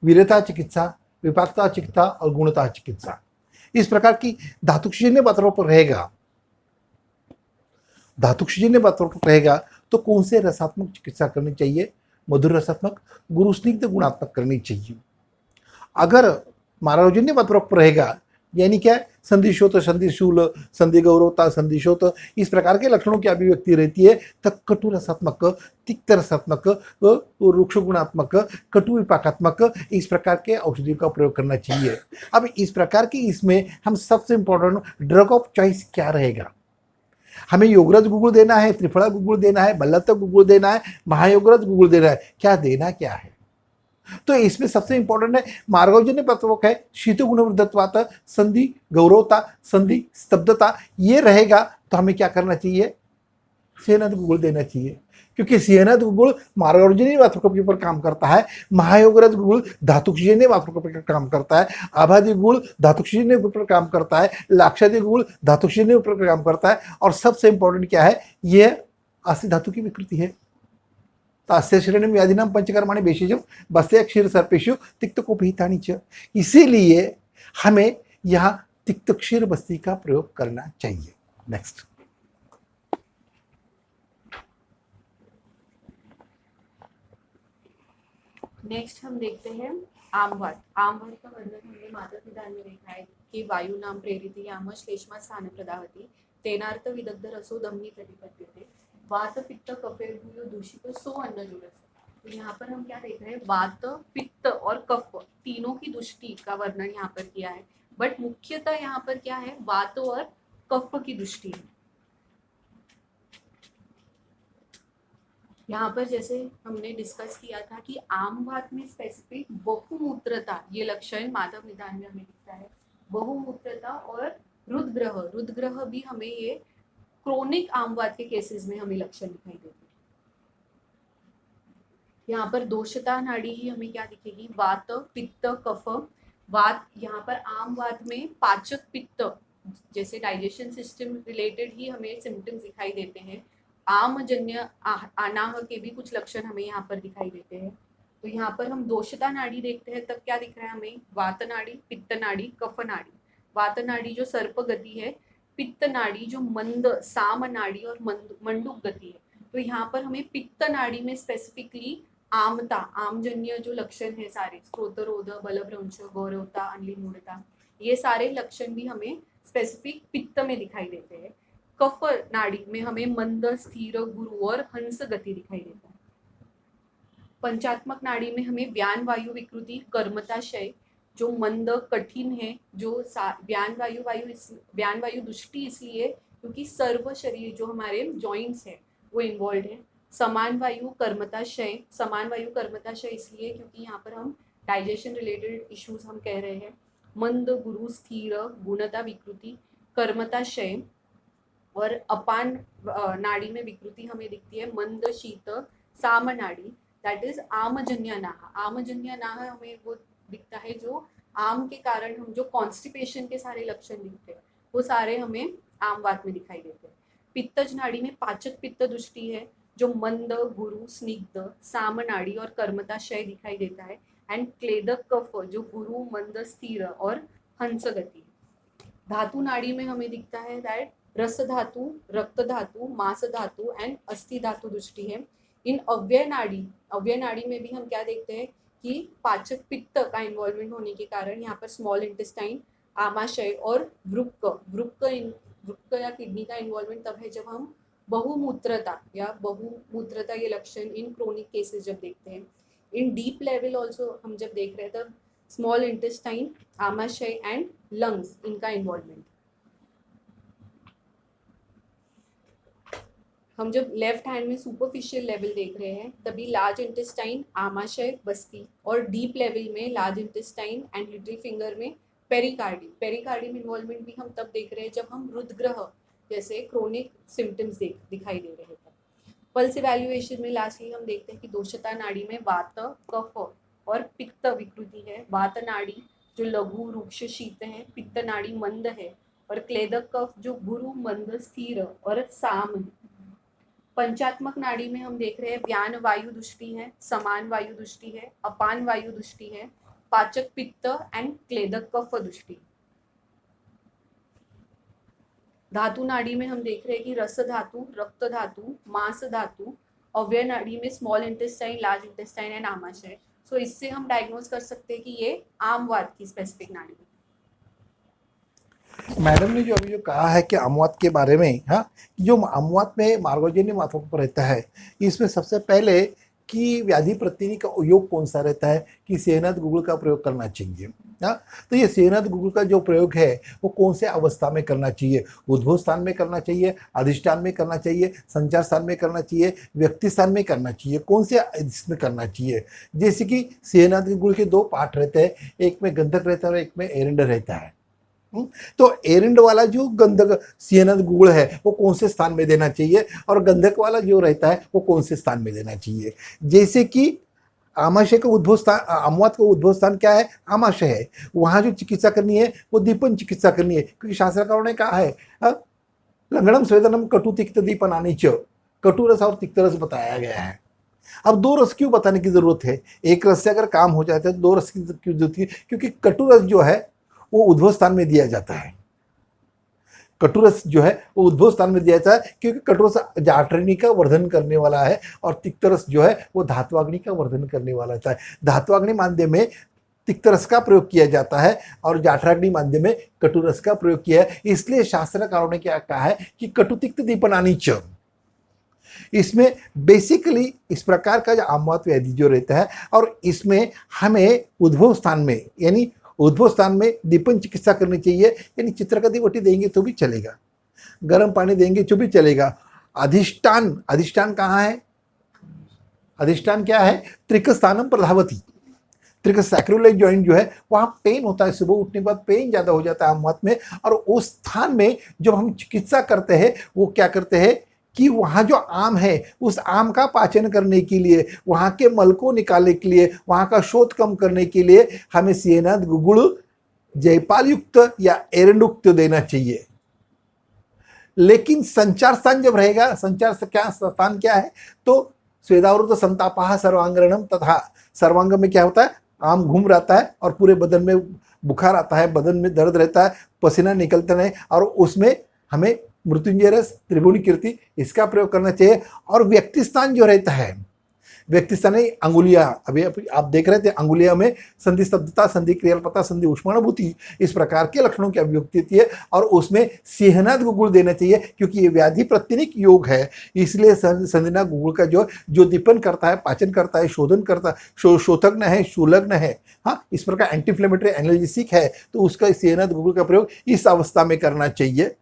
वीरता चिकित्सा, विपाकता चिकित्सा और गुणता चिकित्सा। इस प्रकार की धातुक्षजन्य बातों पर रहेगा, धातुक्षजन्य बातों पर रहेगा तो कौन से रसात्मक चिकित्सा करनी चाहिए, मधुर रसात्मक, गुरु स्निग्ध गुणात्मक करनी चाहिए। अगर मारारोजन्य बातों पर रहेगा यानी क्या, संधिशोथ संधिशूल संधि गौरवता संधिशोथ इस प्रकार के लक्षणों की अभिव्यक्ति रहती है, तब कटु रसात्मक, तिक्त रसात्मक, रुक्ष गुणात्मक, कटु विपाकात्मक इस प्रकार के औषधियों का प्रयोग करना चाहिए। अब इस प्रकार की इसमें हम सबसे इंपॉर्टेंट ड्रग ऑफ चॉइस क्या रहेगा। हमें योगरज गुगुल देना है, त्रिफला गुगुल देना है, बल्लत गुगुल देना है, महायोगरज गुगुल देना है, क्या देना क्या है। तो इसमें सबसे इंपॉर्टेंट है मार्गोजन्य प्रत्वक है, शीत गुणवृद्धत्वात, संधि गौरवता, संधि स्तब्धता, ये रहेगा तो हमें क्या करना चाहिए, सेहनद गुगुल देना चाहिए, क्योंकि सेहनद गुगुल मार्गोजन्य बातों के ऊपर काम करता है, महायोगरज गुगुल धातुक्षजन्य बातों के ऊपर काम करता है, आभादी गुगुल धातुक्षजन्य के ऊपर काम करता है, लाक्षादी गुगुल धातुक्षजन्य के ऊपर काम करता है। और सबसे इंपॉर्टेंट क्या है, ये अस्थि धातु की विकृति है। तास्य श्रेणी व्याधिनाम पंचकर्माणि बेशिजम बस्य क्षीर सर्पेशु तिक्त कुपिहितानि च। इसीलिए हमें यहाँ तिक्त क्षीर बस्ती का प्रयोग करना चाहिए। नेक्स्ट नेक्स्ट हम देखते हैं आमवात का वर्णन हमने मातक निदान में देखा है कि वायु नाम प्रेरित याम श्लेष्मा स्थान प्रदाहती तेनार्थ विदग्ध रसो दमनी प्रतिपद्यते वात पित्त कफेर्भूयो दूषित सो अन्न जुड़स। तो यहाँ पर हम क्या देख रहे हैं, वात पित्त और कफ तीनों की दुष्टि का वर्णन यहाँ पर किया है, बट मुख्यतः यहाँ पर क्या है, वात और कफ की दुष्टि है। यहाँ पर जैसे हमने डिस्कस किया था कि आमवात में स्पेसिफिक बहुमूत्रता ये लक्षण माधव निदान में हमें दिखता है, बहुमूत्रता और रुद्ग्रह भी हमें ये क्रोनिक आमवात के केसेस में हमें लक्षण दिखाई देते हैं। यहाँ पर दोषता नाड़ी ही हमें क्या दिखेगी, वात पित्त कफ। वात यहाँ पर आमवात में पाचक पित्त जैसे डाइजेशन सिस्टम रिलेटेड ही हमें सिम्टम्स दिखाई देते हैं। आमजन्य अनाह के भी कुछ लक्षण हमें यहाँ पर दिखाई देते हैं। तो यहाँ पर हम दोषता नाड़ी देखते हैं तब क्या दिख रहा है हमें, वात नाड़ी, पित्त नाड़ी, कफ नाड़ी। वात नाड़ी जो सर्प गति है, पित्त नाड़ी जो मंद साम नाड़ी और मंडूक गति है। तो यहाँ पर हमें पित्त नाड़ी में स्पेसिफिकली आमता, आमजन्य जो लक्षण है सारे, स्त्रोतरोध, बलभ्रंश, गौरवता, अनलिमूढ़ता, ये सारे लक्षण भी हमें स्पेसिफिक पित्त में दिखाई देते हैं। कफ नाड़ी में हमें मंद, स्थिर, गुरु और हंस गति दिखाई देता है। पंचात्मक नाड़ी में हमें व्यान वायु विकृति, कर्मताशय जो मंद कठिन है, जो व्यान वायु दुष्टि इसलिए क्योंकि सर्व शरीर जो हमारे जॉइंट्स है वो इन्वॉल्व है। समान वायु कर्मताशय इसलिए क्योंकि यहाँ पर हम डाइजेशन रिलेटेड इश्यूज हम कह रहे हैं। मंद, गुरु, स्थिर, गुणता विकृति, कर्मताशय। और अपान नाड़ी में विकृति हमें दिखती है मंद, शीत, साम नाड़ी, दैट इज आमजन्यनाह। आमजन्यनाह हमें वो दिखता है जो आम के कारण हम जो कॉन्स्टिपेशन के सारे लक्षण दिखते हैं वो सारे हमें आमवात में दिखाई देते हैं। पित्तज नाड़ी में पाचक पित्त दुष्टि है जो मंद, गुरु, स्निग्ध, साम नाड़ी और कर्मताशय दिखाई देता है। एंड क्लेदक कफ जो गुरु, मंद, स्थिर और हंस गति। धातु नाड़ी में हमें दिखता है दैट रस धातु, रक्त धातु, मांस धातु एंड अस्थि धातु दुष्टि है। इन अव्यय नाड़ी में भी हम क्या देखते हैं कि पाचक पित्त का इन्वॉल्वमेंट होने के कारण यहाँ पर स्मॉल इंटेस्टाइन, आमाशय और वृक्क या किडनी का इन्वॉल्वमेंट तब है जब हम बहुमूत्रता ये लक्षण इन क्रोनिक केसेस जब देखते हैं। इन डीप लेवल ऑल्सो हम जब देख रहे हैं तब स्मॉल इंटेस्टाइन, आमाशय एंड लंग्स इनका इन्वॉल्वमेंट। हम जब लेफ्ट हैंड में सुपरफिशियल लेवल देख रहे हैं तभी लार्ज इंटेस्टाइन, आमाशय, बस्ती और डीप लेवल में large intestine and little finger में पेरिकार्डियम इन्वॉल्वमेंट भी हम तब देख रहे हैं जब हम रुद्ग्रह जैसे क्रोनिक सिम्टम्स दिखाई दे रहे हैं। पल्स इवैल्यूएशन में लास्टली हम देखते हैं कि दोषता नाड़ी में वात, कफ और पित्त विकृति है। वात नाड़ी जो लघु, रुक्ष, शीत है, पित्त नाड़ी मंद है और क्लेदक कफ जो गुरु, मंद, स्थिर और साम है। पंचात्मक नाड़ी में हम देख रहे हैं व्यान वायु दुष्टि है, समान वायु दुष्टि है, अपान वायु दुष्टि है, पाचक पित्त एंड क्लेदक कफ दुष्टि। धातु नाड़ी में हम देख रहे हैं कि रस धातु, रक्त धातु, मांस धातु। अव्यय नाड़ी में small intestine, large intestine and आमाशय। सो इससे हम डायग्नोज कर सकते हैं कि ये आमवात की स्पेसिफिक नाड़ी है। मैडम ने जो अभी जो कहा है कि अमवात के बारे में, हाँ, जो अमवात में मार्गोजन्य मात्रों पर रहता है, इसमें सबसे पहले कि व्याधि प्रतिनिधि का योग कौन सा रहता है कि सेहनद गुगल का प्रयोग करना चाहिए। हाँ, तो ये सेहनद गुगल का जो प्रयोग है वो कौन से अवस्था में करना चाहिए, उद्भव स्थान में करना चाहिए, अधिष्ठान में करना चाहिए, संचार स्थान में करना चाहिए, व्यक्ति स्थान में करना चाहिए, कौन से इसमें करना चाहिए। जैसे कि सेहनद गुगल के दो पार्ट रहते हैं, एक में गंधक रहता है और एक में एरंड रहता है। तो एरंड वाला जो गंधक सेहनद गुड़ है वो कौन से स्थान में देना चाहिए और गंधक वाला जो रहता है वो कौन से स्थान में देना चाहिए। जैसे कि आमाशय का उद्भव स्थान, अमवात का उद्भव स्थान क्या है, आमाशय है। वहाँ जो चिकित्सा करनी है वो दीपन चिकित्सा करनी है, क्योंकि शास्त्रकारों ने कहा है लंगड़म स्वेदनम कटु तिक्त दीपनानि च, कटु रस और तिक्त रस बताया गया है। अब दो रस क्यों बताने की जरूरत है, एक रस से अगर काम हो जाता है तो दो रस की क्यों जरूरत है, क्योंकि कटु रस जो है वो उद्भव स्थान में दिया जाता है। कटुरस जो है वो उद्भव स्थान में दिया जाता है क्योंकि कटुरस जाठरणी का वर्धन करने वाला है और तिक्तरस जो है वो धात्वाग्नि का वर्धन करने वाला होता है। धात्वाग्नि माध्यम में तिक्त रस का प्रयोग किया जाता है और जाठराग्नि माध्यम में कटु रस का प्रयोग किया है। इसलिए शास्त्रकारों ने क्या कहा है कि कटुतिक्त दीपनानी च। इसमें बेसिकली इस प्रकार का जो आमवात व्याधि जो रहता है और इसमें हमें उद्भव स्थान में यानी उद्भव स्थान में दीपन चिकित्सा करनी चाहिए। यानी चित्रकदी वटी देंगे तो भी चलेगा, गर्म पानी देंगे तो भी चलेगा। अधिष्ठान, अधिष्ठान कहाँ है? अधिष्ठान क्या है? त्रिक स्थानम प्रधावती, त्रिक सैक्रोलिक जॉइंट जो है वहाँ पेन होता है, सुबह उठने के बाद पेन ज़्यादा हो जाता है आमवात में। और उस स्थान में जब हम चिकित्सा करते हैं वो क्या करते हैं कि वहाँ जो आम है उस आम का पाचन करने के लिए, वहाँ के मल को निकालने के लिए, वहाँ का शोथ कम करने के लिए हमें सियनाथ गुगुड़ जयपाल युक्त या एरंडुक्त देना चाहिए। लेकिन संचार स्थान जब रहेगा, संचार स्थान क्या है? तो स्वेदावृत संतापा सर्वांगरणम, तथा सर्वांग में क्या होता है? आम घूम रहता है और पूरे बदन में बुखार आता है, बदन में दर्द रहता है, पसीना निकलता है और उसमें हमें मृत्युंजय रस, त्रिभुवनी कीर्ति इसका प्रयोग करना चाहिए। और व्यक्ति स्थान जो रहता है, व्यक्ति स्थान अंगुलियां, अभी आप देख रहे थे अंगुलिया में संधि स्तब्धता, संधि क्रियालपता, संधि उष्मानुभूति, इस प्रकार के लक्षणों की अभिव्यक्ति होती है और उसमें सिंहनाद गुगुड़ देना चाहिए क्योंकि ये व्याधि प्रतिनिक योग है। इसलिए संधिनाथ गुगुड़ का जो दीपन करता है, पाचन करता है, शोधन करता है, शोथग्न है, शूलग्न है, हाँ इस प्रकार एंटी इन्फ्लेमेटरी एनाल्जेसिक है, तो उसका सिंहनाद गुगुड़ का प्रयोग इस अवस्था में करना चाहिए।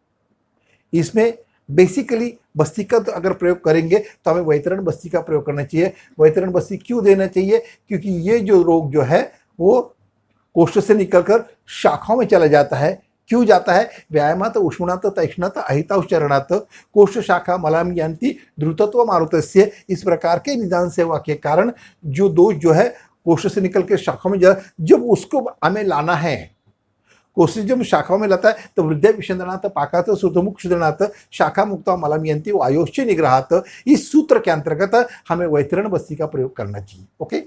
इसमें बेसिकली बस्ती का तो अगर प्रयोग करेंगे तो हमें वैतरण बस्ती का प्रयोग करना चाहिए। वैतरण बस्ती क्यों देना चाहिए? क्योंकि ये जो रोग जो है वो कोष्ठ से निकलकर शाखाओं में चला जाता है। क्यों जाता है? व्यायामात उष्मणात तैष्णात अहिताउच्चरणात कोष्ठ शाखा मलाम यान्ति द्रुतत्व मारुतस्य, इस प्रकार के निदान सेवा के कारण जो दोष जो है कोष्ठ से निकल के शाखाओं में जब उसको हमें लाना है, कोष्ठ जब शाखाओं में लाता है तो वृद्ध विषंदनाथ पाकात सुतमुख क्षुद्रनाथ शाखा मुक्त मलमयंती वायोश्च निग्रहात, इस सूत्र के अंतर्गत हमें वैतरण बस्ती का प्रयोग करना चाहिए। ओके,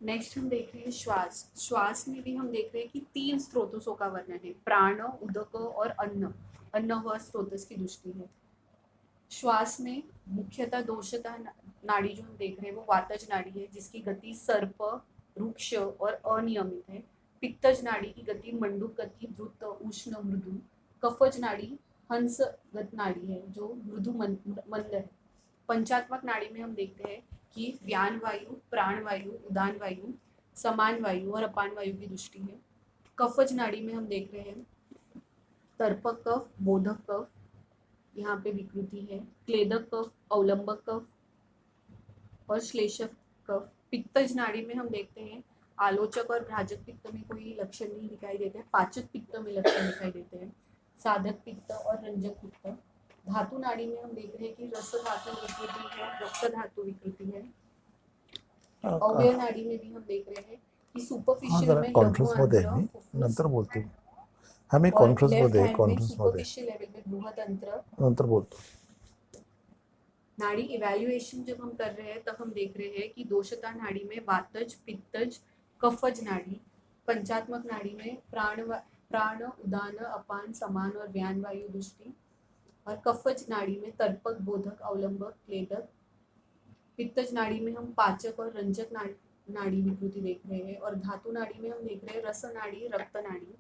नेक्स्ट हम देख रहे हैं श्वास। श्वास में भी हम देख रहे हैं कि 3 स्रोतों का वर्णन है, प्राण, उदक और अन्न। अन्न व स्रोतस की दृष्टि है। श्वास में मुख्यतः दोषता नाड़ी जो हम देख रहे हैं वो वातज नाड़ी है जिसकी गति सर्प, रुक्ष और अनियमित है। पित्तज नाड़ी की गति मंडूक गति, द्रुत, उष्ण, मृदु। कफज नाड़ी हंसगत नाड़ी है जो मृदु मंद है। पंचात्मक नाड़ी में हम देखते हैं कि व्यान वायु, प्राण वायु, उदान वायु, समान वायु और अपान वायु की दृष्टि है। कफज नाड़ी में हम देख रहे हैं तर्पक कफ, बोधक कफ, यहाँ पे विकृति है, क्लेदक कफ, अवलंबक कफ और श्लेषक कफ। पित्तज नाड़ी में हम देखते हैं आलोचक और भ्राजक पित्त में कोई लक्षण नहीं दिखाई देते हैं, पाचक पित्त में लक्षण दिखाई देते हैं, साधक पित्त और रंजक पित्त। धातु नाड़ी में हम देख रहे हैं कि रस धातु विकृति है, रक्त धातु विकृति है। अवयव नाड़ी में भी हम देख रहे हैं कि सुपरफिशियल में कॉन्फ्रेंस मध्ये नंतर बोलतो, हमें कॉन्फ्रेंस मध्ये सुपरफिशियल लेवल में बृहत अंत्र नंतर बोलतो। नाड़ी इवैल्यूएशन जब हम कर रहे हैं तब हम देख रहे हैं कि दोषता नाड़ी में वातज, पित्तज, कफज नाड़ी। पंचात्मक नाड़ी में प्राण, उदान, अपान, समान और व्यान वायु दृष्टि। और कफज नाड़ी में तर्पक, बोधक, अवलंबक, क्लेदक। पित्तज नाड़ी में हम पाचक और रंजक नाड़ी विकृति देख रहे हैं। और धातु नाड़ी में हम देख रहे हैं रस नाड़ी, रक्त नाड़ी।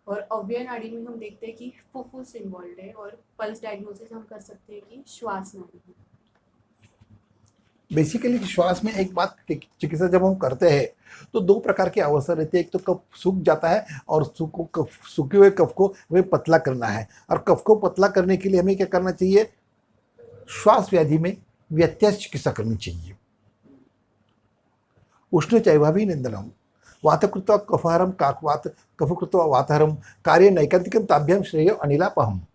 और अव्यय नाड़ी में हम देखते हैं कि फुफ्फुस इन्वॉल्व है। और पल्स डायग्नोसिस हम कर सकते हैं कि श्वास नाड़ी है। बेसिकली श्वास में एक बात, चिकित्सा जब हम करते हैं तो 2 प्रकार के अवसर रहते हैं। एक तो कफ सूख जाता है और सूखे हुए कफ को वे पतला करना है। और कफ को पतला करने के लिए हमें क्या करना चाहिए? श्वास व्याधि में व्यत्यास चिकित्सा करनी चाहिए। उष्ण चैवाभी निंदनम वातकृत्वा कफहरम काकवात कफकृत्वा वातहरम कार्य नैकांतिकम ताभ्याम श्रेय अनिलापहम।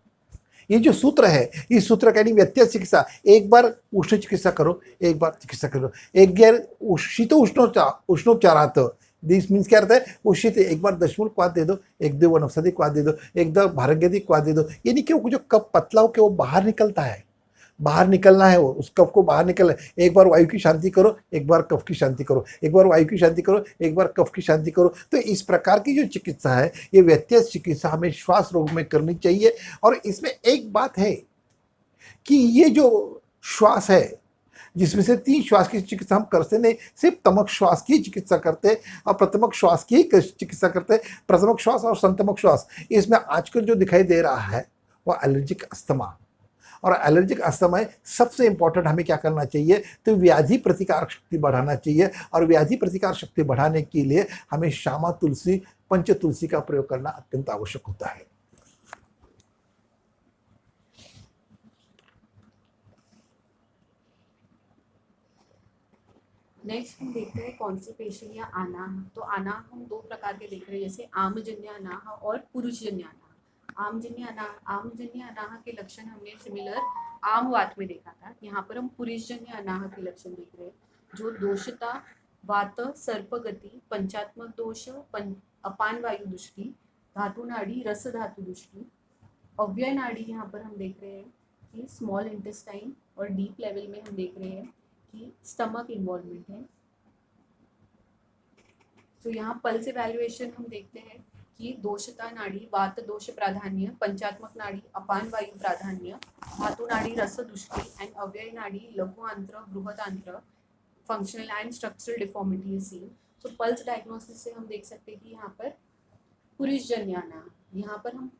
ये जो सूत्र है, इस सूत्र का यानी व्यत्यास चिकित्सा, एक बार उष्ण चिकित्सा करो, एक बार चिकित्सा करो, एक बार शीत उष्णोपचारात, दिस मीन्स क्या रहता है? वो शीत एक बार दशमूल क्वाद दे दो, एक दो वनस्पति क्वाद दे दो, एक दो भारंगदी क्वाद दे दो। यानी कि वो जो कफ पतला हो के वो बाहर निकलता है, बाहर निकलना है, वो उस कफ को बाहर निकलना है। एक बार वायु की शांति करो, एक बार कफ की शांति करो, एक बार वायु की शांति करो, एक बार कफ की शांति करो। तो इस प्रकार की जो चिकित्सा है, ये व्यत्यस्त चिकित्सा हमें श्वास रोग में करनी चाहिए। और इसमें एक बात है कि ये जो श्वास है, जिसमें से 3 श्वास की चिकित्सा हम करते नहीं, सिर्फ तमक श्वास की चिकित्सा करते हैं और प्रथमक श्वास की चिकित्सा करते हैं। प्रथमक श्वास और संतमक श्वास, इसमें आजकल जो दिखाई दे रहा है वो एलर्जिक अस्थमा। और एलर्जिक अस्थमा में सबसे इंपॉर्टेंट हमें क्या करना चाहिए, तो व्याधि प्रतिकार शक्ति बढ़ाना चाहिए। और व्याधि प्रतिकार शक्ति बढ़ाने के लिए हमें श्यामा तुलसी, पंच तुलसी का प्रयोग करना अत्यंत आवश्यक होता है। नेक्स्ट हम देखते हैं कॉन्स्टिपेशन या अनाह। तो अनाह हम 2 प्रकार के देख रहे हैं, जैसे आमजन्य अनाह और पुरुषजन्य अनाह। आमजन्य अनाह के लक्षण हमने सिमिलर आम वात में देखा था। यहाँ पर हम पुरुषजन्य अनाह के लक्षण देख रहे हैं, जो दोषता, वात, सर्प गति, पंचात्मक दोष, अपान वायु दृष्टि, धातु नाड़ी, रस धातु दृष्टि, अव्यय नाड़ी। यहाँ पर हम देख रहे हैं कि स्मॉल इंटेस्टाइन, और डीप लेवल में हम देख रहे हैं कि स्टमक इन्वॉल्वमेंट है। तो यहाँ पल्स इवैल्यूएशन हम देखते हैं कि दोषता नाड़ी, वात दोष प्राधान्य, पंचात्मक नाड़ी, अपान वायु प्राधान्य, धातु नाड़ी, रस दृष्टि, एंड अव्यय नाड़ी, लघु आंत्र, बृहद आंत्र, functional and structural deformity is seen. तो पल्स डायग्नोसिस से हम देख सकते हैं कि यहाँ पर पुरुषजन्य अनाह, यहाँ पर हम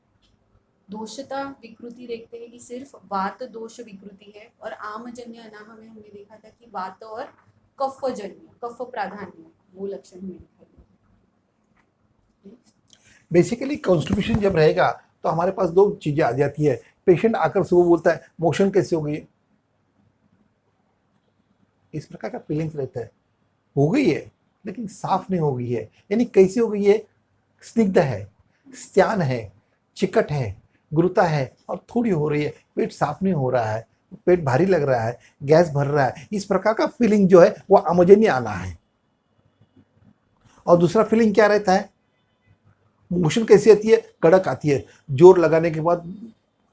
दोषता विकृति देखते हैं कि सिर्फ वात दोष विकृति है। और आमजन्य अनाह में हमने देखा था कि वात और कफजन्य, कफ प्राधान्य, वो लक्षण हमें दिखाई देते। बेसिकली कॉन्स्टिपेशन जब रहेगा तो हमारे पास 2 चीजें आ जाती है। पेशेंट आकर से वो बोलता है मोशन कैसे हो गई, इस प्रकार का फीलिंग्स रहता है, हो गई है लेकिन साफ नहीं हो गई है। यानी कैसे हो गई है, स्निग्ध है, स्त्यान है, चिकट है, गुरुता है और थोड़ी हो रही है, पेट साफ नहीं हो रहा है, पेट भारी लग रहा है, गैस भर रहा है। इस प्रकार का फीलिंग जो है वो आमजन्य आना है। और दूसरा फीलिंग क्या रहता है, मोशन कैसी आती है, कड़क आती है, जोर लगाने के बाद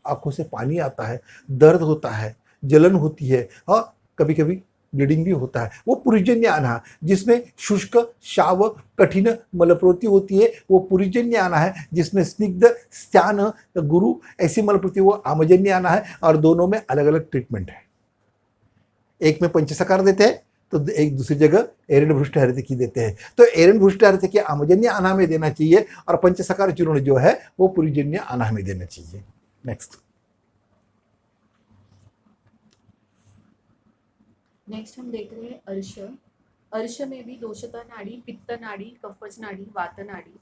आंखों से पानी आता है, दर्द होता है, जलन होती है और कभी कभी ब्लीडिंग भी होता है। वो पुरुषजन्य आना, जिसमें शुष्क, शाव, कठिन मलप्रवृत्ति होती है, वो पुरुषजन्य आना है। जिसमें स्निग्ध, स्त्यान, गुरु ऐसी मलप्रवृत्ति, वो आमजन्य आना है। और दोनों में अलग अलग ट्रीटमेंट है। एक में पंचसकार देते हैं तो एक दूसरी जगह एरंड भ्रुष्ट हरितकी देते हैं। तो एरंड भ्रुष्ट हरितकी आमजन्य आना में देना चाहिए और पंचसकार चूर्ण जो है वो पुरुषजन्य आना में देना चाहिए। नेक्स्ट हम देख रहे हैं अर्श। अर्श में भी दोषता नाड़ी, पित्त नाड़ी, कफज नाड़ी, वात नाड़ी,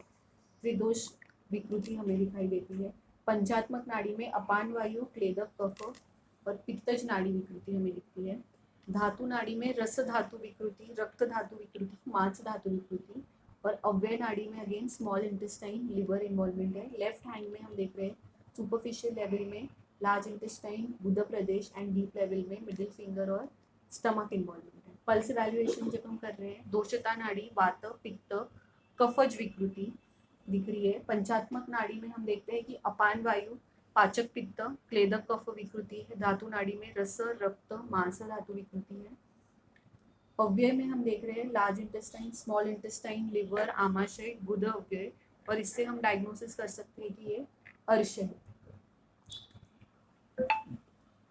त्रिदोष विकृति हमें दिखाई देती है। पंचात्मक नाड़ी में अपान वायु, क्लेदक, कफ और पित्तज नाड़ी विकृति हमें दिखती है। धातु नाड़ी में रस धातु विकृति, रक्त धातु विकृति, मांस धातु विकृति। और अव्यय नाड़ी में again small intestine, liver involvement है। लेफ्ट हैंड में हम देख रहे हैं सुपरफिशियल लेवल में लार्ज इंटेस्टाइन, गुदा प्रदेश, एंड डीप लेवल में मिडिल फिंगर और स्टमक इन्वॉल्वमेंट है। पल्स इवैल्यूएशन जब हम कर रहे हैं, दोषता नाड़ी, वात, पित्त, कफज विकृति दिख रही है। पंचात्मक नाड़ी में हम देखते हैं कि अपान वायु, पाचक पित्त, क्लेदक कफ विकृति है। धातु नाड़ी में रस, रक्त, मांस धातु विकृति है। अव्यय में हम देख रहे हैं large intestine, small intestine, liver, आमाशय, गुद अव्यय। और इससे हम डायग्नोसिस कर सकते हैं कि ये अर्श है।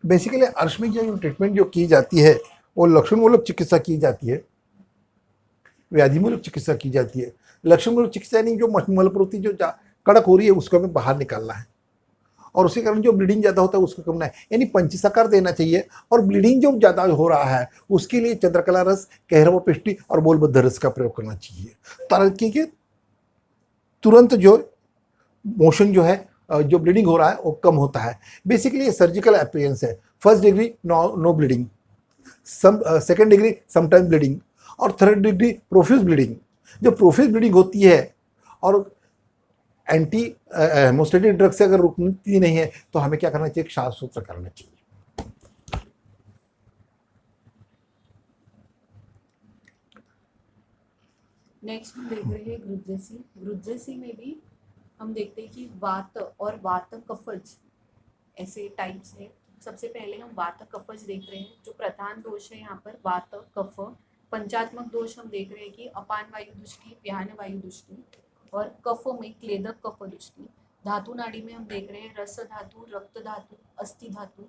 बेसिकली अर्श में जो ट्रीटमेंट जो की जाती है वो लक्षण मूलक चिकित्सा की जाती है, व्याधि मूलक चिकित्सा की जाती है। लक्षण मूलक चिकित्सा यानी जो मलप्रवृत्ति जो कड़क हो रही है उसको हमें बाहर निकालना है और उसके कारण जो ब्लीडिंग ज़्यादा होता है उसको करना है, यानी पंचसकार देना चाहिए। और ब्लीडिंग जो ज़्यादा हो रहा है उसके लिए चंद्रकला रस, कहरवा पिष्टी और बोलबद्ध रस का प्रयोग करना चाहिए, ताकि तुरंत जो मोशन जो है, जो ब्लीडिंग हो रहा है वो कम होता है। बेसिकली ये सर्जिकल अपीयरेंस है। First degree no bleeding, second degree sometime bleeding और थर्ड डिग्री प्रोफ्यूज ब्लीडिंग। जो प्रोफ्यूज ब्लीडिंग होती है और एंटी हेमोस्टेटिक ड्रग से अगर रुकती नहीं है तो हमें क्या करना चाहिए, श्वास सूत्र करना चाहिए। नेक्स्ट हम देख रहे हैं ग्रुज्जसी। ग्रुज्जसी में भी हम देखते हैं कि वात और वात कफज ऐसे टाइप्स है। सबसे पहले हम वात कफज देख रहे हैं। जो प्रधान दोष है यहाँ पर वात कफ। पंचात्मक दोष हम देख रहे हैं कि अपान वायु दृष्टि, व्यान वायु दृष्टि, और कफ में क्लेदक कफ दृष्टि। धातु नाड़ी में हम देख रहे हैं रस धातु, रक्त धातु, अस्थि धातु।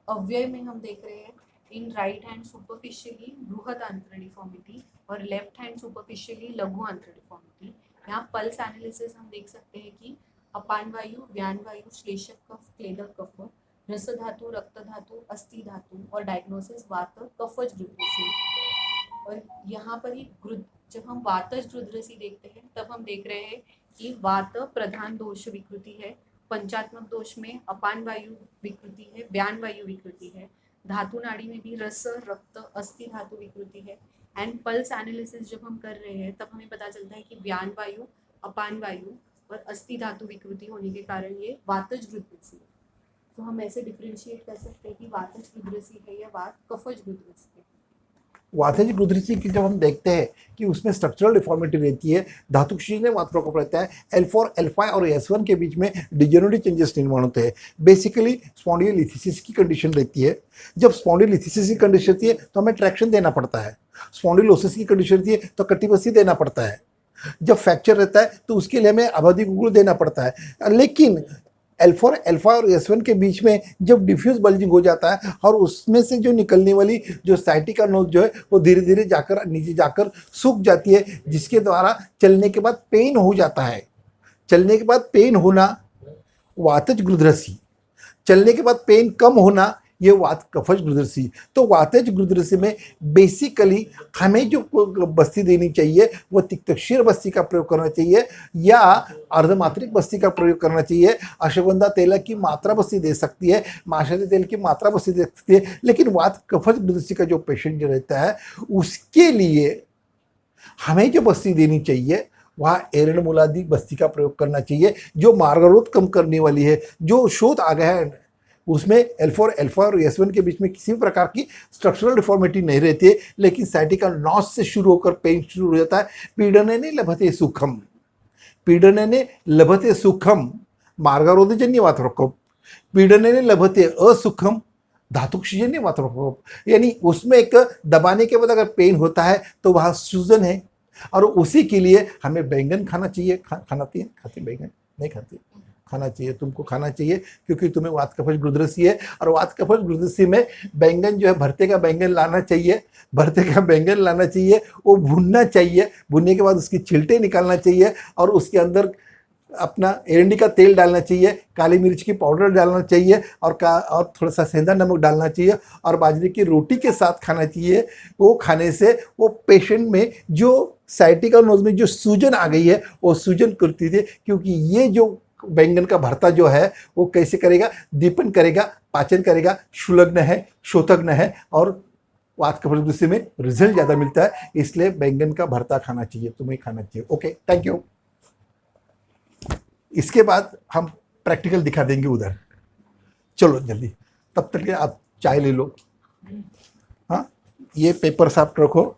अव्यय में हम देख रहे हैं इन राइट हैंड सुपरफिशियली बृहद आंत्र डिफॉर्मिटी और लेफ्ट हैंड सुपरफिशियली लघु आंत्र डिफॉर्मिटी। यहाँ पल्स एनालिसिस हम देख सकते हैं कि अपान वायु, व्यान वायु, श्लेषक कफ, क्लेदक कफ, रस धातु, रक्त धातु, अस्थि धातु, और डायग्नोसिस वात कफज ग्रुद्रसी। और यहाँ पर ही जब हम वातज ग्रुद्रसी देखते हैं तब हम देख रहे हैं कि वात प्रधान दोष विकृति है। पंचात्मक दोष में अपान वायु विकृति है, व्यान वायु विकृति है। धातु नाड़ी में भी रस, रक्त, अस्थि धातु विकृति है। एंड पल्स एनालिसिस जब हम कर रहे हैं तब हमें पता चलता है कि व्यान वायु, अपान वायु और अस्थि धातु विकृति होने के कारण ये वातज ग्रुद्रसी है। तो हम ऐसे डिफरेंशिएट कर सकते हैं कि वातज ग्रुद्रसी है या वात कफज ग्रुद्रसी है। वातज ग्रुद्रसी की जब हम देखते हैं कि उसमें स्ट्रक्चरल डिफॉर्मिटी रहती है, धातु क्षीण मात्रा को रहता है, L4, L5 और S1 के बीच में डिजेनरेटिव चेंजेस निर्माण होते हैं। बेसिकली स्पॉन्डिलोलिथिसिस की कंडीशन रहती है। जब स्पॉन्डिलोलिथिसिस की कंडीशन रहती है तो हमें ट्रैक्शन देना पड़ता है। स्पॉन्डिलोसिस की कंडीशन रहती है तो कटिबसी देना पड़ता है। जब फ्रैक्चर रहता है तो उसके लिए हमें आबादी गुगुल देना पड़ता है। लेकिन L4, L5 और S1 के बीच में जब डिफ्यूज बल्जिंग हो जाता है और उसमें से जो निकलने वाली जो साइटिका नोज जो है वो धीरे धीरे जाकर नीचे जाकर सूख जाती है, जिसके द्वारा चलने के बाद पेन हो जाता है। चलने के बाद पेन होना वातज ग्रुद्रसी, चलने के बाद पेन कम होना ये वात कफज ग्रुद्रसी। तो वातज ग्रुद्रसी में बेसिकली हमें जो बस्ती देनी चाहिए वो तिक्तक्षीर बस्ती का प्रयोग करना चाहिए या अर्धमात्रिक बस्ती का प्रयोग करना चाहिए। अश्वगंधा तेल की मात्रा बस्ती दे सकती है, माशादी तेल की मात्रा बस्ती दे सकती है। लेकिन वात कफज ग्रुद्रसी का जो पेशेंट जो रहता है उसके लिए हमें जो बस्ती देनी चाहिए वहाँ एरण मूलादि बस्ती का प्रयोग करना चाहिए, जो मार्गरोध कम करने वाली है। जो शोध आ गया है उसमें L4, L5 और S1 के बीच में किसी भी प्रकार की स्ट्रक्चरल डिफॉर्मिटी नहीं रहती है, लेकिन साइटिका नॉस से शुरू होकर पेन शुरू हो जाता है। पीडनेने लभते सुखम, पीडनेने लभते सुखम मार्गरोधजन्य वातप्रकोप, पीडनेने लभते असुखम धातुक्षजन्य वातप्रकोप। यानी उसमें एक दबाने के बाद अगर पेन होता है तो वहाँ सूजन है, और उसी के लिए हमें बैंगन खाना चाहिए। खाते बैंगन नहीं खाते, खाना चाहिए, तुमको खाना चाहिए, क्योंकि तुम्हें वात कफज ग्रुद्रसी है। और वात कफज ग्रुद्रसी में बैंगन जो है भरते का बैंगन लाना चाहिए, भरते का बैंगन लाना चाहिए, वो भुनना चाहिए। भुनने के बाद उसकी छिलटे निकालना चाहिए और उसके अंदर अपना एरंडी का तेल डालना चाहिए, काली मिर्च की पाउडर डालना चाहिए और थोड़ा सा सेंधा नमक डालना चाहिए और बाजरे की रोटी के साथ खाना चाहिए। वो खाने से वो पेशेंट में जो साइटिका नोज में जो सूजन आ गई है वो सूजन करती थी, क्योंकि ये जो बैंगन का भरता जो है वो कैसे करेगा, दीपन करेगा, पाचन करेगा, शुलग्न है, शोथग्न है और वात कफज ग्रुद्रसी में रिजल्ट ज़्यादा मिलता है। इसलिए बैंगन का भरता खाना चाहिए, तुम्हें खाना चाहिए। Okay, thank you. इसके बाद हम प्रैक्टिकल दिखा देंगे उधर। चलो जल्दी, तब तक के आप चाय ले लो। हाँ, ये पेपर साफ रखो।